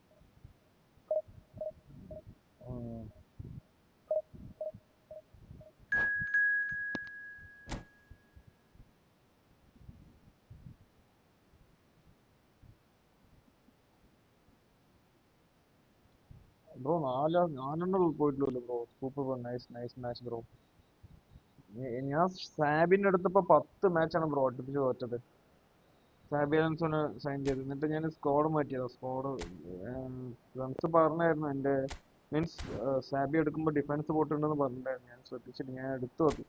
ബ്രോ 4 പോയിട്ടുള്ളൂ bro. Super bro. Nice match bro. ഞാൻ സാബിന്റെ അടുത്തപ്പോ 10 മാച്ചാണ് ബ്രോ അടുപ്പിച്ച് തോറ്റത്. സാബി അലൻസോനെ സൈൻ ചെയ്ത്. എന്നിട്ട് ഞാൻ സ്ക്വാഡ് മാറ്റിയതാ. ഫ്രണ്ട്സ് പറഞ്ഞായിരുന്നു എൻ്റെ മീൻസ് സാബി എടുക്കുമ്പോൾ ഡിഫൻസ് പോയിട്ടുണ്ടെന്ന് പറഞ്ഞിട്ടുണ്ടായിരുന്നു. ഞാൻ ശ്രദ്ധിച്ചിട്ട് ഞാൻ എടുത്തു അത്.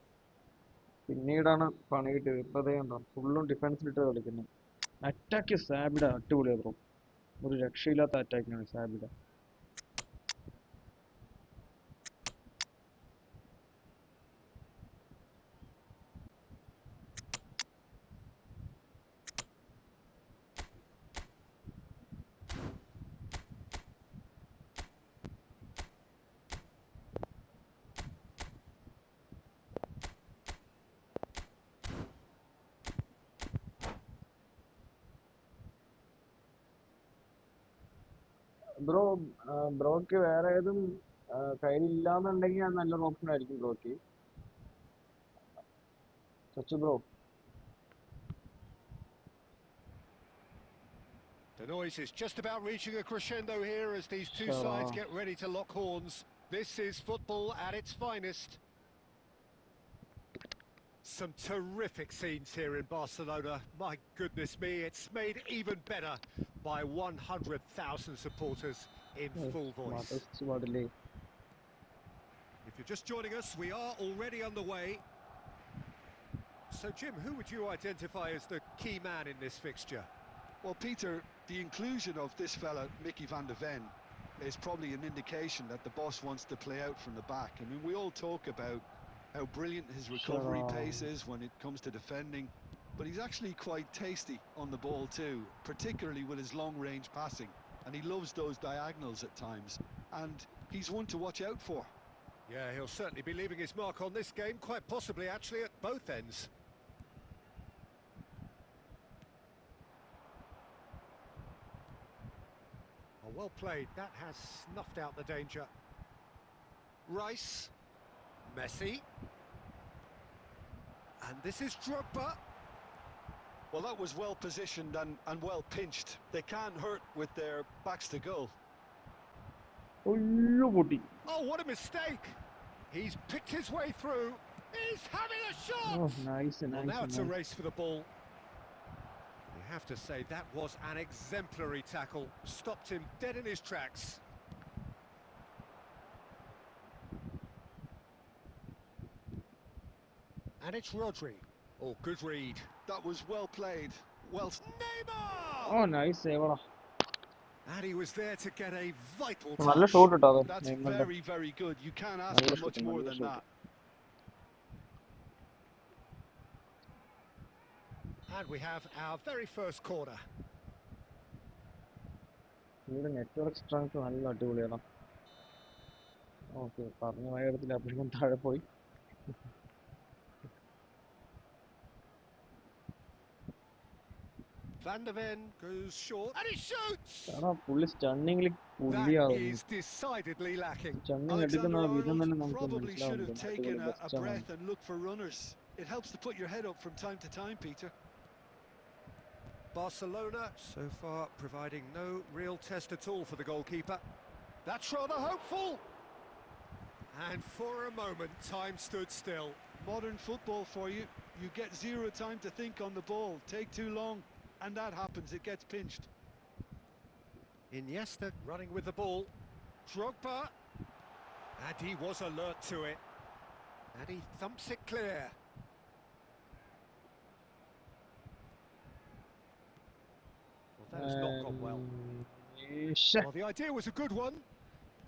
പിന്നീടാണ് പണി കിട്ടിയത്. ഇപ്പൊ അതേ ഉണ്ടോ ഫുള്ളും ഡിഫൻസിലിട്ട് കളിക്കുന്നത്. അറ്റാക്ക് സാബിയുടെ അടിപൊളിയാണ് ബ്രോ. ഒരു രക്ഷയില്ലാത്ത അറ്റാക്കിങ് സാബിയുടെ. ബ്രോക്ക് വേറെ ഏതും കയ്യിലില്ലാന്നുണ്ടെങ്കിൽ അത് നല്ലൊരു ഓപ്ഷൻ ആയിരിക്കും ബ്രോക്ക്. Sachu bro. The noise is just about reaching a crescendo here as these two sides get ready to lock horns. This is football at its finest. Some terrific scenes here in Barcelona. My goodness me, it's made even better by 100,000 supporters in full voice. If you're just joining us, we are already underway. So, Jim, who would you identify as the key man in this fixture? Well, Peter, the inclusion of this fella, Mickey van de Ven, is probably an indication that the boss wants to play out from the back. I mean, we all talk about how brilliant his recovery pace is when it comes to defending, but he's actually quite tasty on the ball too, particularly with his long-range passing, and he loves those diagonals at times, and he's one to watch out for. Yeah, he'll certainly be leaving his mark on this game, quite possibly actually at both ends. Oh, well played, that has snuffed out the danger. Rice, Messi, and this is Drogba. Well, that was well positioned and well pinched. They can't hurt with their backs to goal. അയ്യോ പൊട്ടി. Oh, what a mistake! He's picked his way through. He's having a shot! Oh, nice, Well, now it's a nice. race for the ball. You have to say that was an exemplary tackle. Stopped him dead in his tracks. And it's Rodri. Oh, good read. That was well played. Well. Neymar! Oh, nice save. And he was there to get a vital നല്ല touch. Shot ഇട്ടോ അത്. That's നെയ്മറിന്റെ. very, very good. You can't ask for much more than that. And we have our very first corner. ഇവിടെ network strength നല്ല അടിപൊളിയാണ്. Okay, പറഞ്ഞ വേഗത്തിൽ അപ്പോഴേക്കും താഴെ പോയി. Van der Ven goes short and he shoots! കാരണം പുള്ളി സ്റ്റണ്ണിങ്ങിൽ That പുള്ളിയാവും. is decidedly lacking. Stunning എടുക്കുന്ന ആ വിധം തന്നെ നമുക്ക് Probably should have taken a മനസ്സിലാവും. breath and looked for runners. It helps to put your head up from time to time, Peter. Barcelona so far providing no real test at all for the goalkeeper. That's rather hopeful. And for a moment, time stood still. Modern football for you. You get zero time to think on the ball. Take too long, and that happens. It gets pinched. Iniesta running with the ball. Drogba. And he was alert to it. And he thumps it clear. Well, that has not gone well. Well, the idea was a good one.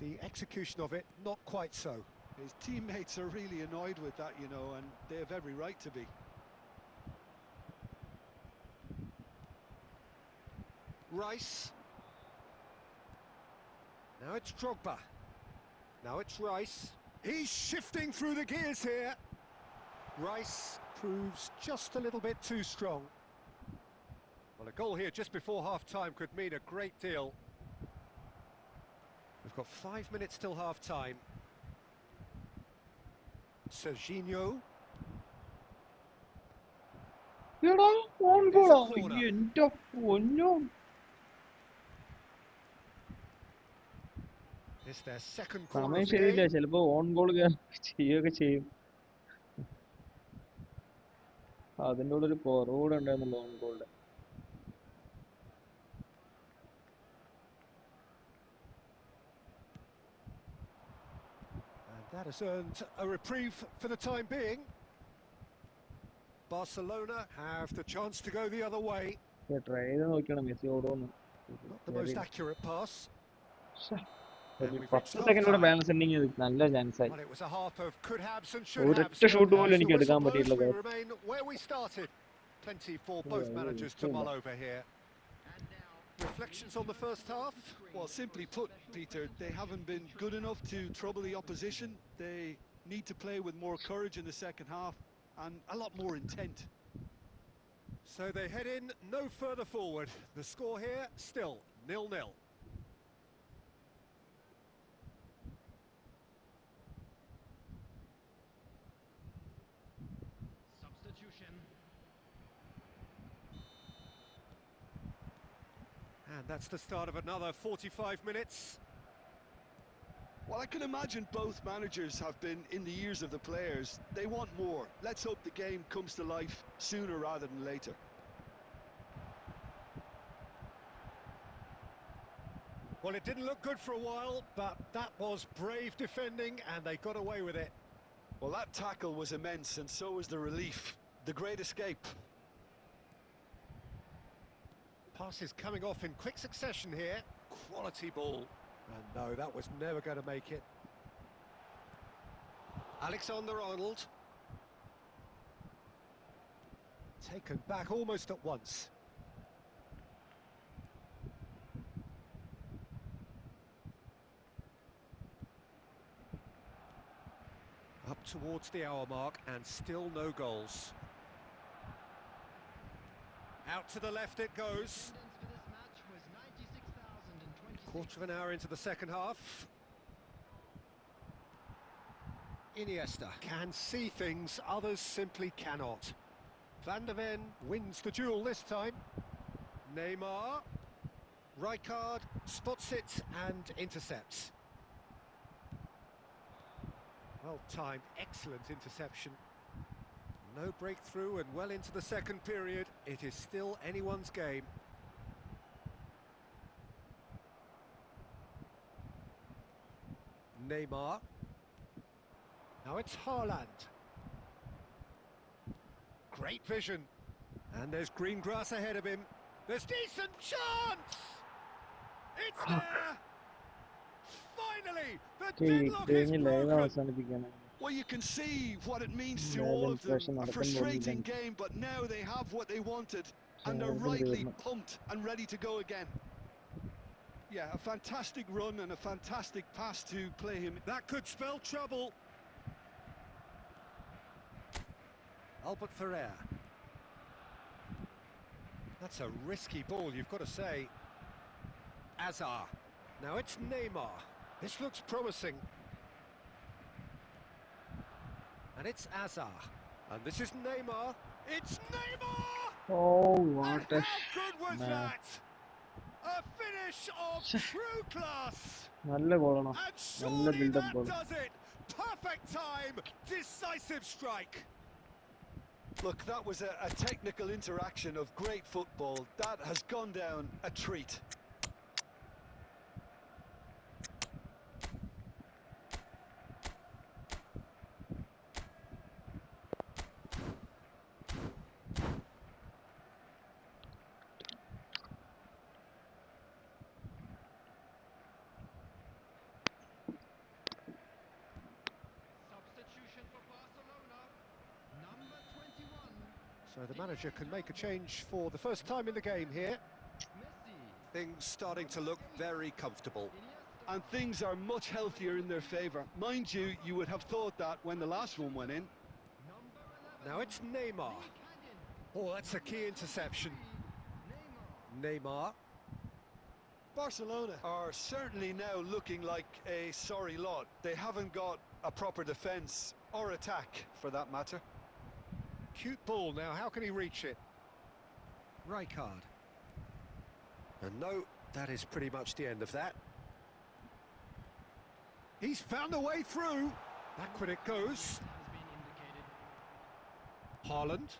The execution of it, not quite so. His teammates are really annoyed with that, you know, and they have every right to be. Rice. Now it's Drogba. Now it's Rice. He's shifting through the gears here. Rice proves just a little bit too strong. Well, a goal here just before half-time could mean a great deal. We've got 5 minutes till half-time. Serginho. എടാ on There's a ഗോളാ. corner. എന്റെ പൊന്നോ. It's their second corner സമയം of the ശരിയില്ല, game. ചിലപ്പോ on goal ചെയ്യുകയൊക്കെ ചെയ്യും. അതിൻ്റെ കൂടെ ഒരു കുറവുകൂടെ ഉണ്ടായിരുന്നല്ലോ on ഗോളിന്റെ. And that has earned a reprieve for the time being. Barcelona have the chance to go the other way. Try ചെയ്ത് നോക്കിയാണ് Messi ഓടുമെന്ന്. Not the most accurate pass. ഒരു And we've 10 reached സെക്കൻഡ് കൂടെ half-time. Balance ഉണ്ടെങ്കിൽ നല്ല chance ആയി. Well, it was a half of could haves and should ഒരൊറ്റ haves. Shoot But പോലും as എനിക്ക് the എടുക്കാൻ whistle blows, പറ്റിയില്ല. we remain where we started. Plenty for both managers to mull over here. Reflections on the first half? Well, simply put, Peter, they haven't been good enough to trouble the opposition. They need to play with more courage in the second half and a lot more intent. So they head in no further forward. The score here still 0-0. Substitution. And that's the start of another 45 minutes. Well, I can imagine both managers have been in the ears of the players. They want more. Let's hope the game comes to life sooner rather than later. Well, it didn't look good for a while, but that was brave defending and they got away with it. Well, that tackle was immense, and so was the relief. The great escape. Passes coming off in quick succession here. Quality ball. And no, that was never going to make it. Alexander-Arnold. Taken back almost at once. Up towards the hour mark and still no goals. Out to the left it goes. Attendance for this match was 96,026. Quarter of an hour into the second half. Iniesta can see things others simply cannot. Van der Ven wins the duel this time. Neymar. Rijkaard spots it and intercepts. Well timed, excellent interception. No breakthrough and well into the second period. It is still anyone's game. Neymar. Now it's Haaland. Great vision. And there's green grass ahead of him. There's decent chance! It's there! Finally! The deadlock is live broken! അവസാനിപ്പിക്കാനാണ്. Well, you can see what it means to Live all of them. impression A നടക്കാൻ frustrating പോകുന്നില്ല. game, but now they have what they wanted. And Yeah, they're I think rightly they will. pumped and ready to go again. Yeah, a fantastic run and a fantastic pass to play him. That could spell trouble. Albert Ferrer. That's a risky ball, you've got to say. Azar. Now it's Neymar. This looks promising. And it's Azar. And this is Neymar. It's Neymar! Oh, And what a how good was man. that? A finish of true class. നല്ല ഗോളാണ്. And നല്ല surely buildup that ഗോൾ. does it. Perfect time. Decisive strike. Look, that was a technical interaction of great football. That has gone down a treat. Substitution for Barcelona. Number 21. So the manager can make a change for the first time in the game here. Messi. Things starting to look very comfortable. Iniesta. And things are much healthier in their favour. Mind you, you would have thought that when the last one went in. Number 11. Now it's Neymar. Lee Canyon. Oh, that's a key interception. Neymar. Neymar. Barcelona are certainly now looking like a sorry lot. They haven't got a proper defence or attack, for that matter. Cute ball now, how can he reach it? Rijkaard. And no, that is pretty much the end of that. He's found a way through. Back when it goes. Has been indicated. Haaland.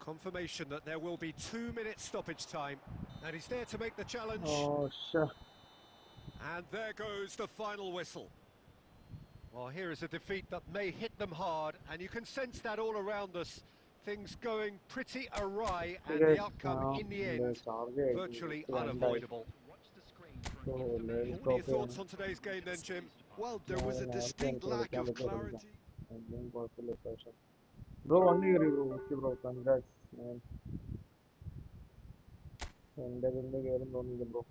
Confirmation that there will be 2 minutes stoppage time. And he's there to make the challenge. Oh, sure. And there goes the final whistle. Well, here is a defeat that may hit them hard, and you can sense that all around us. Things going pretty awry, and the outcome in the end virtually unavoidable. Watch the screen for So, an information. live What are your stop thoughts on today's game then, Jim? Well, there was a Yeah, distinct yeah, lack of yeah, clarity. കുഴപ്പമില്ല പ്രാവശ്യം. Bro വന്ന് കയറി bro. Okay bro, congrats. എൻ്റെ പിന്നെ കയറും തോന്നിയില്ല bro.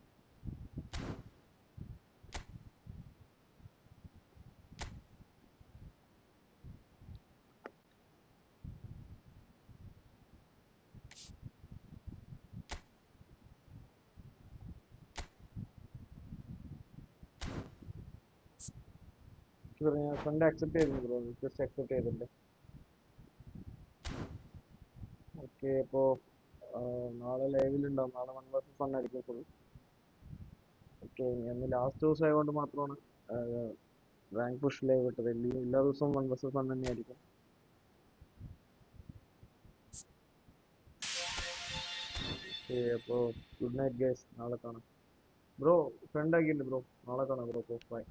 ഞാൻ front accept ചെയ്തിരുന്നു ബ്രോ, ജസ്റ്റ് അക്സെപ്റ്റ് ചെയ്തിട്ടുണ്ട്. ഓക്കെ, അപ്പോൾ നാളെ ലൈവിലുണ്ടാവും. നാളെ 1 vs 1 ആയിരിക്കും ഫുൾ. ഓക്കെ, ഇന്ന് ലാസ്റ്റ് ദിവസം ആയതുകൊണ്ട് മാത്രമാണ് റാങ്ക് പുഷ് ലൈവ് ഇട്ടത്. എല്ലാ ദിവസവും 1 vs 1 തന്നെയായിരിക്കും. ഓക്കെ, അപ്പോൾ ഗുഡ് നൈറ്റ് ഗൈസ്, നാളെ കാണാം. ബ്രോ ഫ്രണ്ട് ആക്കിയിട്ടുണ്ട് ബ്രോ, നാളെ കാണാം ബ്രോ. ബൈ.